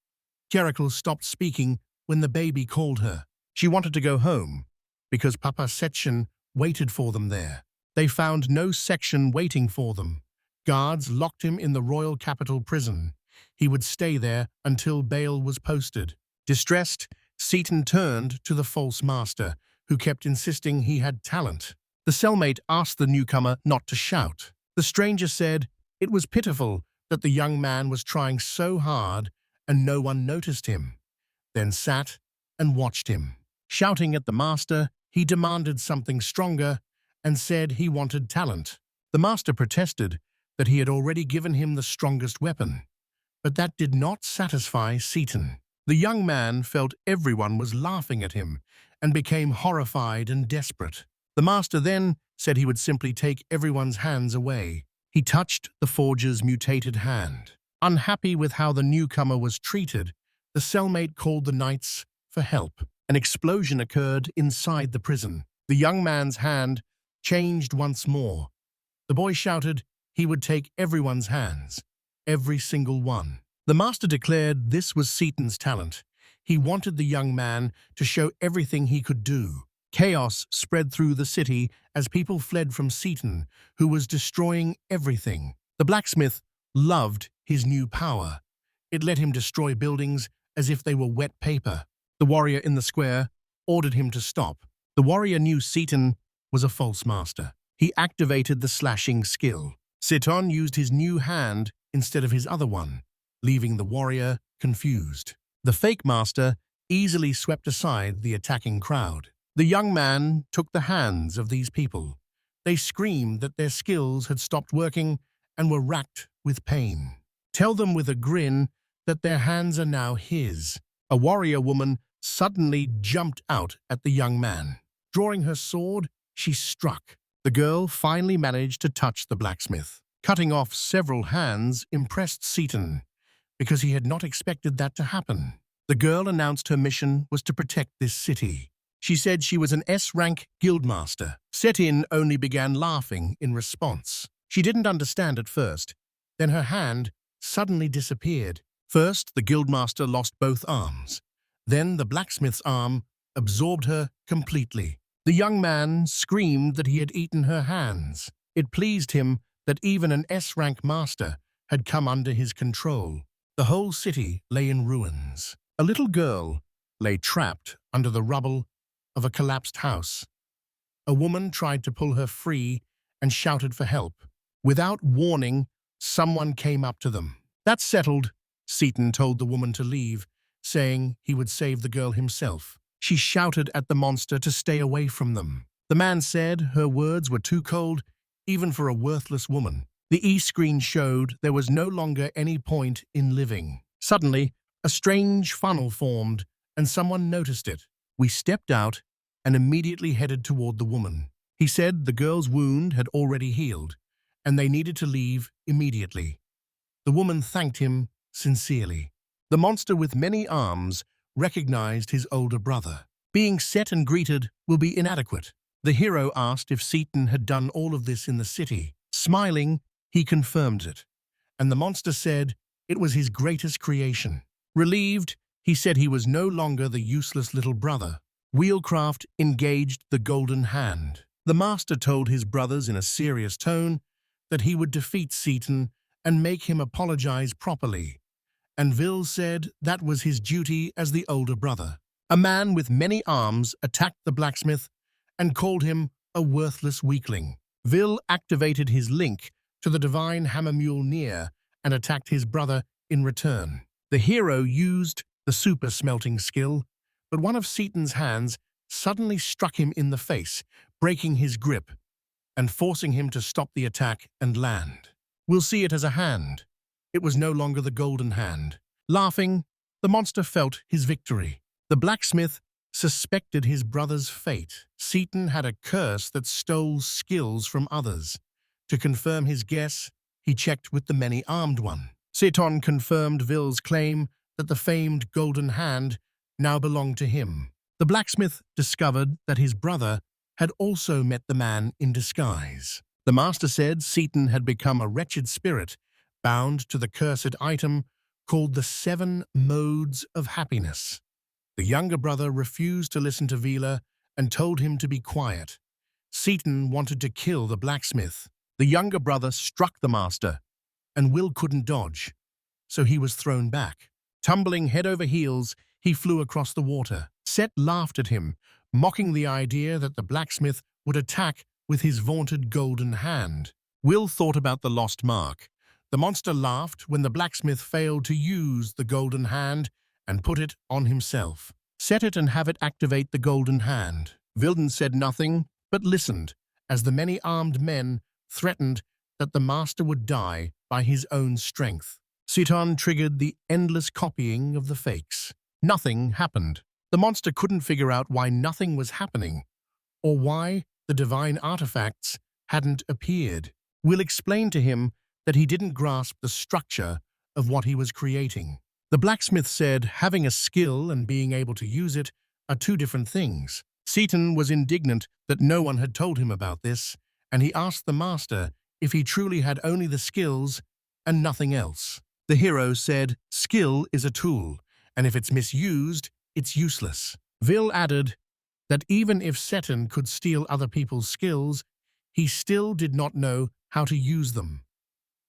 Cyril stopped speaking when the baby called her. She wanted to go home because Papa Section waited for them there. They found no section waiting for them. Guards locked him in the royal capital prison. He would stay there until bail was posted. Distressed, Seaton turned to the false master, who kept insisting he had talent. The cellmate asked the newcomer not to shout. The stranger said it was pitiful that the young man was trying so hard and no one noticed him, then sat and watched him. Shouting at the master, he demanded something stronger and said he wanted talent. The master protested that he had already given him the strongest weapon, but that did not satisfy Seaton. The young man felt everyone was laughing at him and became horrified and desperate. The master then said he would simply take everyone's hands away. He touched the forger's mutated hand. Unhappy with how the newcomer was treated, the cellmate called the knights for help. An explosion occurred inside the prison. The young man's hand changed once more. The boy shouted he would take everyone's hands, every single one. The master declared this was Seaton's talent. He wanted the young man to show everything he could do. Chaos spread through the city as people fled from Seaton, who was destroying everything. The blacksmith loved his new power. It let him destroy buildings as if they were wet paper. The warrior in the square ordered him to stop. The warrior knew Seaton was a false master. He activated the slashing skill. Seaton used his new hand instead of his other one, leaving the warrior confused. The fake master easily swept aside the attacking crowd. The young man took the hands of these people. They screamed that their skills had stopped working and were racked with pain. Tell them with a grin that their hands are now his. A warrior woman suddenly jumped out at the young man. Drawing her sword, she struck. The girl finally managed to touch the blacksmith. Cutting off several hands impressed Seaton, because he had not expected that to happen. The girl announced her mission was to protect this city. She said she was an S-rank guildmaster. Seaton only began laughing in response. She didn't understand at first. Then her hand suddenly disappeared. First, the guildmaster lost both arms. Then the blacksmith's arm absorbed her completely. The young man screamed that he had eaten her hands. It pleased him that even an S-rank master had come under his control. The whole city lay in ruins. A little girl lay trapped under the rubble of a collapsed house. A woman tried to pull her free and shouted for help. Without warning, someone came up to them. "That's settled," Seaton told the woman to leave, saying he would save the girl himself. She shouted at the monster to stay away from them. The man said her words were too cold, even for a worthless woman. The e-screen showed there was no longer any point in living. Suddenly, a strange funnel formed, and someone noticed it. We stepped out and immediately headed toward the woman. He said the girl's wound had already healed, and they needed to leave immediately. The woman thanked him sincerely. The monster with many arms recognized his older brother. Being set and greeted will be inadequate. The hero asked if Seaton had done all of this in the city. Smiling, he confirmed it, and the monster said it was his greatest creation. Relieved, he said he was no longer the useless little brother. Wheelcraft engaged the golden hand. The master told his brothers in a serious tone that he would defeat Seaton and make him apologize properly, and Vil said that was his duty as the older brother. A man with many arms attacked the blacksmith and called him a worthless weakling. Vil activated his link to the divine hammer Mjolnir and attacked his brother in return. The hero used the super smelting skill, but one of Seaton's hands suddenly struck him in the face, breaking his grip and forcing him to stop the attack and land. We'll see it as a hand. It was no longer the golden hand. Laughing, the monster felt his victory. The blacksmith suspected his brother's fate. Seaton had a curse that stole skills from others. To confirm his guess, he checked with the many-armed one. Seaton confirmed Vil's claim that the famed golden hand now belonged to him. The blacksmith discovered that his brother had also met the man in disguise. The master said Seaton had become a wretched spirit, bound to the cursed item called the 7 Modes of Happiness. The younger brother refused to listen to Vila and told him to be quiet. Seaton wanted to kill the blacksmith. The younger brother struck the master, and Will couldn't dodge, so he was thrown back. Tumbling head over heels, he flew across the water. Set laughed at him, mocking the idea that the blacksmith would attack with his vaunted golden hand. Will thought about the lost mark. The monster laughed when the blacksmith failed to use the golden hand and put it on himself. Set it and have it activate the golden hand. Vilden said nothing, but listened, as the many armed men threatened that the master would die by his own strength. Seaton triggered the endless copying of the fakes. Nothing happened. The monster couldn't figure out why nothing was happening, or why the divine artifacts hadn't appeared. Will explained to him that he didn't grasp the structure of what he was creating. The blacksmith said having a skill and being able to use it are two different things. Seaton was indignant that no one had told him about this, and he asked the master if he truly had only the skills and nothing else. The hero said, "Skill is a tool, and if it's misused, it's useless." Vil added that even if Seton could steal other people's skills, he still did not know how to use them.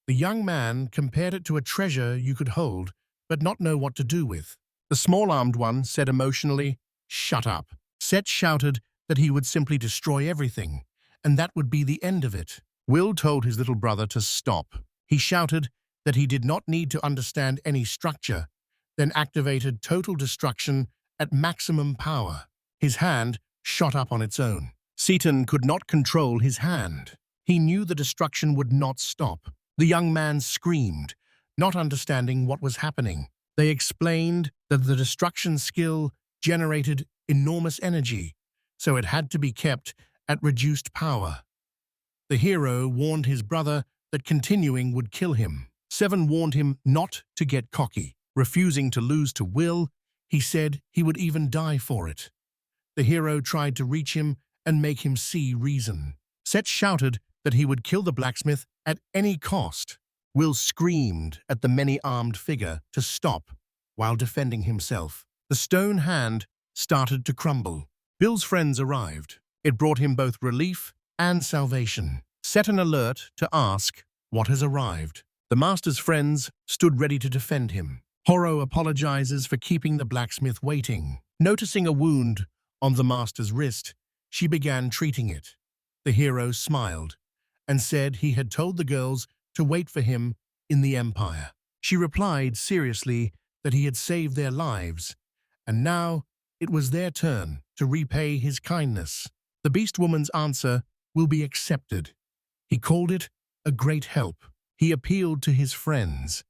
The young man compared it to a treasure you could hold, but not know what to do with. The small-armed one said emotionally, "Shut up." Set shouted that he would simply destroy everything, and that would be the end of it. Will told his little brother to stop. He shouted that he did not need to understand any structure, then activated total destruction at maximum power. His hand shot up on its own. Seaton could not control his hand. He knew the destruction would not stop. The young man screamed, not understanding what was happening. They explained that the destruction skill generated enormous energy, so it had to be kept at reduced power. The hero warned his brother that continuing would kill him. Seven warned him not to get cocky. Refusing to lose to Will, he said he would even die for it. The hero tried to reach him and make him see reason. Set shouted that he would kill the blacksmith at any cost. Will screamed at the many-armed figure to stop while defending himself. The stone hand started to crumble. Bill's friends arrived. It brought him both relief and salvation. Set an alert to ask what has arrived. The master's friends stood ready to defend him. Burrow apologizes for keeping the blacksmith waiting. Noticing a wound on the master's wrist, she began treating it. The hero smiled and said he had told the girls to wait for him in the Empire. She replied seriously that he had saved their lives, and now it was their turn to repay his kindness. The Beast Woman's answer will be accepted. He called it a great help. He appealed to his friends,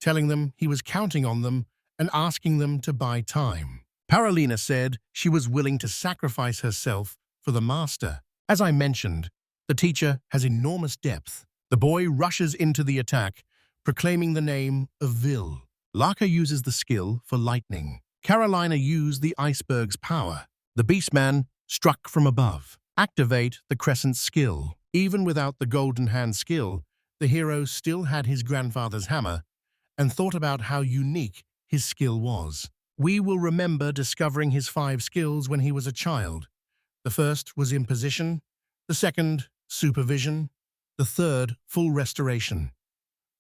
telling them he was counting on them and asking them to buy time. Paralina said she was willing to sacrifice herself for the master. As I mentioned, the teacher has enormous depth. The boy rushes into the attack, proclaiming the name of Vil. Laka uses the skill for lightning. Carolina used the iceberg's power. The Beastman struck from above. Activate the crescent skill. Even without the golden hand skill, the hero still had his grandfather's hammer and thought about how unique his skill was. We will remember discovering his 5 skills when he was a child. The first was imposition, the second, supervision, the third, full restoration,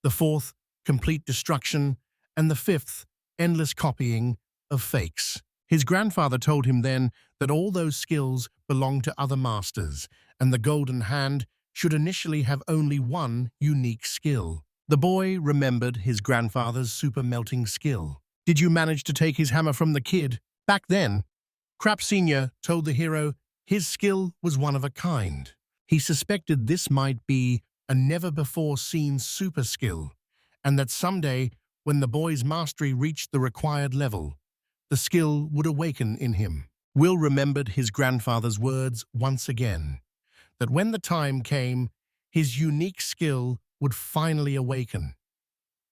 the fourth, complete destruction, and the fifth, endless copying of fakes. His grandfather told him then that all those skills belonged to other masters, and the golden hand should initially have only one unique skill. The boy remembered his grandfather's super melting skill. Did you manage to take his hammer from the kid? Back then, Crap Sr. told the hero his skill was one of a kind. He suspected this might be a never-before-seen super skill, and that someday, when the boy's mastery reached the required level, the skill would awaken in him. Will remembered his grandfather's words once again, that when the time came, his unique skill would finally awaken.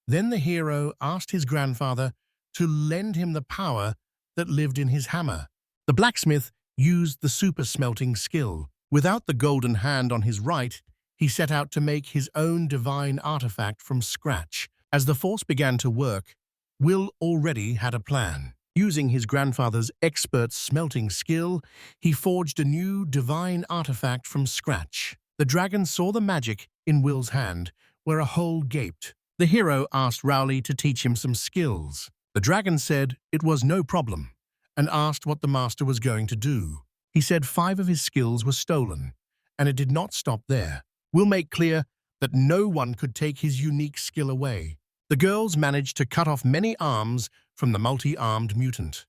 Then the hero asked his grandfather to lend him the power that lived in his hammer. The blacksmith used the super smelting skill. Without the golden hand on his right, he set out to make his own divine artifact from scratch. As the force began to work, Will already had a plan. Using his grandfather's expert smelting skill, he forged a new divine artifact from scratch. The dragon saw the magic in Will's hand, where a hole gaped. The hero asked Rowley to teach him some skills. The dragon said it was no problem, and asked what the master was going to do. He said 5 of his skills were stolen, and it did not stop there. Will make clear that no one could take his unique skill away. The girls managed to cut off many arms from the multi-armed mutant.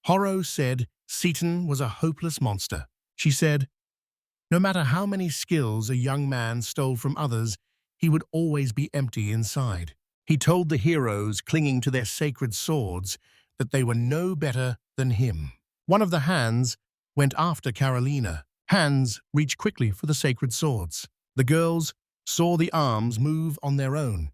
Burrow said Seaton was a hopeless monster. She said, no matter how many skills a young man stole from others, he would always be empty inside. He told the heroes clinging to their sacred swords that they were no better than him. One of the hands went after Carolina. Hands reached quickly for the sacred swords. The girls saw the arms move on their own.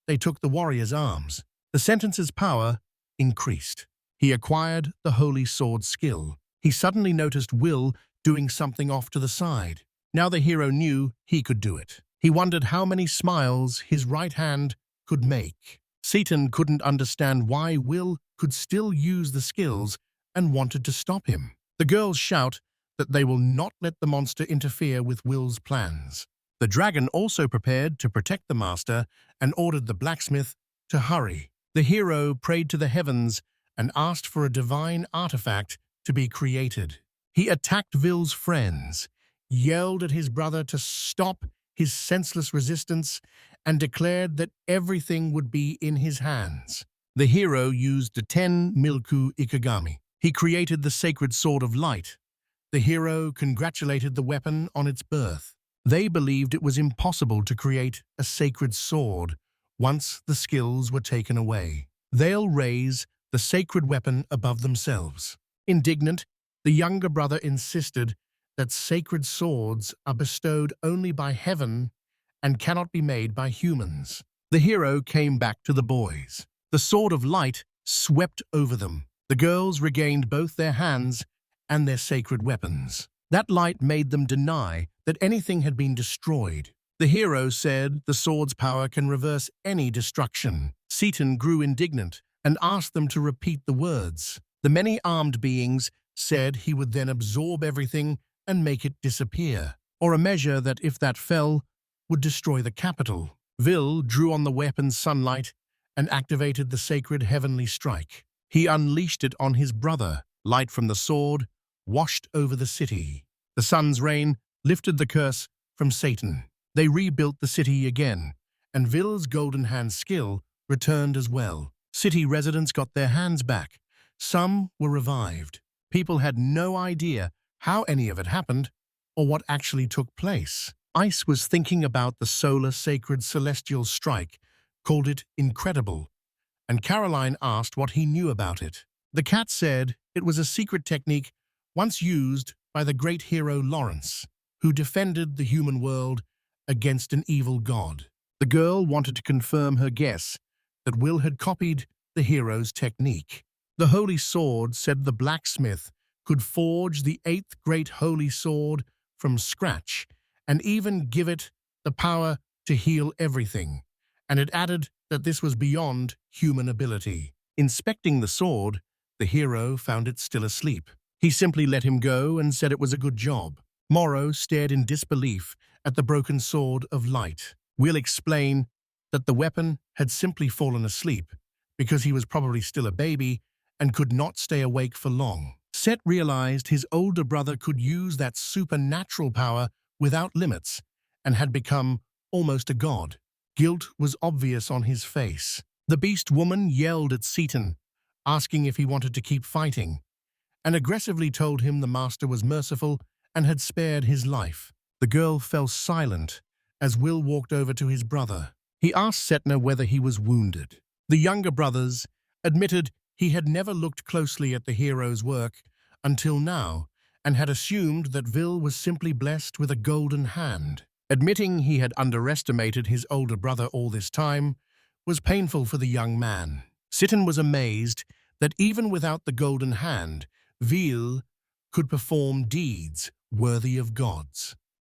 They took the warrior's arms. The sentence's power increased. He acquired the holy sword skill. He suddenly noticed Will doing something off to the side. Now the hero knew he could do it. He wondered how many smiles his right hand could make. Seaton couldn't understand why Will could still use the skills and wanted to stop him. The girls shout that they will not let the monster interfere with Will's plans. The dragon also prepared to protect the master and ordered the blacksmith to hurry. The hero prayed to the heavens and asked for a divine artifact to be created. He attacked Will's friends, yelled at his brother to stop his senseless resistance, and declared that everything would be in his hands. The hero used the 10 Milku Ikigami. He created the sacred sword of light. The hero congratulated the weapon on its birth. They believed it was impossible to create a sacred sword once the skills were taken away. They'll raise the sacred weapon above themselves. Indignant, the younger brother insisted that sacred swords are bestowed only by heaven and cannot be made by humans. The hero came back to the boys. The sword of light swept over them. The girls regained both their hands and their sacred weapons. That light made them deny that anything had been destroyed. The hero said the sword's power can reverse any destruction. Seaton grew indignant and asked them to repeat the words. The many-armed beings said he would then absorb everything and make it disappear, or a measure that, if that fell, would destroy the capital. Will drew on the weapon's sunlight and activated the sacred heavenly strike. He unleashed it on his brother. Light from the sword washed over the city. The sun's rain lifted the curse from Satan. They rebuilt the city again, and Will's golden hand skill returned as well. City residents got their hands back. Some were revived. People had no idea how any of it happened or what actually took place. Ice was thinking about the solar sacred celestial strike, called it incredible, and Caroline asked what he knew about it. The cat said it was a secret technique once used by the great hero Lawrence, who defended the human world against an evil god. The girl wanted to confirm her guess that Will had copied the hero's technique. The holy sword said the blacksmith could forge the 8th great holy sword from scratch and even give it the power to heal everything, and it added that this was beyond human ability. Inspecting the sword, the hero found it still asleep. He simply let him go and said it was a good job. Burrow stared in disbelief at the broken sword of light. Will explained that the weapon had simply fallen asleep because he was probably still a baby and could not stay awake for long. Set realized his older brother could use that supernatural power without limits and had become almost a god. Guilt was obvious on his face. The beast woman yelled at Seaton, asking if he wanted to keep fighting, and aggressively told him the master was merciful and had spared his life. The girl fell silent as Will walked over to his brother. He asked Setna whether he was wounded. The younger brothers admitted he had never looked closely at the hero's work until now and had assumed that Will was simply blessed with a golden hand. Admitting he had underestimated his older brother all this time was painful for the young man. Seaton was amazed that even without the golden hand, Will could perform deeds worthy of gods.